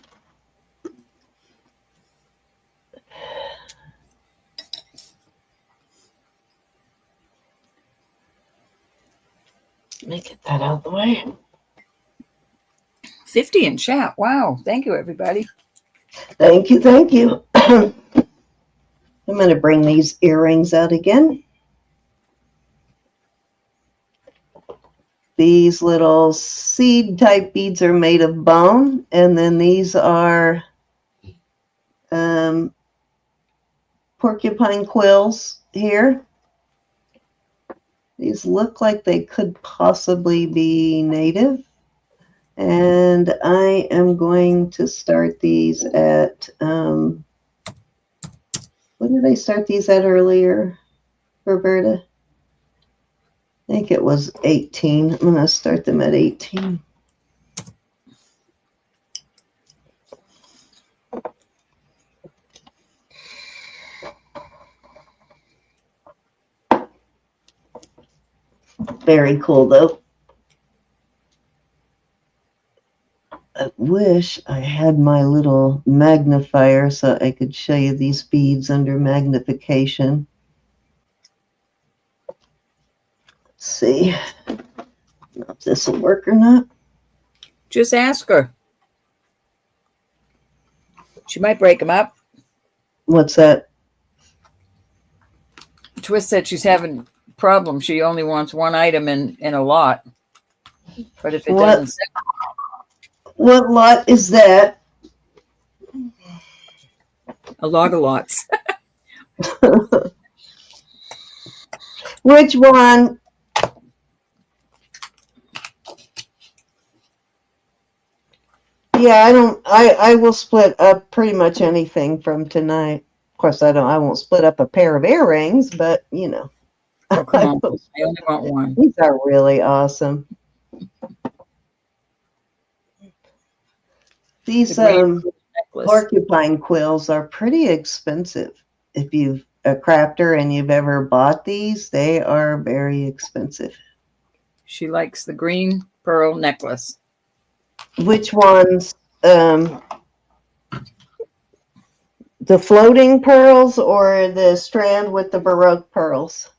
[SPEAKER 2] Let me get that out of the way.
[SPEAKER 1] 50 in chat. Wow. Thank you, everybody.
[SPEAKER 2] Thank you, thank you. I'm going to bring these earrings out again. These little seed type beads are made of bone, and then these are porcupine quills here. These look like they could possibly be native. And I am going to start these at, what did I start these at earlier, Roberta? I think it was 18. I'm going to start them at 18. Very cool, though. I wish I had my little magnifier so I could show you these beads under magnification. Let's see if this will work or not.
[SPEAKER 1] Just ask her. She might break them up.
[SPEAKER 2] What's that?
[SPEAKER 1] Twist said she's having problems. She only wants one item in a lot. But if it doesn't sell,
[SPEAKER 2] what lot is that?
[SPEAKER 1] a lot of lots.
[SPEAKER 2] Which one? Yeah, I will split up pretty much anything from tonight. Of course, I won't split up a pair of earrings, but you know.
[SPEAKER 1] Oh, come on. I only want one.
[SPEAKER 2] These are really awesome. These porcupine quills are pretty expensive. If you've a crafter and you've ever bought these, they are very expensive.
[SPEAKER 1] She likes the green pearl necklace.
[SPEAKER 2] Which ones? The floating pearls or the strand with the Baroque pearls?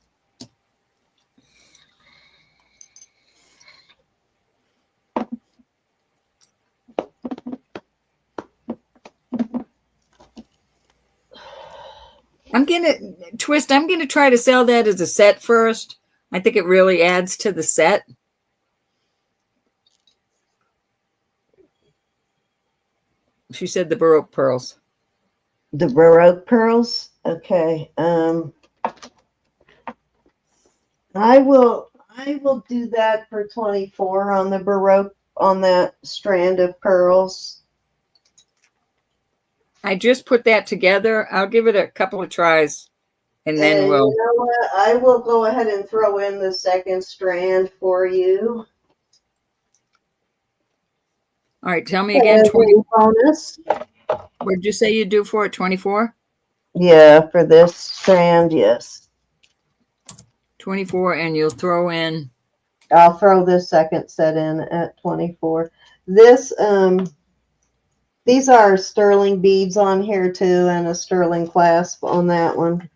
[SPEAKER 1] I'm gonna try to sell that as a set first. I think it really adds to the set. She said the Baroque pearls.
[SPEAKER 2] The Baroque pearls? Okay. I will do that for 24 on the Baroque, on that strand of pearls.
[SPEAKER 1] I just put that together. I'll give it a couple of tries, and then we'll.
[SPEAKER 2] You know what? I will go ahead and throw in the second strand for you.
[SPEAKER 1] All right, tell me again. 20
[SPEAKER 2] bonus.
[SPEAKER 1] What did you say you do for it? 24?
[SPEAKER 2] Yeah, for this strand, yes.
[SPEAKER 1] 24, and you'll throw in.
[SPEAKER 2] I'll throw this second set in at 24. This, these are sterling beads on here too, and a sterling clasp on that one.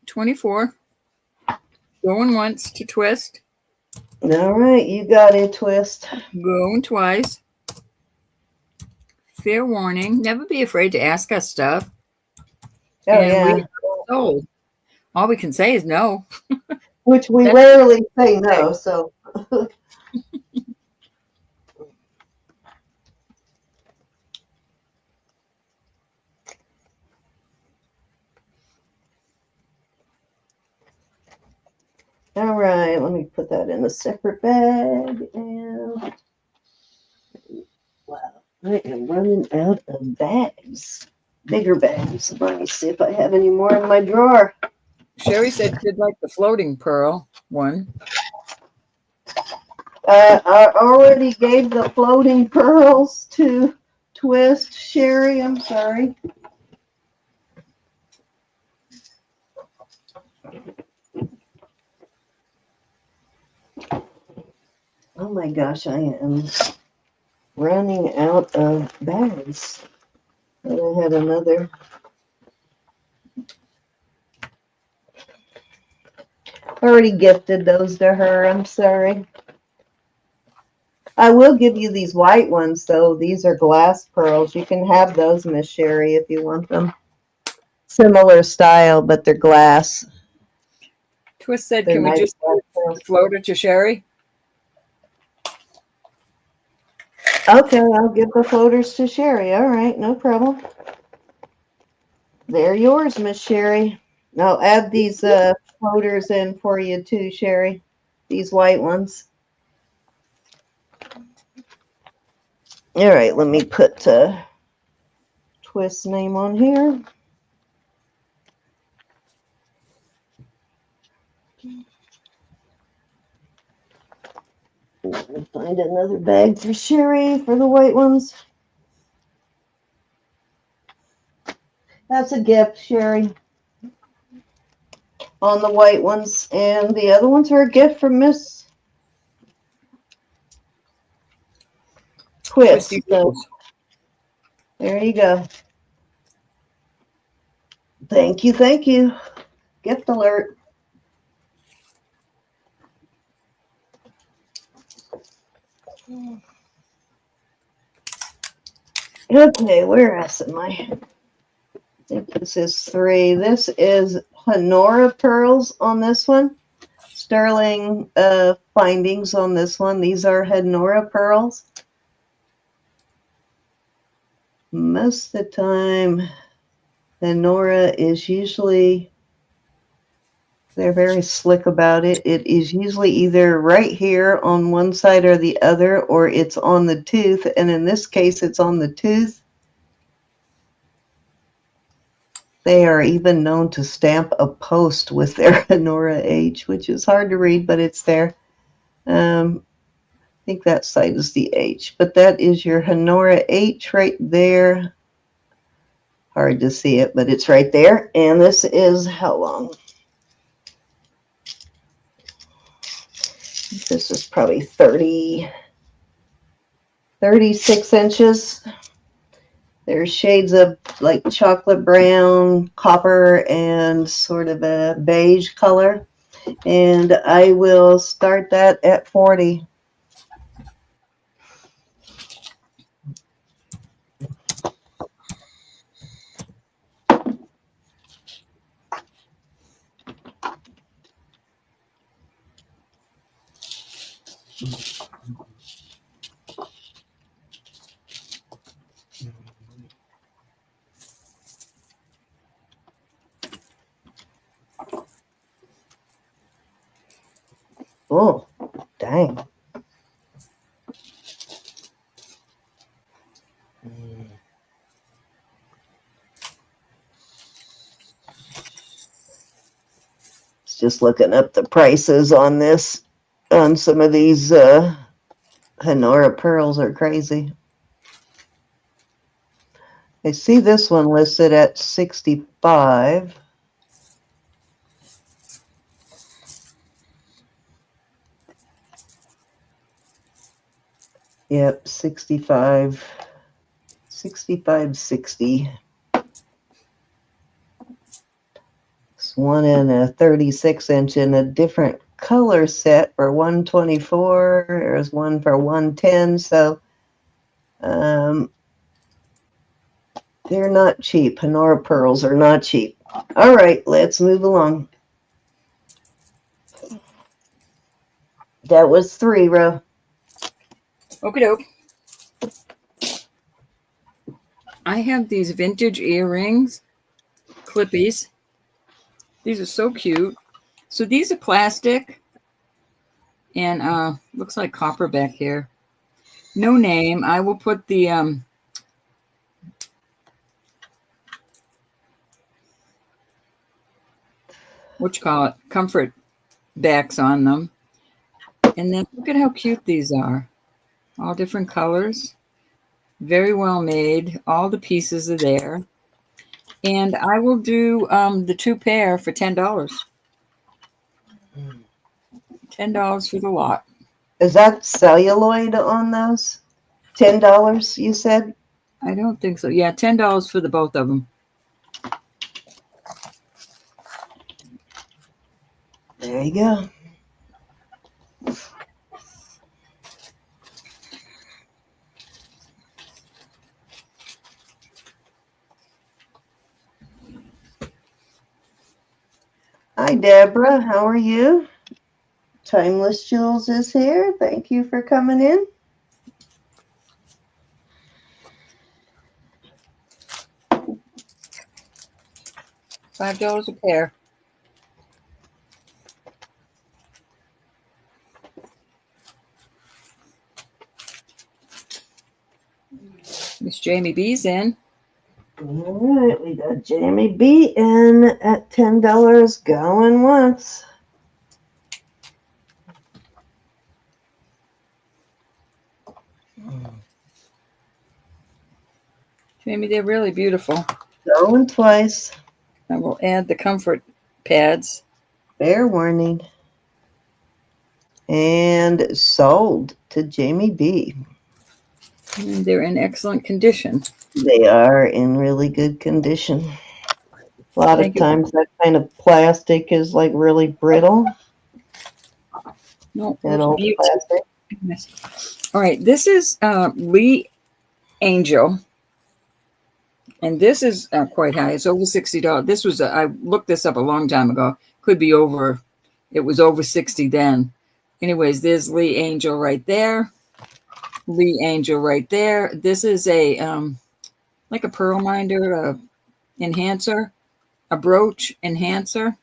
[SPEAKER 1] 24. Going once to twist.
[SPEAKER 2] All right, you got it, twist.
[SPEAKER 1] Going twice. Fair warning. Never be afraid to ask us stuff.
[SPEAKER 2] Oh,
[SPEAKER 1] and
[SPEAKER 2] yeah.
[SPEAKER 1] Sold. All we can say is no.
[SPEAKER 2] Which we rarely say no, so. let me put that in a separate bag. And wow, I am running out of bags. Bigger bags. Let me see if I have any more in my drawer.
[SPEAKER 1] Sherry said she'd like the floating pearl one.
[SPEAKER 2] I already gave the floating pearls to Twist. Sherry, I'm sorry. Oh my gosh, I am running out of bags. And I had another. Already gifted those to her. I'm sorry. I will give you these white ones, though. These are glass pearls. You can have those, Miss Sherry, if you want them. Similar style, but they're glass.
[SPEAKER 1] Twist said,
[SPEAKER 2] They're
[SPEAKER 1] can we
[SPEAKER 2] nice
[SPEAKER 1] just
[SPEAKER 2] glass pearls.
[SPEAKER 1] float it to Sherry?
[SPEAKER 2] Okay, I'll give the floaters to Sherry. All right, no problem. They're yours, Miss Sherry. I'll add these floaters in for you too, Sherry. These white ones. All right, let me put Twist's name on here. I'll find another bag for Sherry for the white ones. That's a gift, Sherry, on the white ones. And the other ones are a gift from Miss Twist.
[SPEAKER 1] Twisty
[SPEAKER 2] So there you go. Thank you, thank you. Gift alert. Okay, where else am I? I think this is 3. This is Honora pearls on this one. Sterling findings on this one. These are Honora pearls. Most of the time, Honora is usually, they're very slick about it. It is usually either right here on one side or the other, or it's on the tooth. And in this case, it's on the tooth. They are even known to stamp a post with their Honora H, which is hard to read, but it's there. I think that side is the H, but that is your Honora H right there. Hard to see it, but it's right there. And this is how long? This is probably 36 inches. There's shades of like chocolate brown, copper, and sort of a beige color. And I will start that at 40. Oh, dang. Just looking up the prices on this, on some of these Honora pearls are crazy. I see this one listed at 65. Yep, 65, 60. It's one in a 36 inch in a different color set for 124. There's one for 110. So they're not cheap. Honora pearls are not cheap. All right, let's move along. That was 3, Ro.
[SPEAKER 1] Okie doke. I have these vintage earrings, clippies. These are so cute. So these are plastic. And looks like copper back here. No name. I will put the what you call it, comfort backs on them. And then look at how cute these are. All different colors. Very well made. All the pieces are there. And I will do the 2 pair for $10. $10 for the lot.
[SPEAKER 2] Is that celluloid on those? $10, you said?
[SPEAKER 1] I don't think so. Yeah, $10 for the both of them.
[SPEAKER 2] There you go. Hi, Deborah. How are you? Timeless Jewels is here. Thank you for coming in.
[SPEAKER 1] $5 a pair. Miss Jamie B's in.
[SPEAKER 2] All right, we got Jamie B in at $10 going once.
[SPEAKER 1] Jamie, they're really beautiful.
[SPEAKER 2] Going twice.
[SPEAKER 1] I will add the comfort pads.
[SPEAKER 2] Fair warning. And sold to Jamie B.
[SPEAKER 1] And they're in excellent condition.
[SPEAKER 2] They are in really good condition. A lot
[SPEAKER 1] Thank
[SPEAKER 2] of
[SPEAKER 1] you.
[SPEAKER 2] times that kind of plastic is like really brittle.
[SPEAKER 1] No,
[SPEAKER 2] That old
[SPEAKER 1] beauty.
[SPEAKER 2] plastic.
[SPEAKER 1] All right, this is Lee Angel. And this is quite high. It's over $60. This was, I looked this up a long time ago. Could be over, it was over 60 then. Anyways, there's Lee Angel right there. Lee Angel right there. This is a, like a pearl minder, enhancer, a brooch enhancer.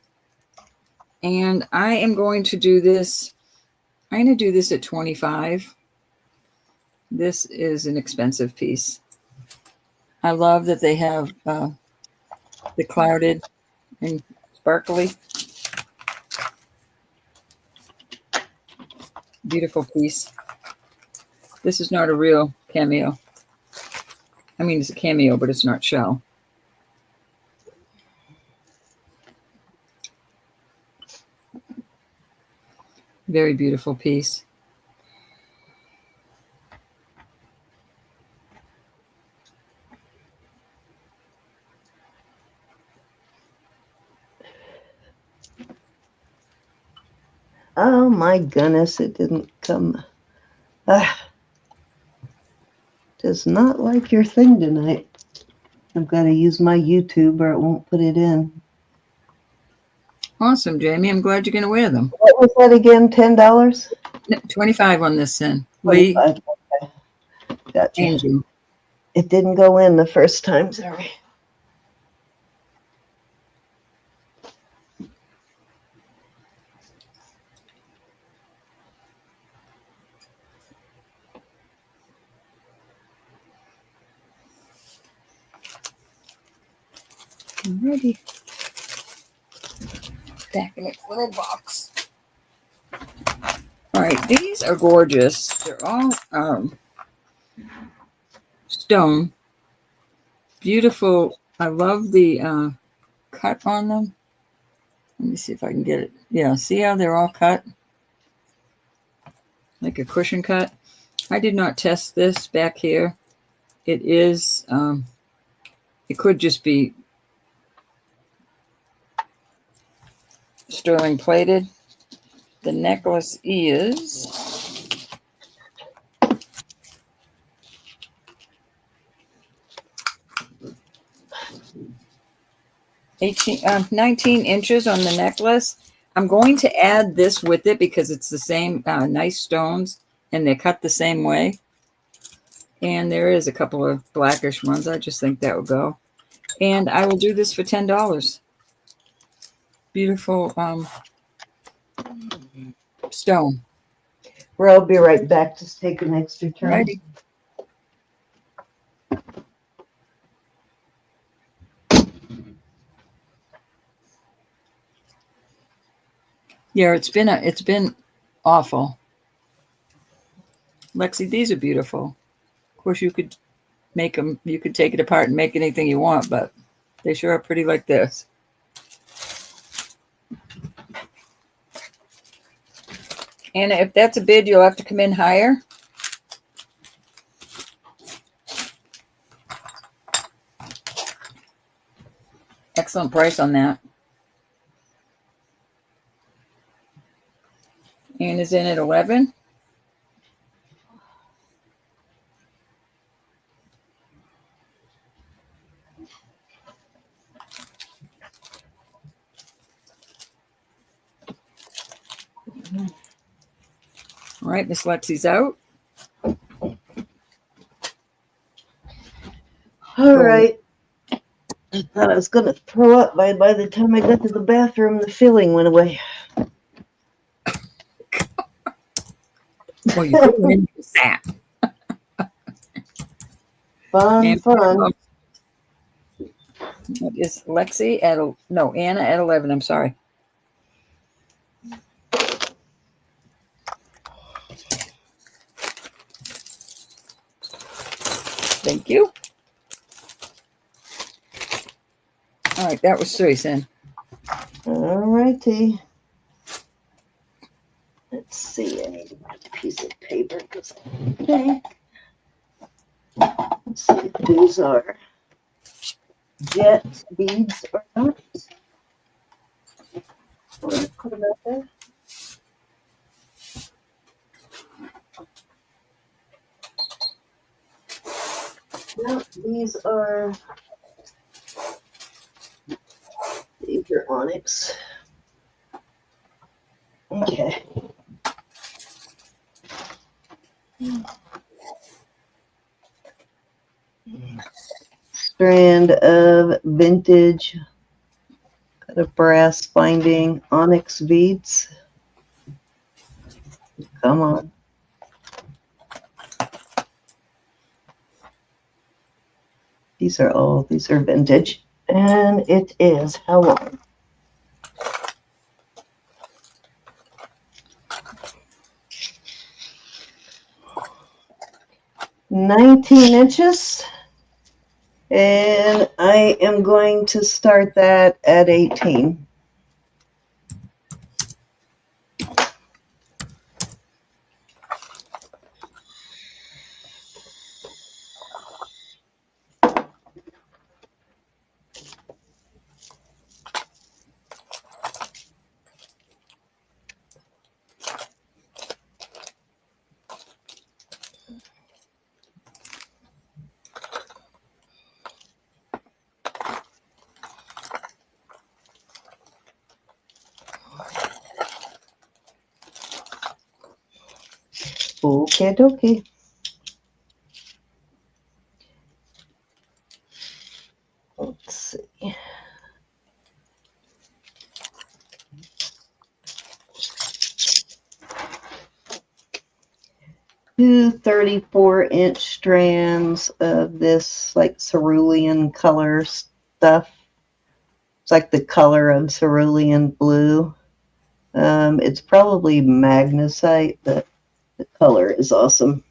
[SPEAKER 1] And I am going to do this. I'm going to do this at 25. This is an expensive piece. I love that they have the clouded and sparkly. Beautiful piece. This is not a real cameo. I mean, it's a cameo, but it's not shell. Very beautiful piece.
[SPEAKER 2] Oh my goodness, it didn't come. Does not like your thing tonight. I've got to use my YouTube or it won't put it in.
[SPEAKER 1] Awesome, Jamie. I'm glad you're going to wear them.
[SPEAKER 2] What was that again? $10?
[SPEAKER 1] 25 on this sin. Lee
[SPEAKER 2] 25. Okay. Gotcha.
[SPEAKER 1] Angel.
[SPEAKER 2] It didn't go in the first time, sorry.
[SPEAKER 1] I'm ready. Back in its little box. All right, these are gorgeous. They're all stone. Beautiful. I love the cut on them. Let me see if I can get it. Yeah, see how they're all cut? Like a cushion cut. I did not test this back here. It is, it could just be sterling plated. The necklace is 19 inches on the necklace. I'm going to add this with it because it's the same nice stones and they're cut the same way. And there is a couple of blackish ones. I just think that would go. And I will do this for $10. Beautiful stone.
[SPEAKER 2] Well, I'll be right back. Just take an extra turn.
[SPEAKER 1] Righty. Yeah, it's been awful. Lexi, these are beautiful. Of course, you could make them. You could take it apart and make anything you want, but they sure are pretty like this. Anna, if that's a bid, you'll have to come in higher. Excellent price on that. Anna's in at 11. All right, Miss Lexi's out.
[SPEAKER 2] All right. I thought I was going to throw up by the time I got to the bathroom. The feeling went away.
[SPEAKER 1] Well, you go in with that.
[SPEAKER 2] Fun.
[SPEAKER 1] What is Lexi at? No, Anna at 11. I'm sorry. Thank you. All right, that was Susan.
[SPEAKER 2] All righty. Let's see. I need to get a piece of paper because I think. Let's see if these are jet beads or not. Put them out there. No, these are onyx. Okay. Strand of vintage, got a brass binding onyx beads. Come on. These are vintage. And it is how long? $19. And I am going to start that at 18. Okay, dokie. Let's see. Two 34-inch strands of this like cerulean color stuff. It's like the color of cerulean blue. It's probably magnesite, but the color is awesome.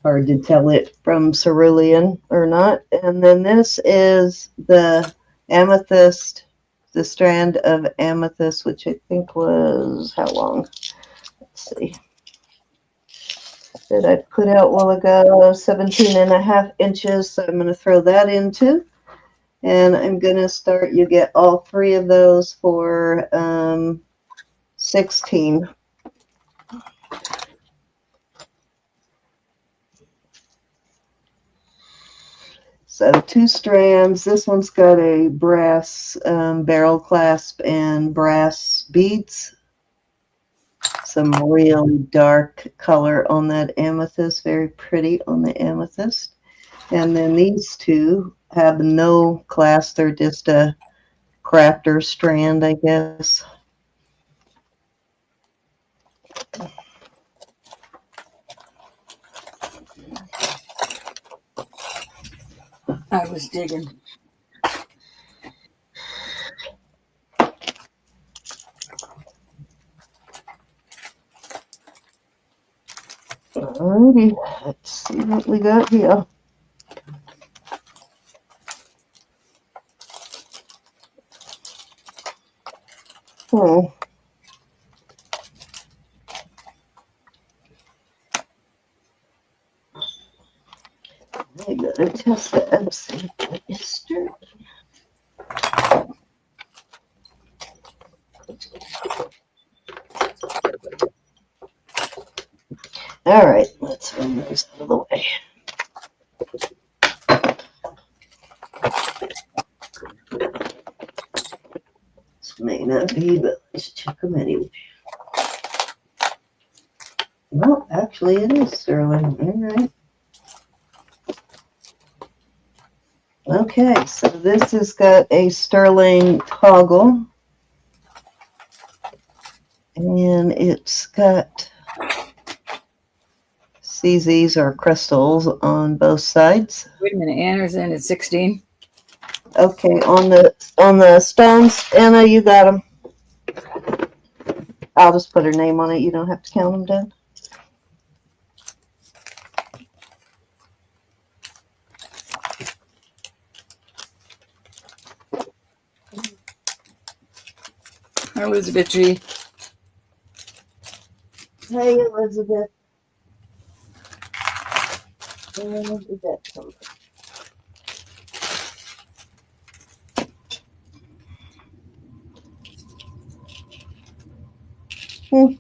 [SPEAKER 2] Hard to tell it from cerulean or not. And then this is the amethyst, the strand of amethyst, which I think was how long? Let's see. That I put out a while ago, 17.5 inches. So I'm going to throw that into. And I'm going to start, you get all three of those for 16. So two strands. This one's got a brass barrel clasp and brass beads. Some really dark color on that amethyst. Very pretty on the amethyst. And then these two have no clasp. They're just a crafter strand, I guess.
[SPEAKER 1] I was digging.
[SPEAKER 2] Alrighty, let's see what we got here. Hmm. I gotta test that and see if it is stirred. All right, let's move those out of the way. This may not be, but let's check them anyway. Well, actually, it is sterling. All right. Okay, so this has got a sterling toggle, and it's got CZs or crystals on both sides.
[SPEAKER 1] Wait a minute, Anna's in at 16.
[SPEAKER 2] Okay, on the stones, Anna, you got them. I'll just put her name on it. You don't have to count them down.
[SPEAKER 1] Elizabeth G.
[SPEAKER 2] Hey, Elizabeth. Where did that come from?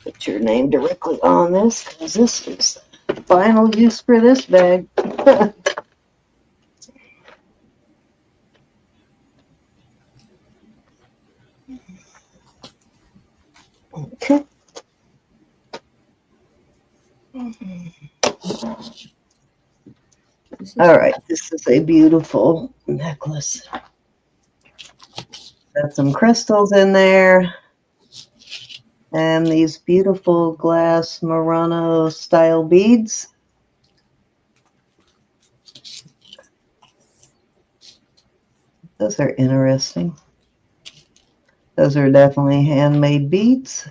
[SPEAKER 2] Put your name directly on this because this is the final use for this bag. Okay. All right, this is a beautiful necklace. Got some crystals in there. And these beautiful glass Murano style beads. Those are interesting. Those are definitely handmade beads.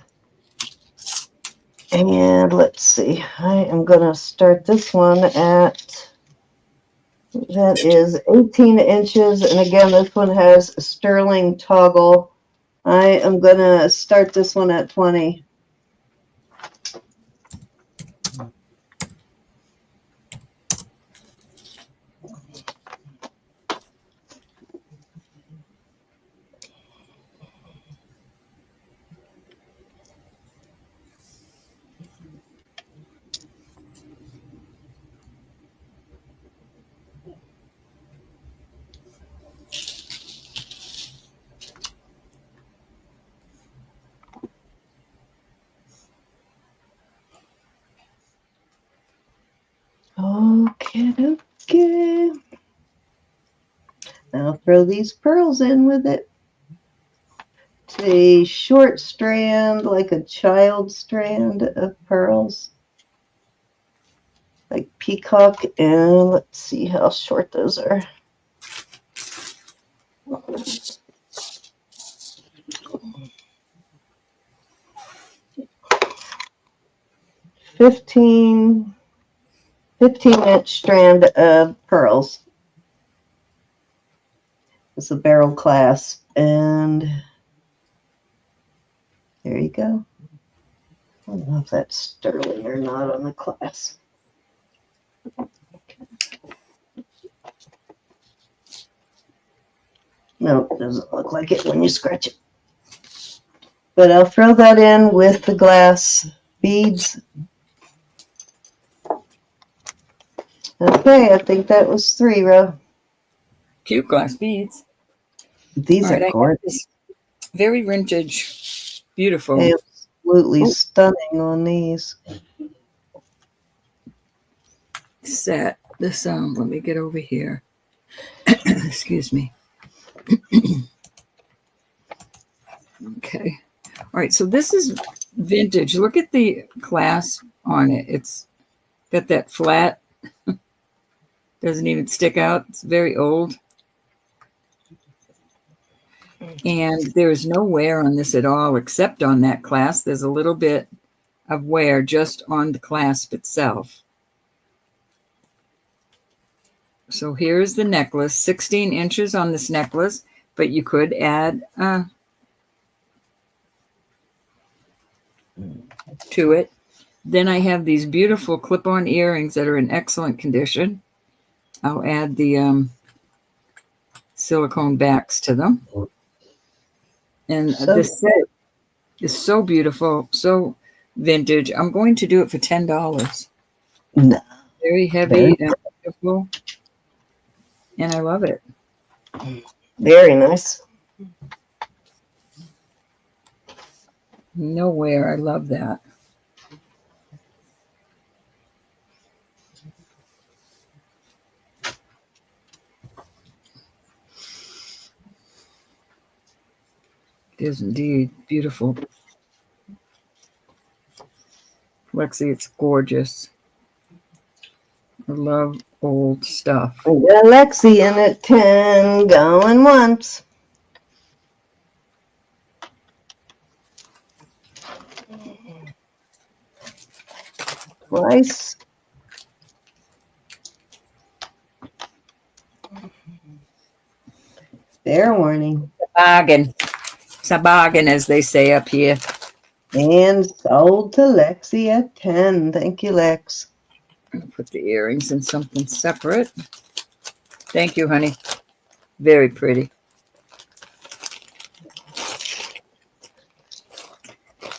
[SPEAKER 2] And let's see, I am going to start this one at, that is 18 inches. And again, this one has a sterling toggle. I am going to start this one at 20. Okay, okay. Now throw these pearls in with it. It's a short strand, like a child strand of pearls. Like peacock, and let's see how short those are. Fifteen inch strand of pearls. It's a barrel clasp, and there you go. I don't know if that's sterling or not on the clasp. No, it doesn't look like it when you scratch it. But I'll throw that in with the glass beads. Okay, I think that was 3, Ro.
[SPEAKER 1] Cute glass beads.
[SPEAKER 2] These
[SPEAKER 1] All right,
[SPEAKER 2] are
[SPEAKER 1] I got
[SPEAKER 2] gorgeous.
[SPEAKER 1] this very vintage, beautiful.
[SPEAKER 2] Absolutely stunning on these.
[SPEAKER 1] Set. This, let me get over here. Excuse me. Okay. All right. So this is vintage. Look at the clasp on it. It's got that flat. Doesn't even stick out. It's very old. And there's no wear on this at all, except on that clasp. There's a little bit of wear just on the clasp itself. So here's the necklace, 16 inches on this necklace, but you could add to it. Then I have these beautiful clip-on earrings that are in excellent condition. I'll add the silicone backs to them. And this set is so beautiful, so vintage. I'm going to do it for $10.
[SPEAKER 2] No.
[SPEAKER 1] Very heavy and beautiful. And I love it.
[SPEAKER 2] Very nice.
[SPEAKER 1] No wear. I love that. It is indeed beautiful. Lexi, it's gorgeous. I love old stuff.
[SPEAKER 2] We got Lexi in at 10, going once. Twice. Fair warning.
[SPEAKER 1] Bargain. It's a bargain, as they say up here.
[SPEAKER 2] And sold to Lexi at 10. Thank you, Lex.
[SPEAKER 1] I'll put the earrings in something separate. Thank you, honey. Very pretty.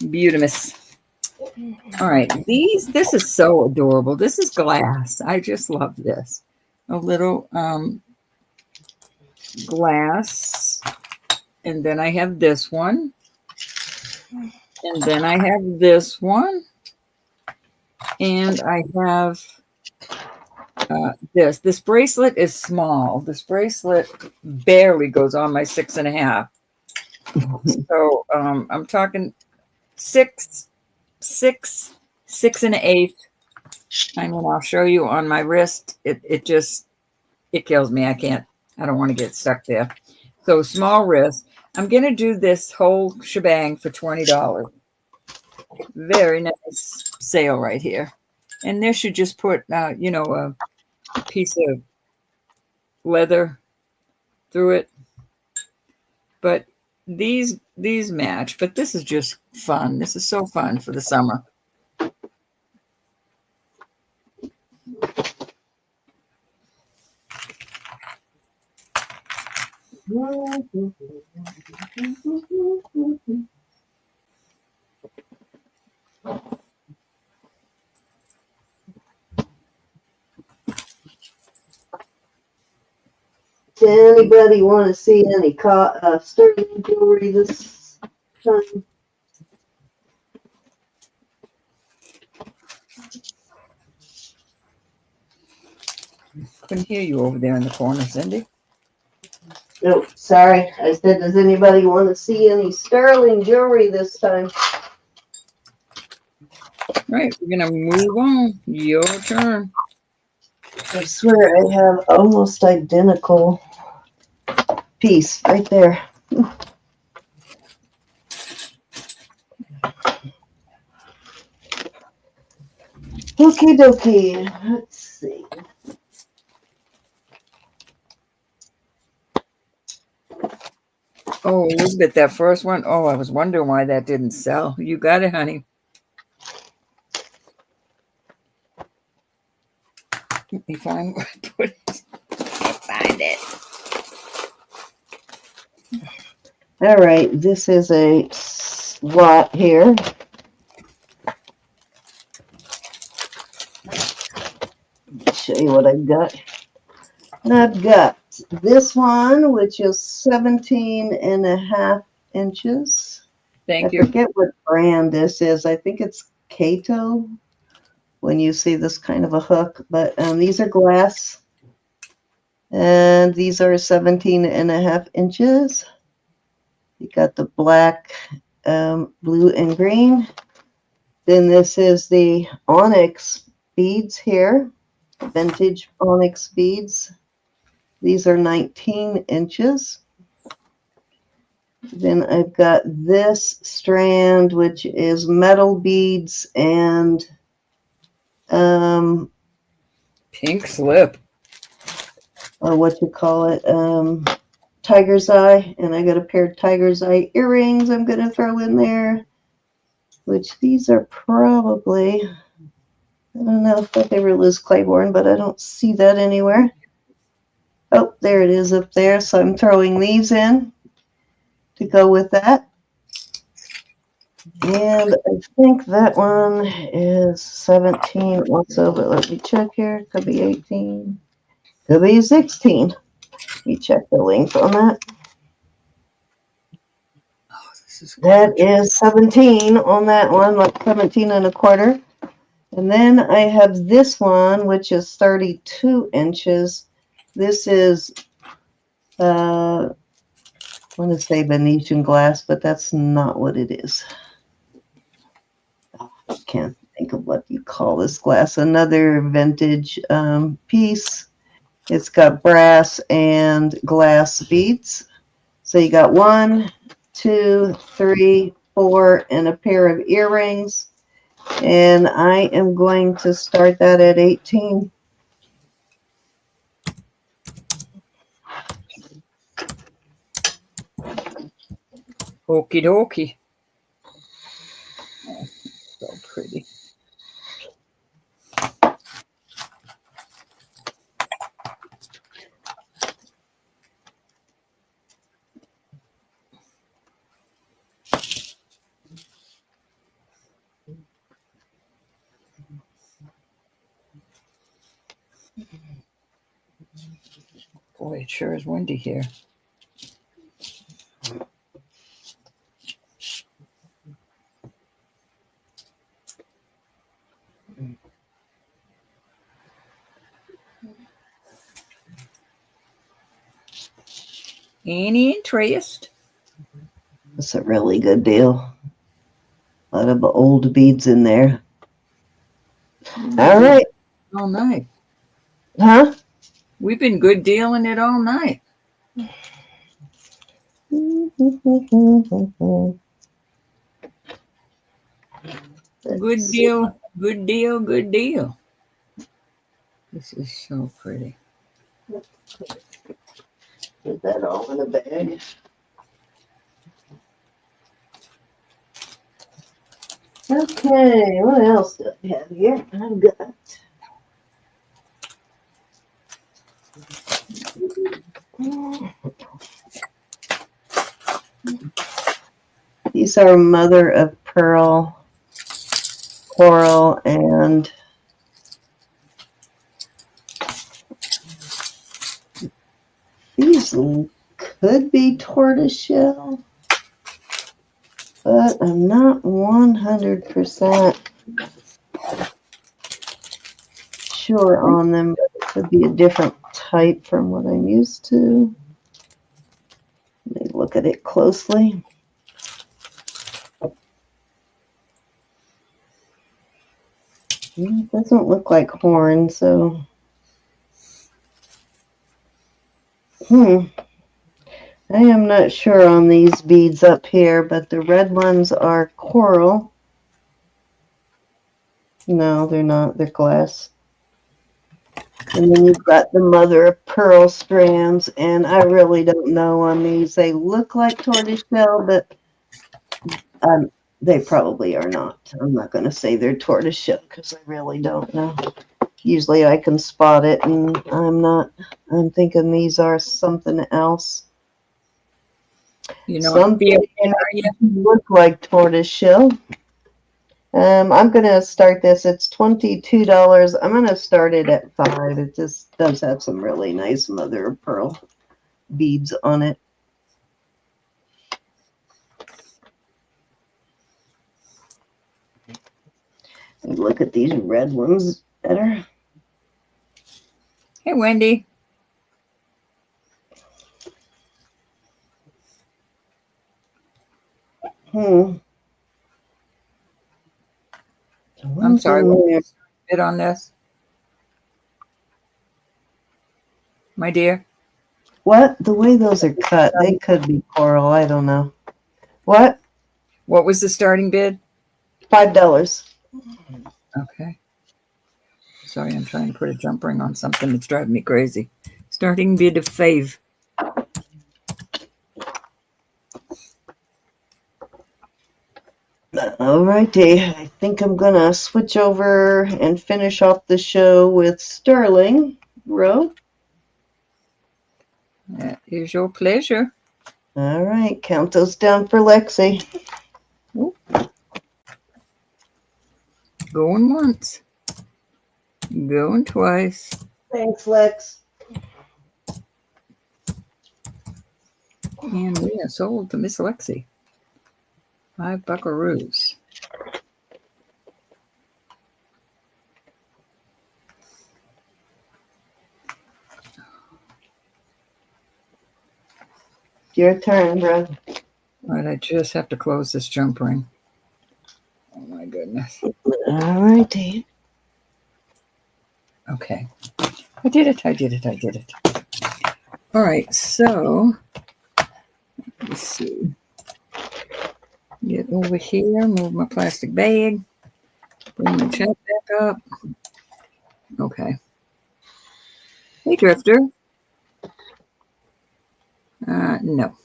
[SPEAKER 1] Beautimous. All right, this is so adorable. This is glass. I just love this. A little glass. And then I have this one. And then I have this one. And I have this. This bracelet is small. This bracelet barely goes on my 6.5. So I'm talking 6 6.125. I mean, I'll show you on my wrist. It kills me. I don't want to get stuck there. So small wrist. I'm going to do this whole shebang for $20. Very nice sale right here. And this should just put, a piece of leather through it. But these match. But this is just fun. This is so fun for the summer.
[SPEAKER 2] Does anybody want to see any sterling jewelry this time?
[SPEAKER 1] Couldn't hear you over there in the corner, Cindy.
[SPEAKER 2] No, sorry. I said, does anybody want to see any sterling jewelry this time?
[SPEAKER 1] Right, we're going to move on. Your turn.
[SPEAKER 2] I swear I have almost identical piece right there. Okie dokie. Let's see.
[SPEAKER 1] Oh, Elizabeth, that first one. Oh, I was wondering why that didn't sell. You got it, honey. Let me find where I put it. Can't find it.
[SPEAKER 2] All right, this is a lot here. Show you what I've got. I've got this one, which is 17.5 inches.
[SPEAKER 1] Thank
[SPEAKER 2] I
[SPEAKER 1] you.
[SPEAKER 2] forget what brand this is. I think it's Kato when you see this kind of a hook. But these are glass. And these are 17.5 inches. You got the black, blue, and green. Then this is the onyx beads here, vintage onyx beads. These are 19 inches. Then I've got this strand, which is metal beads and
[SPEAKER 1] Pink slip.
[SPEAKER 2] or what you call it, tiger's eye. And I got a pair of tiger's eye earrings I'm going to throw in there, which these are probably, I don't know if they were Liz Claiborne, but I don't see that anywhere. Oh, there it is up there. So I'm throwing these in to go with that. And I think that one is 17 also, but let me check here. Could be 18. Could be 16. Let me check the length on that. That is 17 on that one, like 17 and a quarter. And then I have this one, which is 32 inches. This is, I want to say Venetian glass, but that's not what it is. I can't think of what you call this glass. Another vintage piece. It's got brass and glass beads. So you got 1, 2, 3, 4, and a pair of earrings. And I am going to start that at 18.
[SPEAKER 1] Okie dokie. So pretty. Boy, it sure is windy here. Any interest?
[SPEAKER 2] That's a really good deal. A lot of old beads in there. All right.
[SPEAKER 1] All night.
[SPEAKER 2] Huh?
[SPEAKER 1] We've been good dealing it all night. Good deal, good deal, good deal. This is so pretty.
[SPEAKER 2] Put that all in a bag. Okay, what else do I have here? I've got these are mother of pearl, coral, and these could be tortoiseshell, but I'm not 100% sure on them. It could be a different type from what I'm used to. Let me look at it closely. It doesn't look like horn, so I am not sure on these beads up here, but the red ones are coral. No, they're not. They're glass. And then you've got the mother of pearl strands, and I really don't know on these. They look like tortoiseshell, but they probably are not. I'm not going to say they're tortoiseshell because I really don't know. Usually I can spot it, and I'm not. I'm thinking these are something else.
[SPEAKER 1] You know,
[SPEAKER 2] Some look like tortoiseshell. I'm going to start this. It's $22. I'm going to start it at $5. It just does have some really nice mother of pearl beads on it. Look at these red ones better.
[SPEAKER 1] hey, Wendy.
[SPEAKER 2] Hmm.
[SPEAKER 1] I'm sorry, what was the bid on this? My dear?
[SPEAKER 2] What? The way those are cut, they could be coral. I don't know. What?
[SPEAKER 1] What was the starting bid?
[SPEAKER 2] $5.
[SPEAKER 1] Okay. Sorry, I'm trying to put a jump ring on something that's driving me crazy. Starting bid of $5.
[SPEAKER 2] All righty. I think I'm going to switch over and finish off the show with Sterling Ro.
[SPEAKER 1] That is your pleasure.
[SPEAKER 2] All right. Count those down for Lexi.
[SPEAKER 1] Ooh. Going once. Going twice.
[SPEAKER 2] Thanks, Lex.
[SPEAKER 1] And we are sold to Miss Lexi. 5 buckaroos.
[SPEAKER 2] Your turn, bro.
[SPEAKER 1] All right, I just have to close this jump ring. Oh my goodness.
[SPEAKER 2] All righty.
[SPEAKER 1] Okay. I did it. All right, so let's see. Get over here, move my plastic bag, bring the chat back up. Okay. Hey, Drifter. No,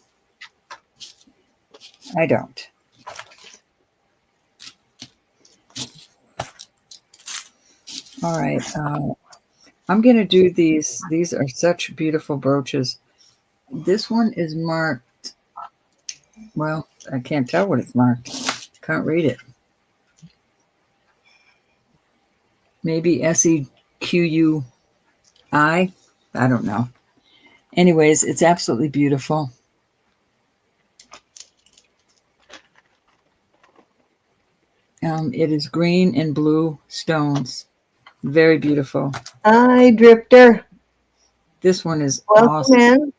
[SPEAKER 1] I don't. All right. I'm going to do these. These are such beautiful brooches. This one is marked. Well, I can't tell what it's marked. Can't read it. Maybe SEQUI. I don't know. Anyways, it's absolutely beautiful. It is green and blue stones. Very beautiful.
[SPEAKER 2] Hi, Drifter.
[SPEAKER 1] This one is
[SPEAKER 2] Welcome
[SPEAKER 1] awesome.
[SPEAKER 2] in.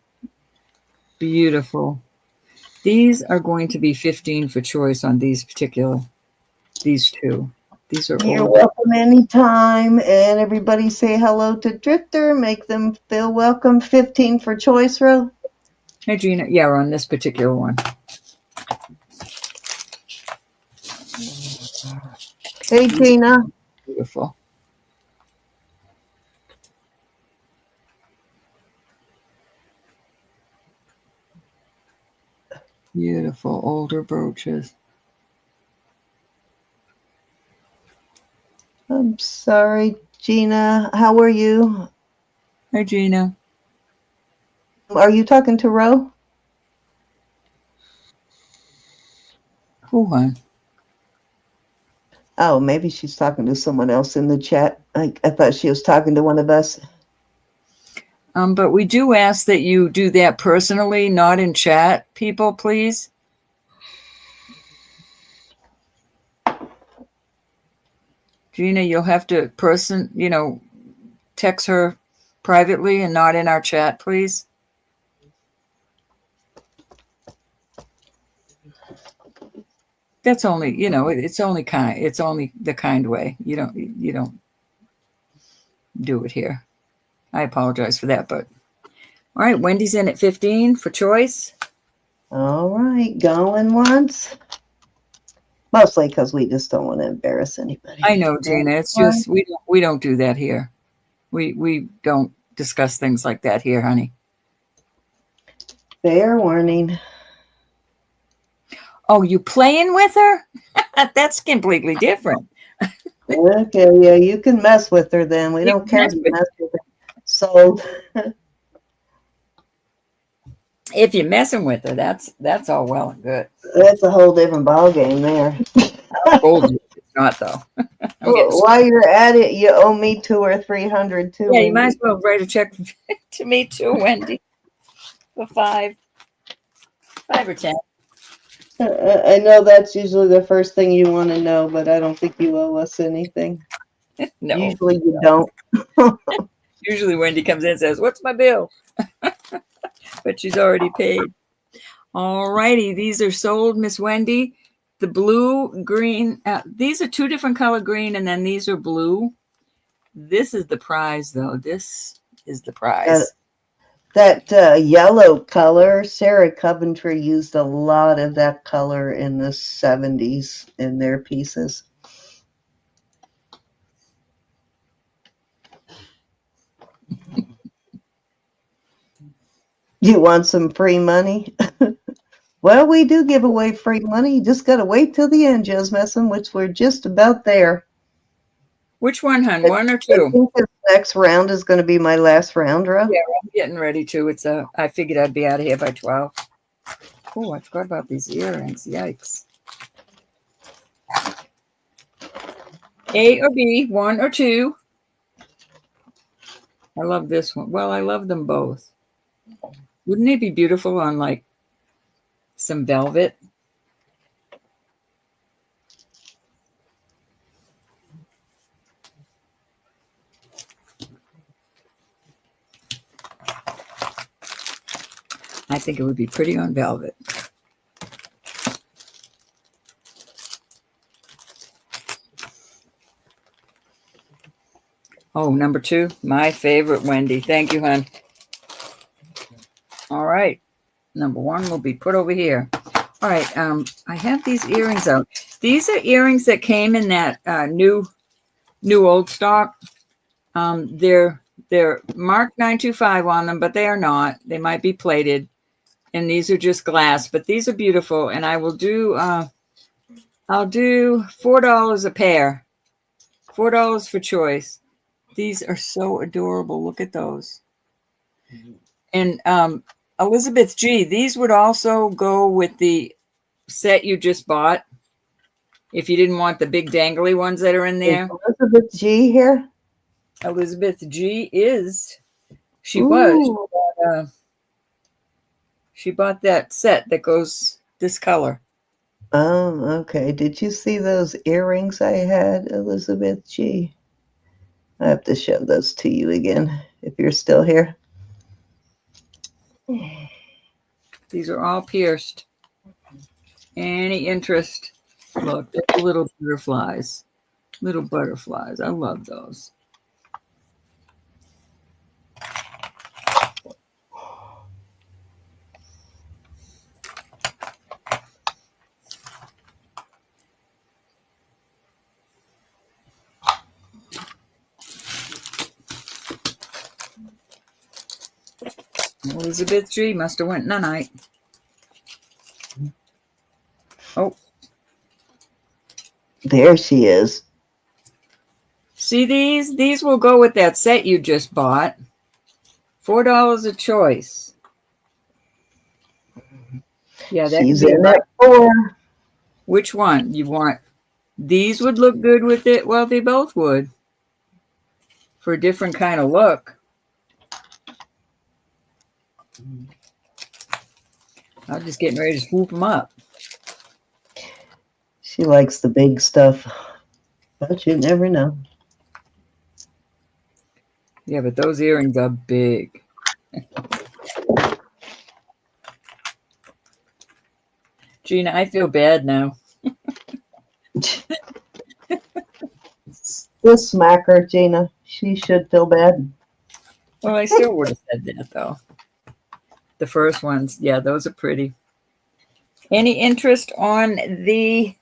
[SPEAKER 1] Beautiful. These are going to be 15 for choice on these two. These are
[SPEAKER 2] You're
[SPEAKER 1] old.
[SPEAKER 2] welcome anytime. And everybody say hello to Drifter. Make them feel welcome. 15 for choice, Ro.
[SPEAKER 1] Hey, Gina. Yeah, we're on this particular one.
[SPEAKER 2] Hey, Gina.
[SPEAKER 1] Beautiful. Beautiful older brooches.
[SPEAKER 2] I'm sorry, Gina. How are you?
[SPEAKER 1] Hi, Gina.
[SPEAKER 2] Are you talking to Ro?
[SPEAKER 1] Hold on.
[SPEAKER 2] Oh, maybe she's talking to someone else in the chat. I thought she was talking to one of us.
[SPEAKER 1] But we do ask that you do that personally, not in chat, people, please. Gina, you'll have to text her privately and not in our chat, please. That's only, it's only the kind way. You don't do it here. I apologize for that, but all right, Wendy's in at 15 for choice.
[SPEAKER 2] All right, going once. Mostly because we just don't want to embarrass anybody.
[SPEAKER 1] I know, Gina. It's just we don't do that here. We don't discuss things like that here, honey.
[SPEAKER 2] Fair warning.
[SPEAKER 1] Oh, you playing with her? That's completely different.
[SPEAKER 2] Okay, yeah, you can mess with her then. We don't care if you mess with her. Sold.
[SPEAKER 1] If you're messing with her, that's all well and good.
[SPEAKER 2] That's a whole different ball game there.
[SPEAKER 1] I told you it's not though.
[SPEAKER 2] While you're at it, you owe me 200 or 300 too.
[SPEAKER 1] Yeah, you might as well write a check to me too, Wendy. For 5 or 10.
[SPEAKER 2] I know that's usually the first thing you want to know, but I don't think you owe us anything.
[SPEAKER 1] No.
[SPEAKER 2] Usually you don't.
[SPEAKER 1] Usually Wendy comes in and says, "What's my bill?" But she's already paid. All righty, these are sold, Miss Wendy. the blue, green. These are two different color green, and then these are blue. This is the prize, though. This is the prize.
[SPEAKER 2] That yellow color, Sarah Coventry used a lot of that color in the 70s in their pieces. You want some free money? Well, we do give away free money. You just got to wait till the end, Joe's messing, which we're just about there.
[SPEAKER 1] Which one, hon? One or
[SPEAKER 2] I
[SPEAKER 1] two?
[SPEAKER 2] think this next round is going to be my last round, Ro.
[SPEAKER 1] Yeah, I'm getting ready to. I figured I'd be out of here by 12. Oh, I forgot about these earrings. Yikes. A or B, one or two. I love this one. Well, I love them both. Wouldn't it be beautiful on like some velvet? I think it would be pretty on velvet. Oh, number 2, my favorite, Wendy. Thank you, hon. All right. Number 1 will be put over here. All right. I have these earrings out. These are earrings that came in that new old stock. They're marked 925 on them, but they are not. They might be plated. And these are just glass, but these are beautiful. And I will do, I'll do $4 a pair. $4 for choice. These are so adorable. Look at those. And Elizabeth G, these would also go with the set you just bought. If you didn't want the big dangly ones that are in there.
[SPEAKER 2] Is Elizabeth G here?
[SPEAKER 1] Elizabeth G is, she bought that set that goes this color.
[SPEAKER 2] Okay. Did you see those earrings I had, Elizabeth G? I have to show those to you again if you're still here.
[SPEAKER 1] These are all pierced. Any interest? Look, they're little butterflies. Little butterflies. I love those. Elizabeth G must have went night. Oh.
[SPEAKER 2] There she is.
[SPEAKER 1] See these? These will go with that set you just bought. $4 a choice. Yeah, that
[SPEAKER 2] She's
[SPEAKER 1] could be
[SPEAKER 2] in at 4.
[SPEAKER 1] Which one you want? These would look good with it. Well, they both would. For a different kind of look. I'm just getting ready to swoop them up.
[SPEAKER 2] She likes the big stuff, but you never know.
[SPEAKER 1] Yeah, but those earrings are big. Gina, I feel bad now.
[SPEAKER 2] This smacker, Gina, she should feel bad.
[SPEAKER 1] Well, I still would have said that, though. The first ones, yeah, those are pretty. Any interest on the...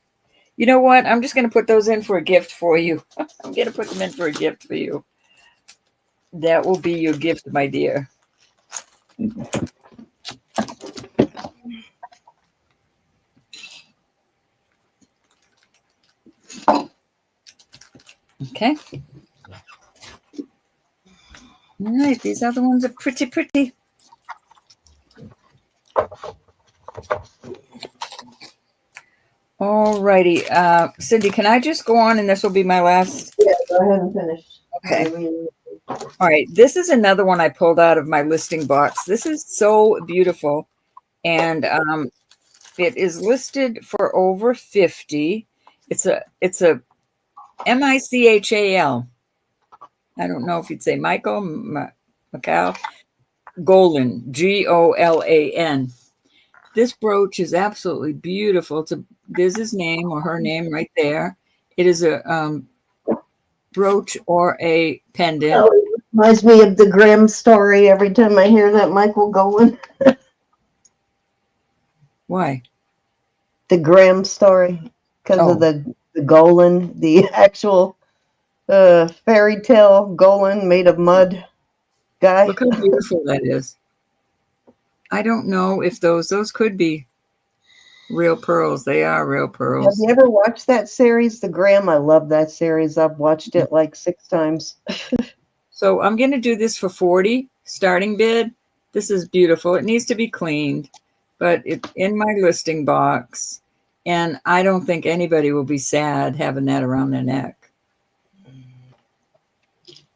[SPEAKER 1] You know what? I'm just going to put those in for a gift for you. I'm going to put them in for a gift for you. That will be your gift, my dear. Okay. All right. These other ones are pretty, pretty. All righty. Cindy, can I just go on and this will be my last?
[SPEAKER 2] Yeah, go ahead and finish.
[SPEAKER 1] Okay. All right. This is another one I pulled out of my listing box. This is so beautiful. And it is listed for over 50. It's a Michal. I don't know if you'd say Michael, Macau. Golan, Golan. This brooch is absolutely beautiful. There's his name or her name right there. It is a brooch or a pendant.
[SPEAKER 2] Oh, it reminds me of the Grimm story every time I hear that Michael Golan.
[SPEAKER 1] Why?
[SPEAKER 2] The Grimm story, because of the Golan, the actual fairy tale Golan made of mud guy.
[SPEAKER 1] Look how beautiful that is. I don't know if those could be real pearls. They are real
[SPEAKER 2] Have
[SPEAKER 1] pearls.
[SPEAKER 2] you ever watched that series, The Grimm? I love that series. I've watched it like 6 times.
[SPEAKER 1] So I'm going to do this for 40 starting bid. This is beautiful. It needs to be cleaned, but it's in my listing box, and I don't think anybody will be sad having that around their neck.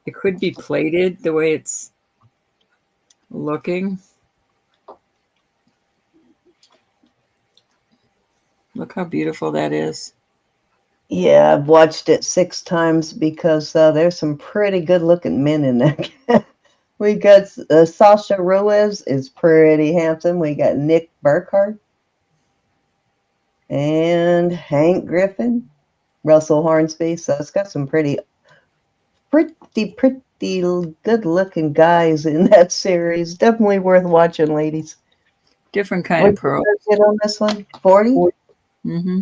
[SPEAKER 1] It could be plated the way it's looking. Look how beautiful that is.
[SPEAKER 2] Yeah, I've watched it 6 times because there's some pretty good looking men in there. We got Sasha Ruiz is pretty handsome. We got Nick Burkhardt and Hank Griffin, Russell Hornsby. So it's got some pretty good looking guys in that series. Definitely worth watching, ladies.
[SPEAKER 1] Different kind of pearl.
[SPEAKER 2] What did you get on this one? 40?
[SPEAKER 1] Mm-hmm.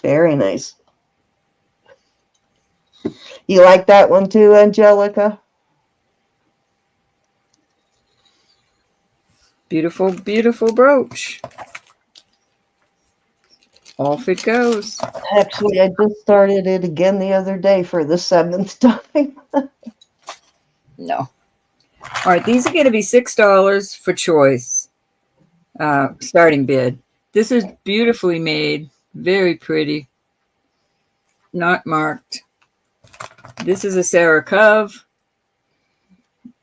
[SPEAKER 2] Very nice. You like that one too, Angelica?
[SPEAKER 1] Beautiful, beautiful brooch. Off it goes.
[SPEAKER 2] Actually, I just started it again the other day for the 7th time.
[SPEAKER 1] No. All right, these are going to be $6 for choice. Starting bid. This is beautifully made, very pretty, not marked. This is a Sarah Cove.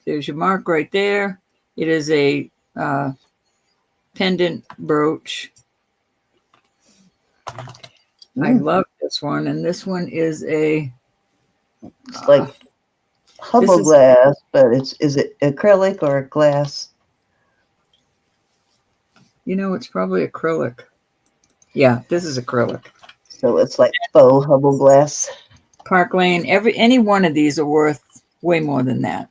[SPEAKER 1] There's your mark right there. It is a pendant brooch. I love this one, and this one is a
[SPEAKER 2] It's like Hubble glass, but is it acrylic or glass?
[SPEAKER 1] You know, it's probably acrylic. Yeah, this is acrylic.
[SPEAKER 2] So it's like faux Hubble glass.
[SPEAKER 1] Park Lane. Any one of these are worth way more than that.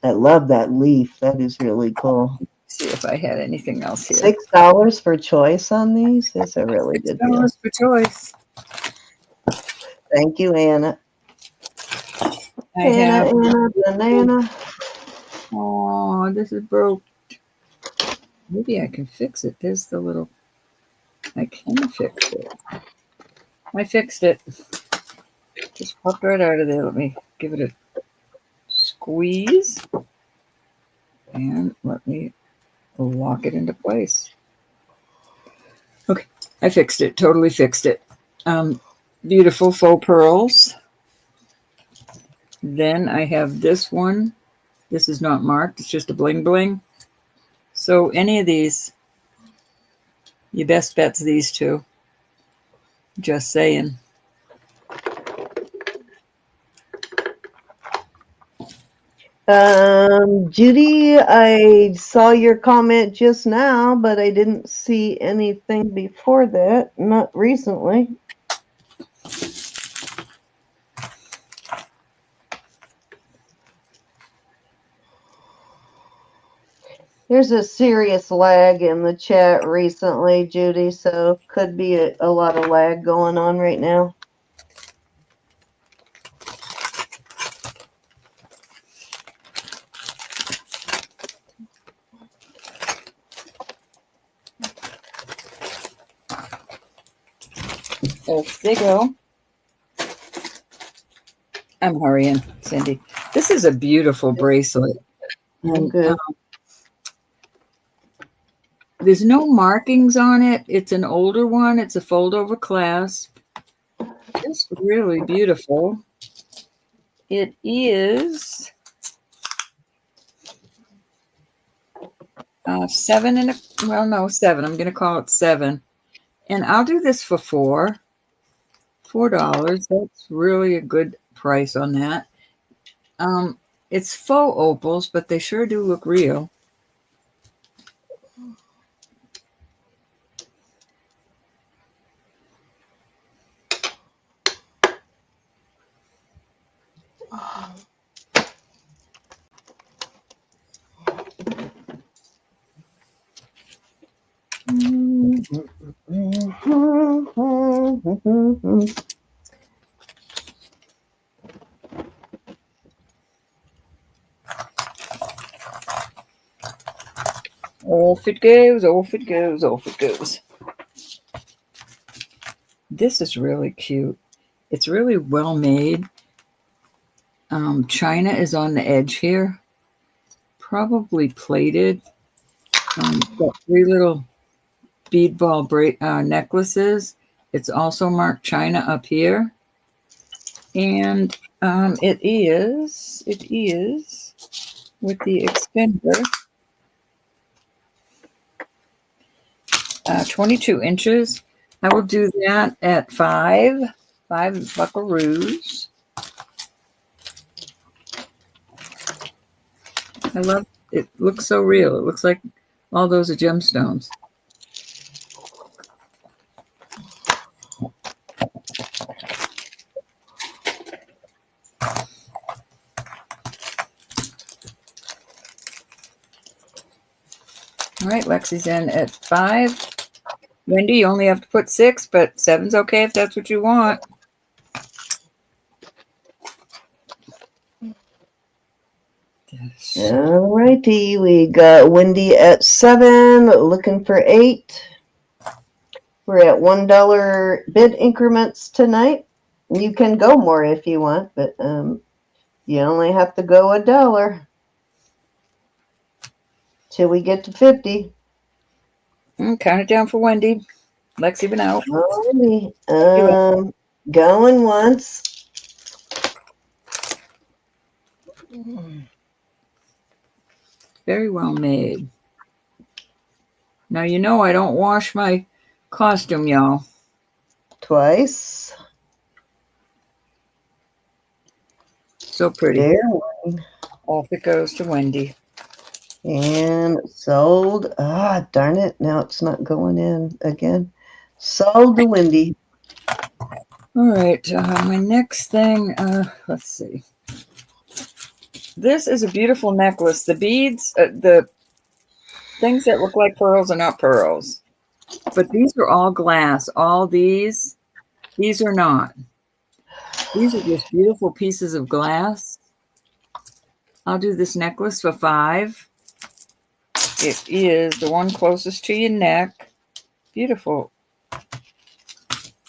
[SPEAKER 2] I love that leaf. That is really cool.
[SPEAKER 1] Let's see if I had anything else here.
[SPEAKER 2] $6 for choice on these. That's a really good deal.
[SPEAKER 1] $6 for choice.
[SPEAKER 2] Thank you, Anna.
[SPEAKER 1] I have.
[SPEAKER 2] Anna, banana.
[SPEAKER 1] Oh, this is broke. Maybe I can fix it. There's the little. I can fix it. I fixed it. Just popped right out of there. Let me give it a squeeze. And let me lock it into place. Okay, I fixed it. Totally fixed it. Beautiful faux pearls. Then I have this one. This is not marked. It's just a bling bling. So any of these, your best bet's these two. Just saying.
[SPEAKER 2] Judy, I saw your comment just now, but I didn't see anything before that. Not recently. There's a serious lag in the chat recently, Judy, so could be a lot of lag going on right now.
[SPEAKER 1] Off they go. I'm hurrying, Cindy. This is a beautiful bracelet. And,
[SPEAKER 2] Good.
[SPEAKER 1] There's no markings on it. It's an older one. It's a fold-over clasp. Just really beautiful. It is 7 and $7. I'm going to call it 7. And I'll do this for $4. That's really a good price on that. It's faux opals, but they sure do look real. Off it goes, off it goes, off it goes. This is really cute. It's really well made. China is on the edge here. Probably plated. Got 3 little bead ball necklaces. It's also marked China up here. And it is with the extender 22 inches. I will do that at 5 buckaroos. I love it. Looks so real. It looks like all those are gemstones. All right, Lexi's in at 5. Wendy, you only have to put 6, but 7's okay if that's what you want.
[SPEAKER 2] All righty, we got Wendy at 7, looking for 8. We're at $1 bid increments tonight. You can go more if you want, but you only have to go $1 till we get to 50.
[SPEAKER 1] Count it down for Wendy. Lexi been out.
[SPEAKER 2] Alrighty. Going once.
[SPEAKER 1] Very well made. Now you know I don't wash my costume, y'all.
[SPEAKER 2] Twice.
[SPEAKER 1] So pretty.
[SPEAKER 2] There.
[SPEAKER 1] Off it goes to Wendy.
[SPEAKER 2] And sold. Ah, darn it. Now it's not going in again. Sold to Wendy.
[SPEAKER 1] All right. My next thing, let's see. This is a beautiful necklace. The beads, the things that look like pearls are not pearls. But these are all glass. All these are not. These are just beautiful pieces of glass. I'll do this necklace for 5. It is the one closest to your neck. Beautiful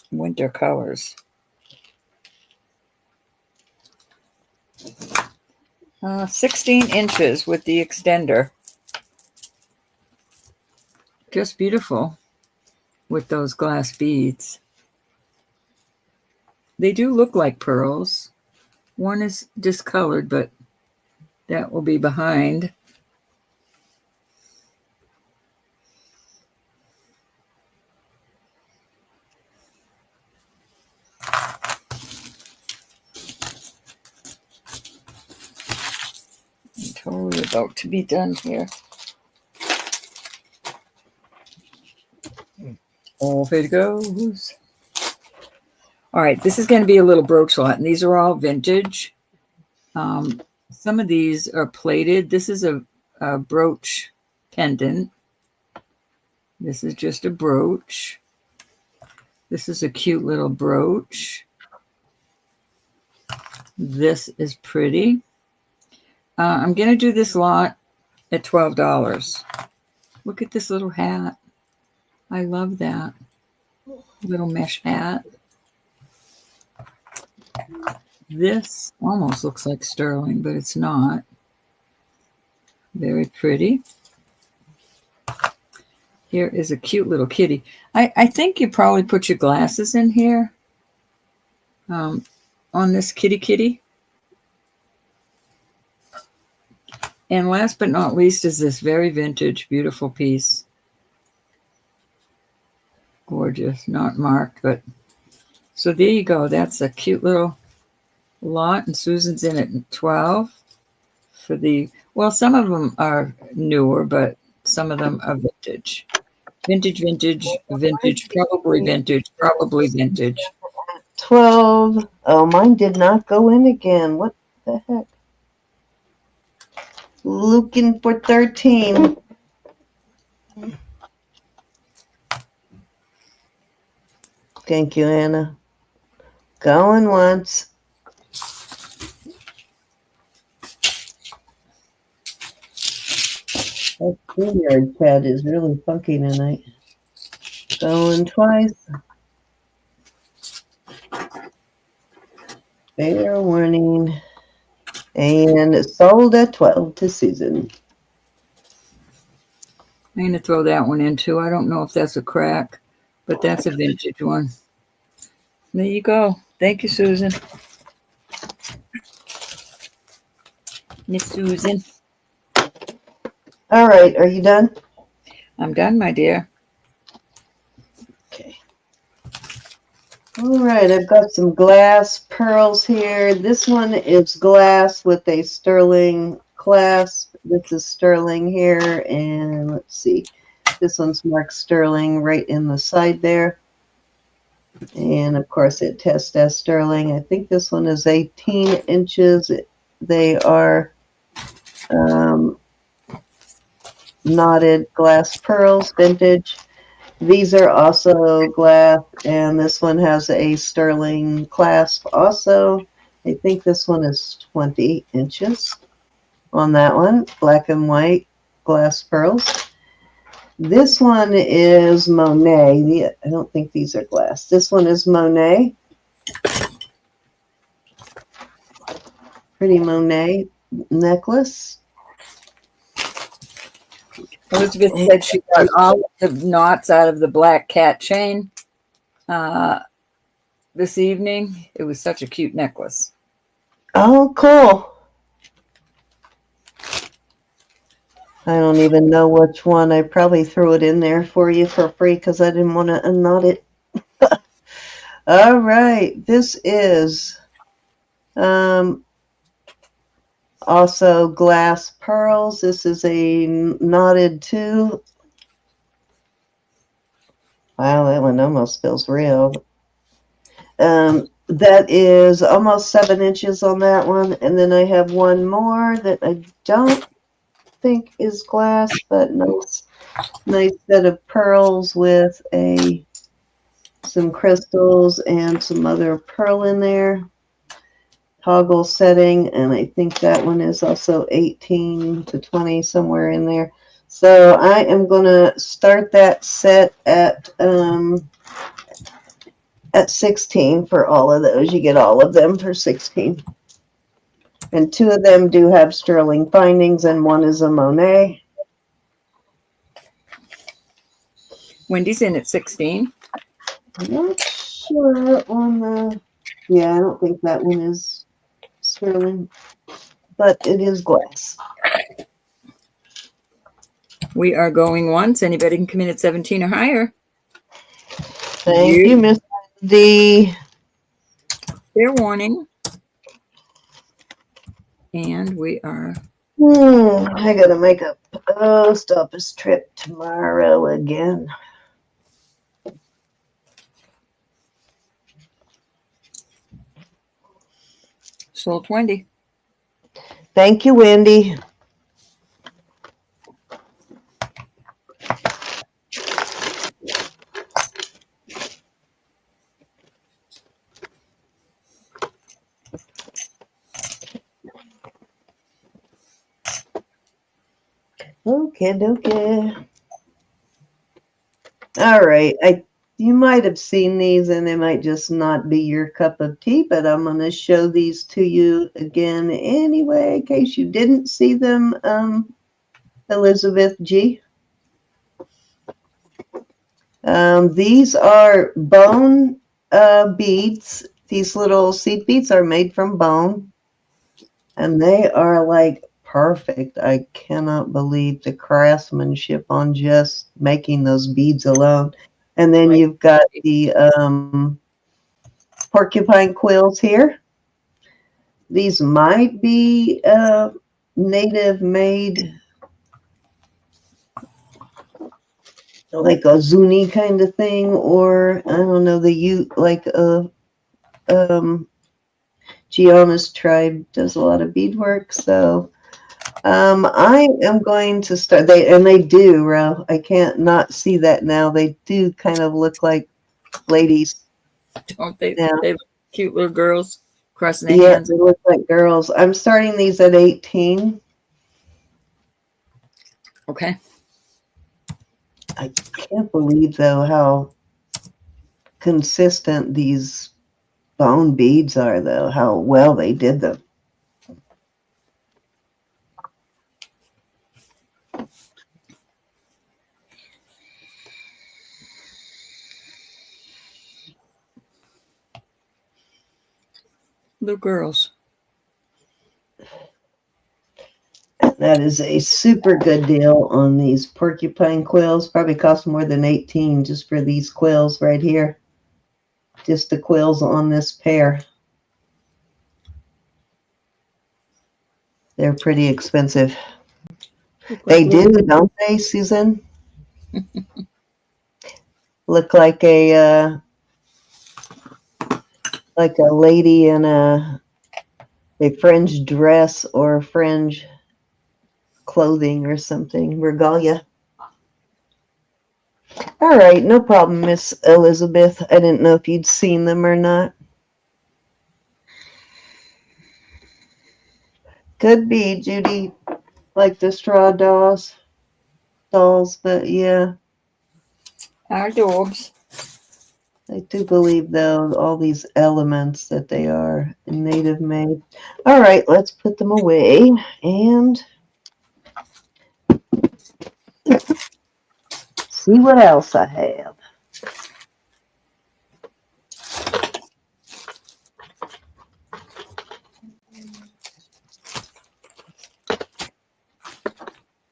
[SPEAKER 1] winter colors. 16 inches with the extender. Just beautiful with those glass beads. They do look like pearls. One is discolored, but that will be behind. I'm totally about to be done here. Off it goes. All right, this is going to be a little brooch lot, and these are all vintage. Some of these are plated. This is a brooch pendant. This is just a brooch. This is a cute little brooch. This is pretty. I'm going to do this lot at $12. Look at this little hat. I love that. Little mesh hat. This almost looks like sterling, but it's not. Very pretty. Here is a cute little kitty. I think you probably put your glasses in here on this kitty. And last but not least is this very vintage, beautiful piece. Gorgeous, not marked, but so there you go. That's a cute little lot, and Susan's in at 12 for the, well, some of them are newer, but some of them are vintage. Vintage, probably vintage.
[SPEAKER 2] 12. Oh, mine did not go in again. What the heck? Looking for 13. Thank you, Anna. Going once. That StreamYard pad is really funky tonight. Going twice. Fair warning. And sold at 12 to Susan.
[SPEAKER 1] I'm going to throw that one in too. I don't know if that's a crack, but that's a vintage one. There you go. Thank you, Susan. Miss Susan.
[SPEAKER 2] All right, are you done?
[SPEAKER 1] I'm done, my dear.
[SPEAKER 2] Okay. All right, I've got some glass pearls here. This one is glass with a sterling clasp. This is sterling here, and let's see. This one's marked sterling right in the side there. And of course it tests as sterling. I think this one is 18 inches. They are knotted glass pearls, vintage. These are also glass, and this one has a sterling clasp also. I think this one is 20 inches on that one. Black and white glass pearls. This one is Monet. I don't think these are glass. This one is Monet. Pretty Monet necklace.
[SPEAKER 1] Elizabeth said she got all the knots out of the black cat chain this evening. It was such a cute necklace.
[SPEAKER 2] Oh, cool. I don't even know which one. I probably threw it in there for you for free because I didn't want to unknot it. All right. This is also glass pearls. This is a knotted too. Wow, that one almost feels real. That is almost 7 inches on that one. And then I have one more that I don't think is glass, but nice set of pearls with some crystals and some other pearl in there. Toggle setting, and I think that one is also 18 to 20, somewhere in there. So I am going to start that set at 16 for all of those. You get all of them for 16. And 2 of them do have sterling findings, and one is a Monet.
[SPEAKER 1] Wendy's in at 16.
[SPEAKER 2] I'm not sure on the... Yeah, I don't think that one is sterling, but it is glass. We
[SPEAKER 1] are going once. Anybody can come in at 17 or higher.
[SPEAKER 2] Thank you, Miss D.
[SPEAKER 1] Fair warning. And we are...
[SPEAKER 2] I got to make a post office trip tomorrow again.
[SPEAKER 1] Sold Wendy.
[SPEAKER 2] Thank you, Wendy. Okay. All right. You might have seen these and they might just not be your cup of tea, but I'm going to show these to you again anyway, in case you didn't see them, Elizabeth G. These are bone beads. These little seed beads are made from bone, and they are like perfect. I cannot believe the craftsmanship on just making those beads alone. And then you've got the porcupine quills here. These might be native made, like a zuni kind of thing, or I don't know, Gianna's tribe does a lot of beadwork. So I am going to start. They do, Ro. I can't not see that now. They do kind of look like ladies
[SPEAKER 1] Don't they?
[SPEAKER 2] Yeah.
[SPEAKER 1] They look cute little girls crossing their
[SPEAKER 2] Yeah,
[SPEAKER 1] hands.
[SPEAKER 2] they look like girls. I'm starting these at 18.
[SPEAKER 1] Okay.
[SPEAKER 2] I can't believe, though, how consistent these bone beads are, though, how well they did them.
[SPEAKER 1] Little girls.
[SPEAKER 2] That is a super good deal on these porcupine quills. Probably cost more than 18 just for these quills right here. Just the quills on this pair. They're pretty expensive.
[SPEAKER 1] Look
[SPEAKER 2] They
[SPEAKER 1] like
[SPEAKER 2] do,
[SPEAKER 1] little.
[SPEAKER 2] don't they, Susan? Look like a lady in a fringe dress or fringe clothing or something, regalia. All right, no problem, Miss Elizabeth. I didn't know if you'd seen them or not. Could be, Judy, like the straw dolls, but yeah.
[SPEAKER 1] Our dogs.
[SPEAKER 2] I do believe, though, all these elements that they are native made. All right, let's put them away and see what else I have.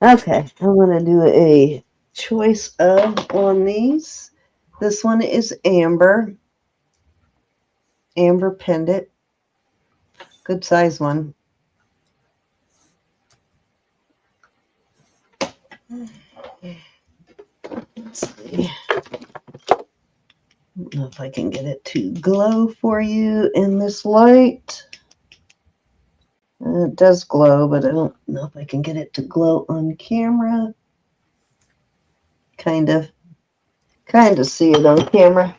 [SPEAKER 2] Okay, I'm going to do a choice of on these. This one is amber pendant. Good size one. Let's see. I don't know if I can get it to glow for you in this light. It does glow, but I don't know if I can get it to glow on camera. Kind of see it on camera.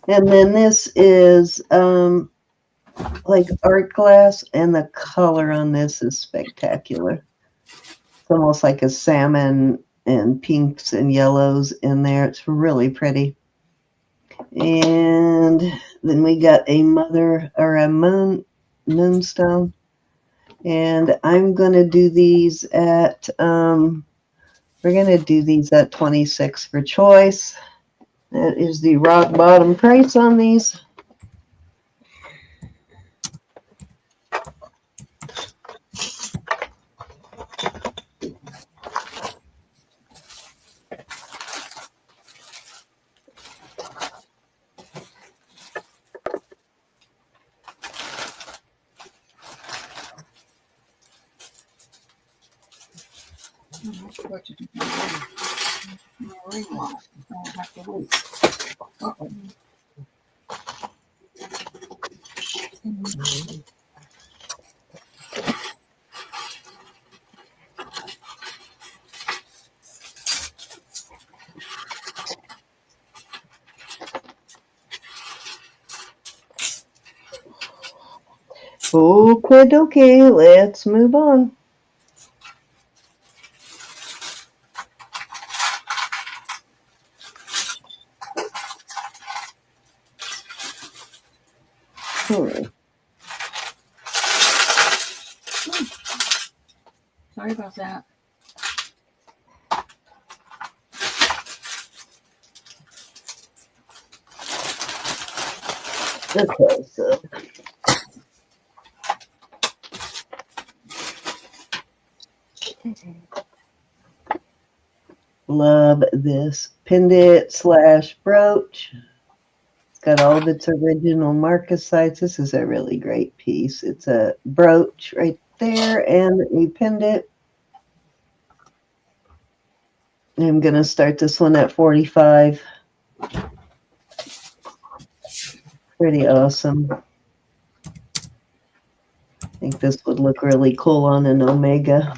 [SPEAKER 2] And then this is like art glass, and the color on this is spectacular. It's almost like a salmon and pinks and yellows in there. It's really pretty. And then we got a mother or a moonstone. And I'm going to do these at, we're going to do these at 26 for choice. That is the rock bottom price on these.
[SPEAKER 1] What to do? Ring light. I have to wait. Uh-oh.
[SPEAKER 2] Okay, let's move on.
[SPEAKER 1] Sorry about that.
[SPEAKER 2] Okay, so love this pendant slash brooch. It's got all of its original marcasites. This is a really great piece. It's a brooch right there and a pendant. I'm going to start this one at 45. Pretty awesome. I think this would look really cool on an Omega.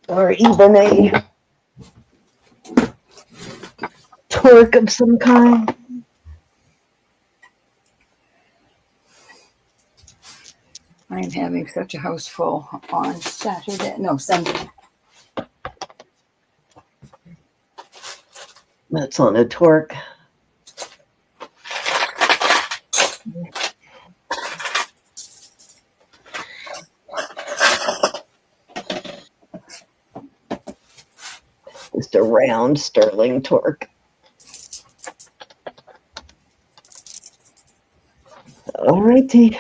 [SPEAKER 2] or even a torque of some kind.
[SPEAKER 1] I'm having such a house full on Sunday.
[SPEAKER 2] That's on a torque. Just a round Sterling torque. All righty.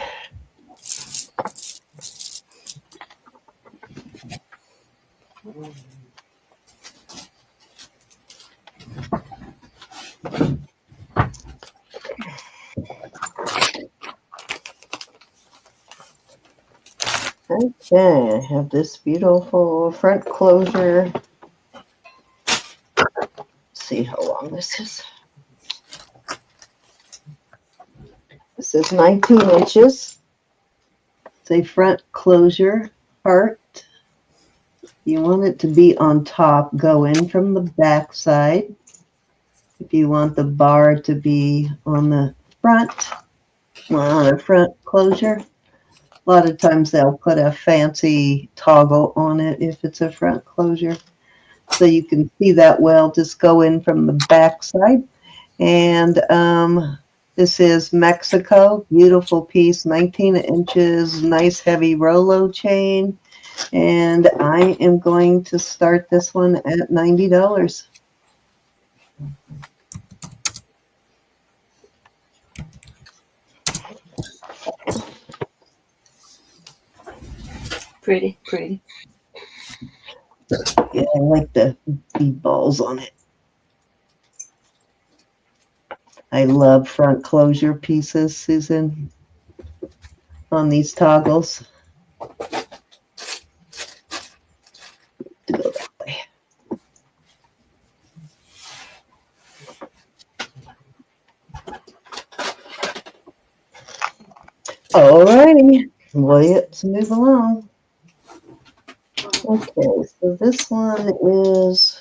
[SPEAKER 2] Okay, I have this beautiful front closure. Let's see how long this is. This is 19 inches. It's a front closure heart. You want it to be on top, go in from the back side. If you want the bar to be on the front, on a front closure. A lot of times they'll put a fancy toggle on it if it's a front closure. So you can see that well. Just go in from the back side. And this is Mexico. Beautiful piece, 19 inches, nice heavy Rolo chain. And I am going to start this one at $90.
[SPEAKER 1] Pretty, pretty.
[SPEAKER 2] Yeah, I like the bead balls on it. I love front closure pieces, Susan, on these toggles. To go that way. All righty, let's move along. Okay, so this one is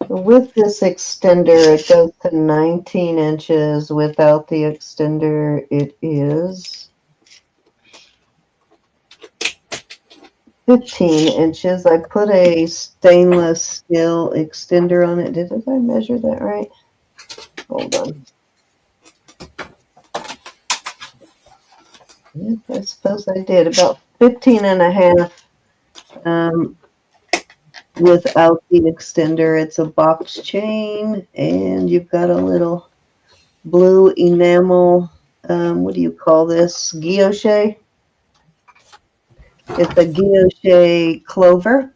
[SPEAKER 2] with this extender, it goes to 19 inches. Without the extender, it is 15 inches. I put a stainless steel extender on it. Did I measure that right? Hold on. Yeah, I suppose I did. About 15 and a half. Without the extender, it's a box chain, and you've got a little blue enamel. What do you call this? Guilloche. It's a guilloche clover,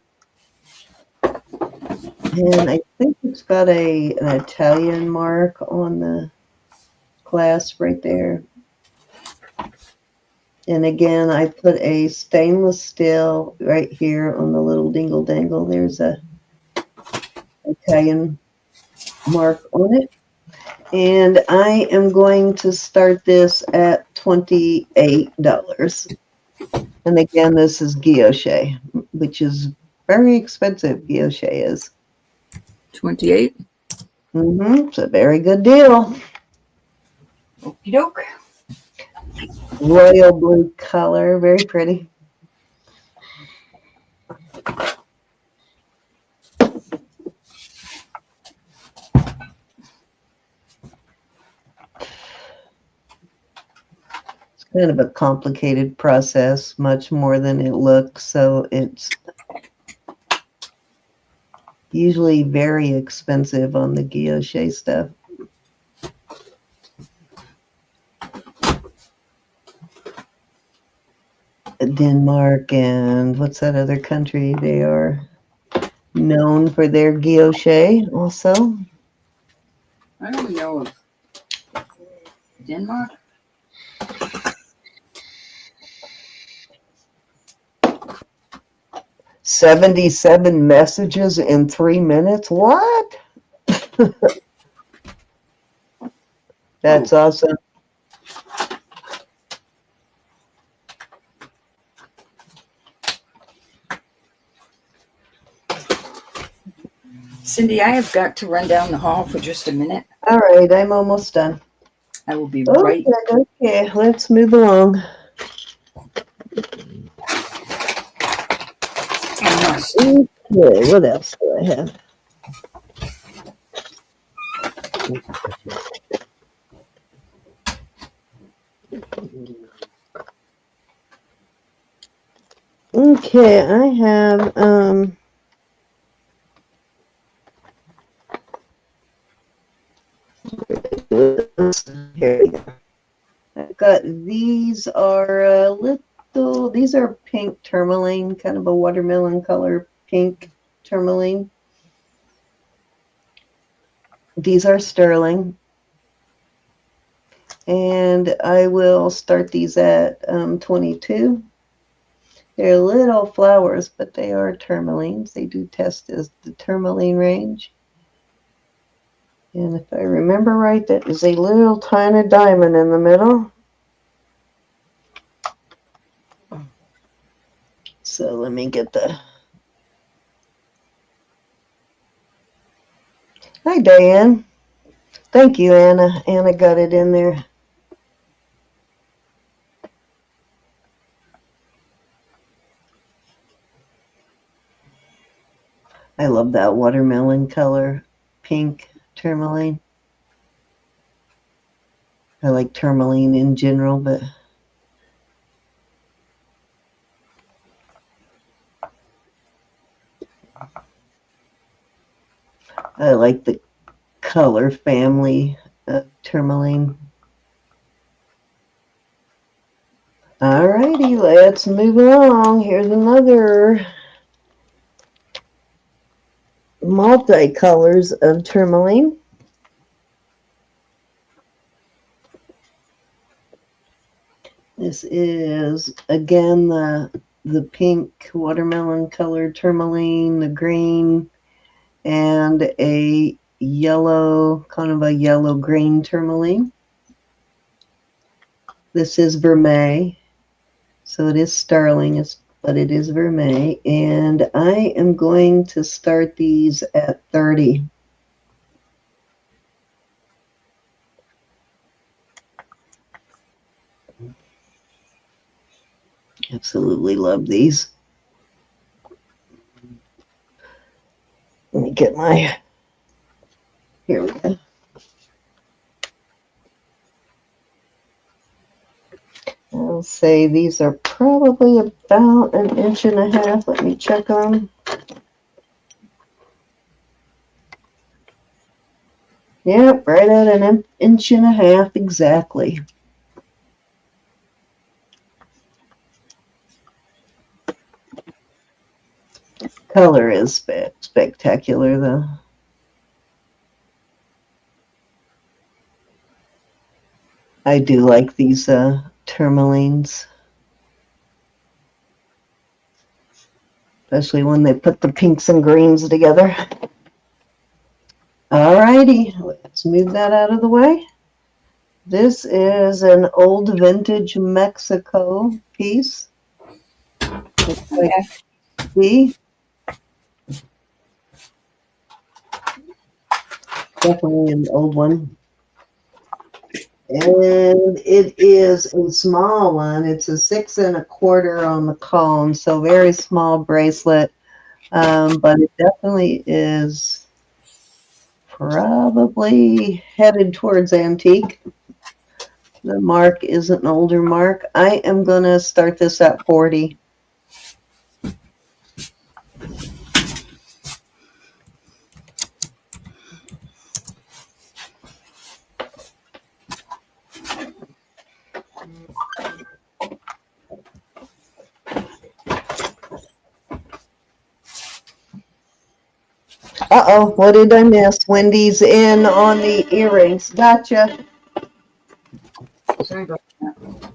[SPEAKER 2] and I think it's got an Italian mark on the clasp right there. And again, I put a stainless steel right here on the little dingle dangle. There's a Italian mark on it. And I am going to start this at $28. And again, this is guilloche, which is very expensive. Guilloche is.
[SPEAKER 1] 28.
[SPEAKER 2] It's a very good deal.
[SPEAKER 1] Okie doke.
[SPEAKER 2] Royal blue color, very pretty. It's kind of a complicated process, much more than it looks, so it's usually very expensive on the guilloche stuff. Denmark and what's that other country? They are known for their guilloche also.
[SPEAKER 1] I don't know of Denmark.
[SPEAKER 2] $77 messages in 3 minutes. What? That's awesome.
[SPEAKER 1] Cindy, I have got to run down the hall for just a minute.
[SPEAKER 2] All right, I'm almost done.
[SPEAKER 1] I will be
[SPEAKER 2] Okay,
[SPEAKER 1] right.
[SPEAKER 2] okay, let's move along.
[SPEAKER 1] I must.
[SPEAKER 2] Okay, what else do I have? Okay, I have here we go. I've got these are these are pink tourmaline, kind of a watermelon color pink tourmaline. These are sterling. And I will start these at 22. They're little flowers, but they are tourmalines. They do test as the tourmaline range. And if I remember right, that is a little tiny diamond in the middle. So let me get the... Hi, Diane. Thank you, Anna. Anna got it in there. I love that watermelon color, pink tourmaline. I like tourmaline in general, but I like the color family of tourmaline. Alrighty, let's move along. Here's another multi-colors of tourmaline. This is, again, the pink watermelon colored tourmaline, the green, and a yellow, kind of a yellow-green tourmaline. This is vermeil, so it is sterling, but it is vermeil, and I am going to start these at 30. Absolutely love these. Let me get my, here we go. I'll say these are probably about 1.5 inches. Let me check them. Yep, right at 1.5 inches exactly. Color is spectacular though. I do like these tourmalines. Especially when they put the pinks and greens together. Alrighty, let's move that out of the way. This is an old vintage Mexico piece. Looks like see, definitely an old one. And it is a small one. It's a 6 1/4 on the cone, so very small bracelet. But it definitely is probably headed towards antique. The mark is an older mark. I am going to start this at 40. Uh-oh, what did I miss? Wendy's in on the earrings. Gotcha.
[SPEAKER 1] Sorry about that.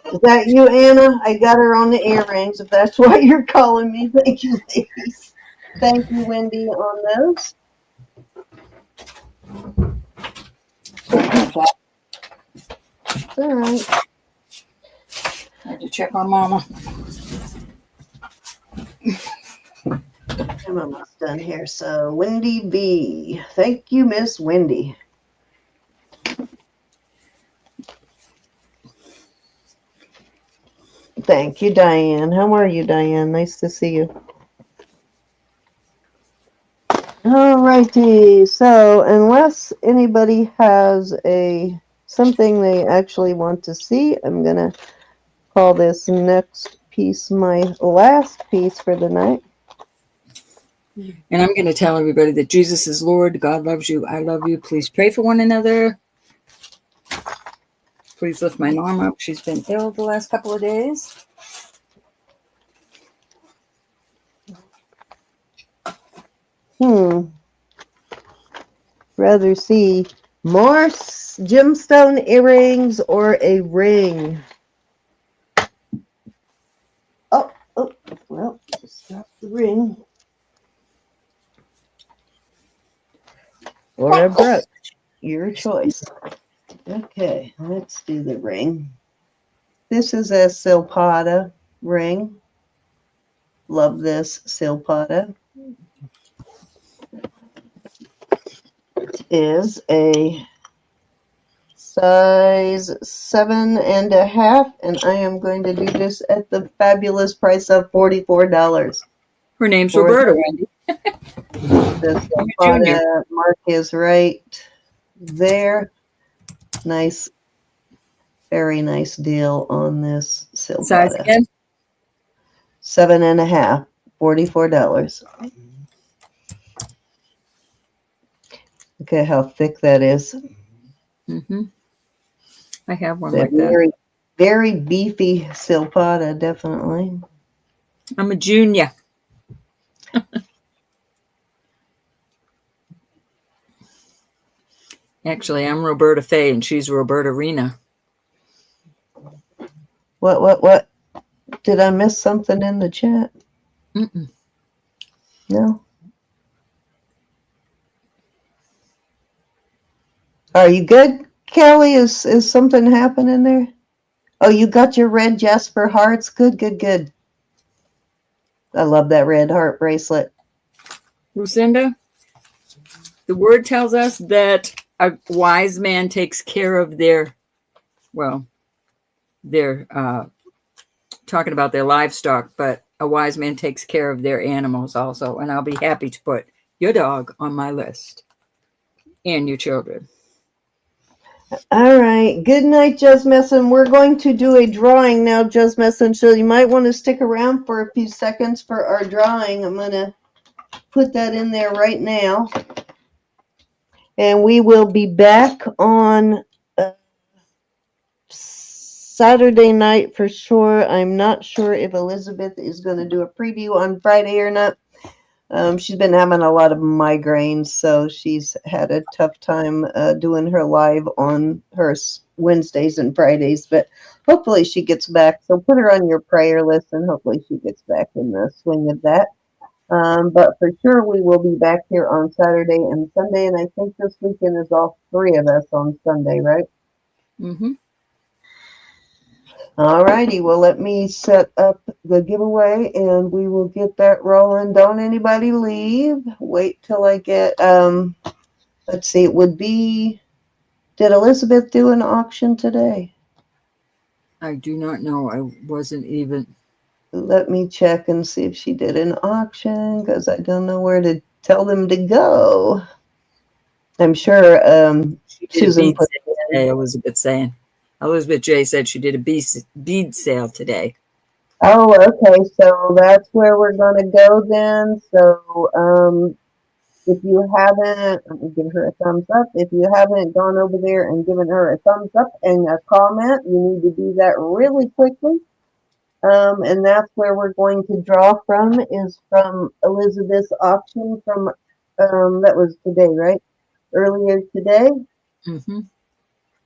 [SPEAKER 2] Is that you, Anna? I got her on the earrings, if that's why you're calling me. Thank you, ladies. Thank you, Wendy, on those. It's all right.
[SPEAKER 1] I had to check on Mama.
[SPEAKER 2] I'm almost done here. So Wendy B. Thank you, Miss Wendy. Thank you, Diane. How are you, Diane? Nice to see you. All righty. So unless anybody has something they actually want to see, I'm gonna call this next piece my last piece for the night.
[SPEAKER 1] And I'm going to tell everybody that Jesus is Lord. God loves you. I love you. Please pray for one another. Please lift my mom up. She's been ill the last couple of days.
[SPEAKER 2] Rather see more gemstone earrings or a ring? Oh, well, just drop the ring. Or a brooch. Your choice. Okay, let's do the ring. This is a Silpada ring. Love this Silpada. It is a size 7.5, and I am going to do this at the fabulous price of $44.
[SPEAKER 1] Her name's Roberta, Wendy.
[SPEAKER 2] The Silpada mark is right there. Nice, very nice deal on this Silpada.
[SPEAKER 1] Size again?
[SPEAKER 2] 7.5, $44. Look at how thick that is.
[SPEAKER 1] Mm-hmm. I have one
[SPEAKER 2] That
[SPEAKER 1] like that.
[SPEAKER 2] very, very beefy Silpada, definitely.
[SPEAKER 1] I'm a junior. Actually, I'm Roberta Faye, and she's Roberta Rena.
[SPEAKER 2] What? Did I miss something in the chat?
[SPEAKER 1] Mm-mm.
[SPEAKER 2] No? Are you good, Kelly? Is something happening there? Oh, you got your red Jasper hearts? Good. I love that red heart bracelet.
[SPEAKER 1] Lucinda, the word tells us that a wise man takes care of their talking about their livestock, but a wise man takes care of their animals also. And I'll be happy to put your dog on my list and your children.
[SPEAKER 2] All right. Good night, Just Messin. We're going to do a drawing now, Just Messin. So you might want to stick around for a few seconds for our drawing. I'm going to put that in there right now. And we will be back on Saturday night for sure. I'm not sure if Elizabeth is going to do a preview on Friday or not. She's been having a lot of migraines, so she's had a tough time doing her live on her Wednesdays and Fridays, but hopefully she gets back. So put her on your prayer list, and hopefully she gets back in the swing of that. But for sure, we will be back here on Saturday and Sunday, and I think this weekend is all three of us on Sunday, right?
[SPEAKER 1] Mm-hmm.
[SPEAKER 2] All righty. Well, let me set up the giveaway, and we will get that rolling. Don't anybody leave. Wait till I get, let's see, it would be, did Elizabeth do an auction today?
[SPEAKER 1] I do not know. I wasn't even.
[SPEAKER 2] Let me check and see if she did an auction, because I don't know where to tell them to go. I'm sure Susan put it
[SPEAKER 1] today, Elizabeth saying. Elizabeth J said she did a bead sale today.
[SPEAKER 2] Oh, okay. So that's where we're going to go then. So if you haven't, let me give her a thumbs up. If you haven't gone over there and given her a thumbs up and a comment, you need to do that really quickly. And that's where we're going to draw from, is from Elizabeth's auction from, that was today, right? Earlier today.
[SPEAKER 1] Mm-hmm.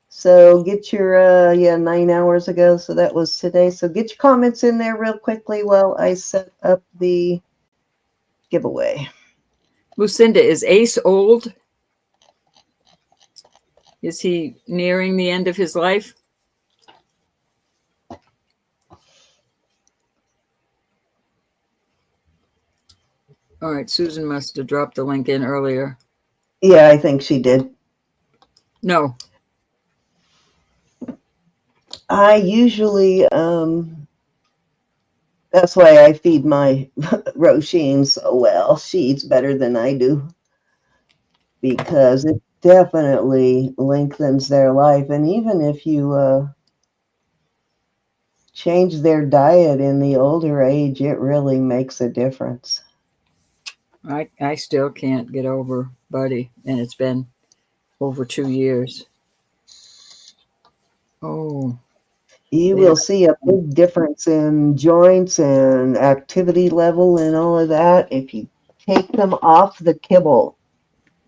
[SPEAKER 2] So get your, 9 hours ago. So that was today. So get your comments in there real quickly while I set up the giveaway.
[SPEAKER 1] Lucinda, is Ace old? Is he nearing the end of his life? Or right, Susan must have dropped the link in earlier.
[SPEAKER 2] Yeah, I think she did.
[SPEAKER 1] No.
[SPEAKER 2] I usually, that's why I feed my Roisin so well. She eats better than I do because it definitely lengthens their life. And even if you change their diet in the older age, it really makes a difference.
[SPEAKER 1] I still can't get over Buddy, and it's been over 2 years. Oh,
[SPEAKER 2] You
[SPEAKER 1] yeah.
[SPEAKER 2] will see a big difference in joints and activity level and all of that if you take them off the kibble.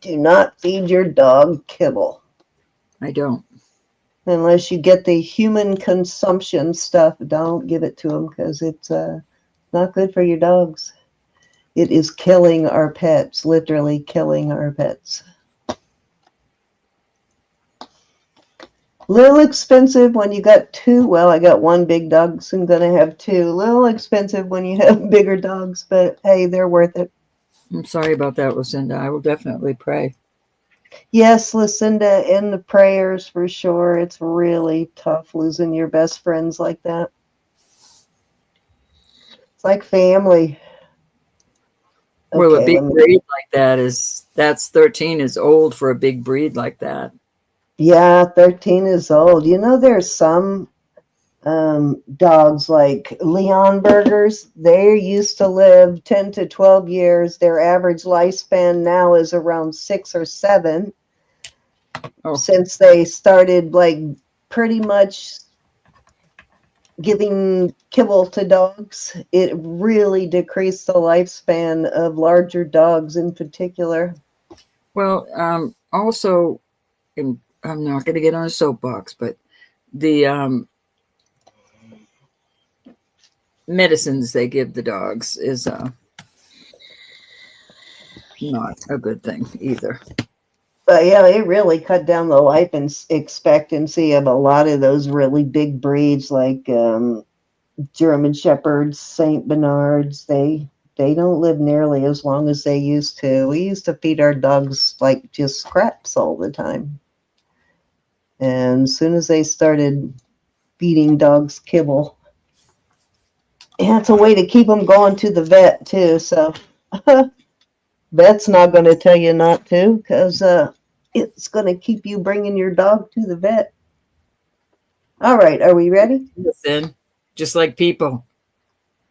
[SPEAKER 2] Do not feed your dog kibble
[SPEAKER 1] I don't.
[SPEAKER 2] unless you get the human consumption stuff. Don't give it to them because it's not good for your dogs. It is killing our pets, literally killing our pets. Little expensive when you got two. Well, I got one big dog, so I'm gonna have two. Little expensive when you have bigger dogs, but hey, they're worth it.
[SPEAKER 1] I'm sorry about that, Lucinda. I will definitely pray.
[SPEAKER 2] Yes, Lucinda, in the prayers for sure. It's really tough losing your best friends like that. It's like family.
[SPEAKER 1] Well, a
[SPEAKER 2] Okay,
[SPEAKER 1] big breed like that's 13 is old for a big breed like that.
[SPEAKER 2] Yeah, 13 is old. You know, there's some dogs like Leon Burgers. They used to live 10 to 12 years. Their average lifespan now is around 6 or 7
[SPEAKER 1] Oh,
[SPEAKER 2] since they started like pretty much giving kibble to dogs. It really decreased the lifespan of larger dogs in particular.
[SPEAKER 1] well, also, and I'm not going to get on a soapbox, but the medicines they give the dogs is not a good thing either.
[SPEAKER 2] But yeah, it really cut down the life expectancy of a lot of those really big breeds like German Shepherds, Saint Bernards. They don't live nearly as long as they used to. We used to feed our dogs like just scraps all the time. And as soon as they started feeding dogs kibble, yeah, it's a way to keep them going to the vet too. So vet's not going to tell you not to because it's going to keep you bringing your dog to the vet. All right, are we ready?
[SPEAKER 1] Listen, just like people.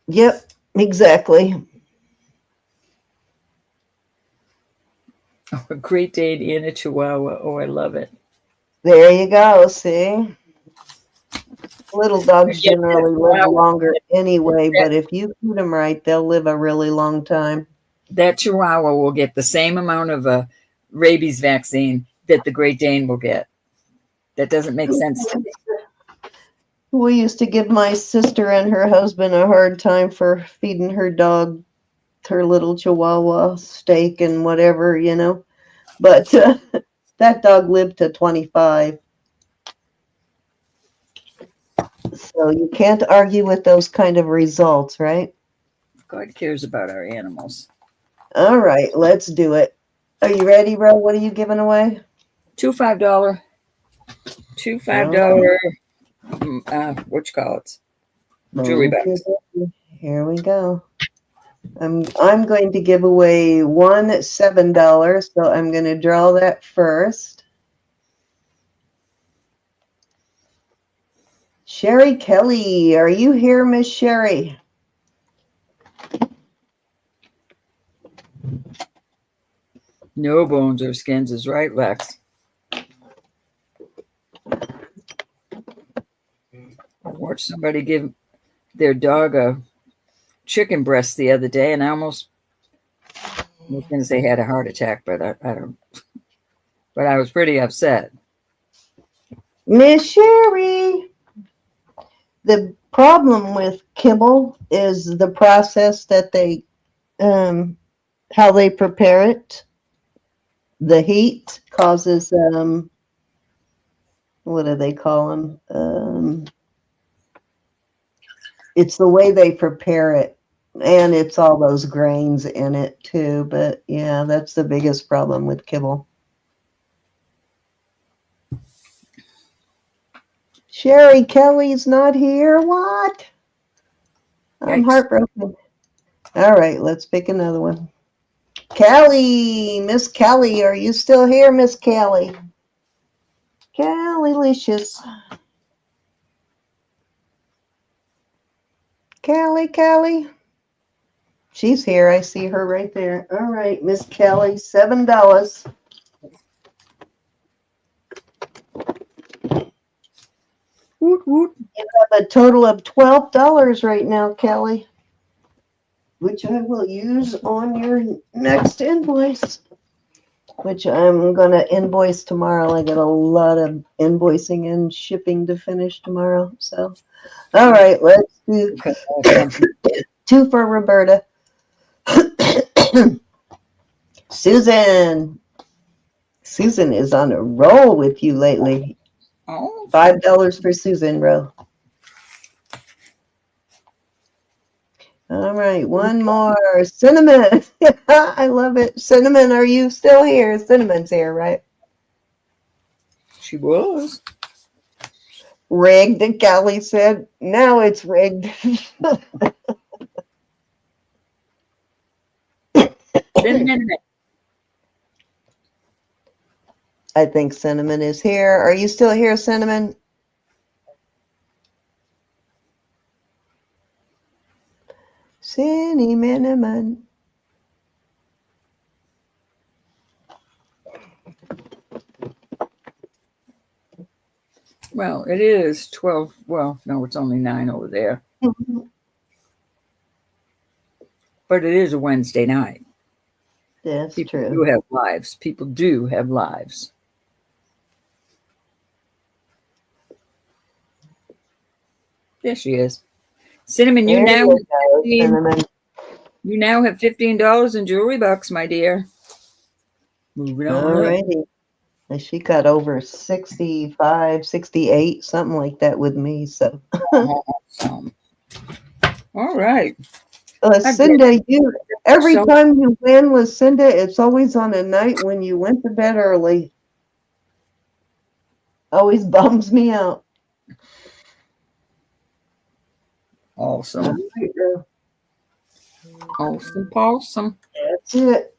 [SPEAKER 2] Yep, exactly.
[SPEAKER 1] A Great Dane and a Chihuahua. Oh, I love it.
[SPEAKER 2] There you go. See, little dogs
[SPEAKER 1] Again, that
[SPEAKER 2] generally live
[SPEAKER 1] Chihuahua,
[SPEAKER 2] longer anyway,
[SPEAKER 1] that,
[SPEAKER 2] but if you feed them right, they'll live a really long time.
[SPEAKER 1] that Chihuahua will get the same amount of a rabies vaccine that the Great Dane will get. That doesn't make sense to me.
[SPEAKER 2] We used to give my sister and her husband a hard time for feeding her dog her little Chihuahua steak and whatever, you know. But that dog lived to 25. So you can't argue with those kind of results, right?
[SPEAKER 1] God cares about our animals.
[SPEAKER 2] All right, let's do it. Are you ready, Ro? What are you giving away?
[SPEAKER 1] Two $5, two
[SPEAKER 2] Oh,
[SPEAKER 1] $5, what you call it? Jewelry
[SPEAKER 2] okay,
[SPEAKER 1] box.
[SPEAKER 2] here we go. I'm going to give away one $7, so I'm going to draw that first. Sherry Kelly, are you here, Miss Sherry?
[SPEAKER 1] No bones or skins is right, Lex. I watched somebody give their dog a chicken breast the other day, and I almost was going to say had a heart attack, but I don't. But I was pretty upset.
[SPEAKER 2] Miss Sherry. The problem with kibble is the process that how they prepare it. The heat causes, what do they call them? It's the way they prepare it. And it's all those grains in it too. But yeah, that's the biggest problem with kibble. Sherry Kelly's not here. What? I'm
[SPEAKER 1] Yikes.
[SPEAKER 2] heartbroken. All right, let's pick another one. Callie, Miss Callie, are you still here, Miss Callie? Callie-licious. Callie. She's here. I see her right there. All right, Miss Callie, $7.
[SPEAKER 1] Woot, woot.
[SPEAKER 2] You have a total of $12 right now, Kelly, which I will use on your next invoice, which I'm going to invoice tomorrow. I got a lot of invoicing and shipping to finish tomorrow. So, all right, let's do two for Roberta. Susan. Susan is on a roll with you lately.
[SPEAKER 1] Oh,
[SPEAKER 2] $5 for Susan, Ro. All right, one more. Cinnamon. I love it. Cinnamon, are you still here? Cinnamon's here, right?
[SPEAKER 1] she was.
[SPEAKER 2] Rigged, and Callie said. Now it's rigged.
[SPEAKER 1] Cinnamon.
[SPEAKER 2] I think Cinnamon is here. Are you still here, Cinnamon? Cinnamon.
[SPEAKER 1] Well, it is 12. Well, no, it's only 9 over there. But it is a Wednesday night.
[SPEAKER 2] That's
[SPEAKER 1] People
[SPEAKER 2] true.
[SPEAKER 1] do have lives. People do have lives. There she is. Cinnamon, you
[SPEAKER 2] There
[SPEAKER 1] now
[SPEAKER 2] you go, Cinnamon.
[SPEAKER 1] you now have $15 in jewelry bucks, my dear. Moving on.
[SPEAKER 2] All righty. And she got over 65, 68, something like that with me. So,
[SPEAKER 1] Awesome. All right.
[SPEAKER 2] Cinda, every
[SPEAKER 1] So-
[SPEAKER 2] time you win with Cinda, it's always on a night when you went to bed early. Always bums me out.
[SPEAKER 1] Awesome. Awesome.
[SPEAKER 2] That's it.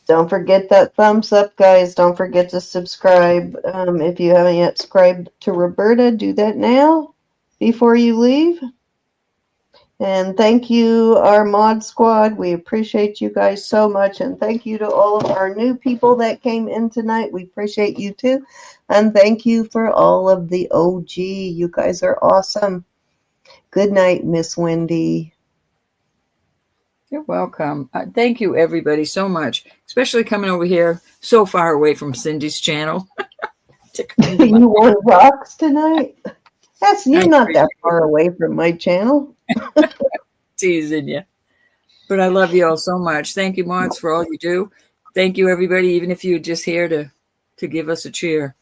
[SPEAKER 2] Don't forget that thumbs up, guys. Don't forget to subscribe. If you haven't yet subscribed to Roberta, do that now before you leave. And thank you, our mod squad. We appreciate you guys so much. And thank you to all of our new people that came in tonight. We appreciate you too. And thank you for all of the OG. You guys are awesome. Good night, Miss Wendy.
[SPEAKER 1] You're welcome. Thank you, everybody, so much, especially coming over here so far away from Cindy's channel.
[SPEAKER 2] You want rocks tonight? You're not that far away from my channel.
[SPEAKER 1] Teasing you. But I love you all so much. Thank you, mods, for all you do. Thank you, everybody, even if you're just here to give us a cheer.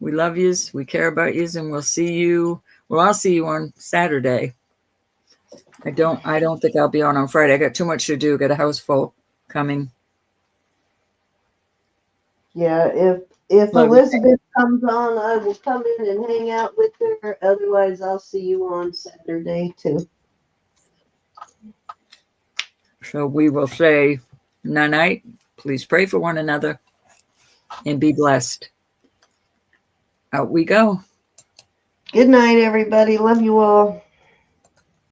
[SPEAKER 1] We love yous. We care about yous, and we'll see you. Well, I'll see you on Saturday. I don't think I'll be on Friday. I got too much to do. Got a house full coming.
[SPEAKER 2] Yeah, if Elizabeth comes on, I will come in and hang out with her. Otherwise, I'll see you on Saturday too.
[SPEAKER 1] So we will say night. Please pray for one another and be blessed. Out we go.
[SPEAKER 2] Good night, everybody. Love you all.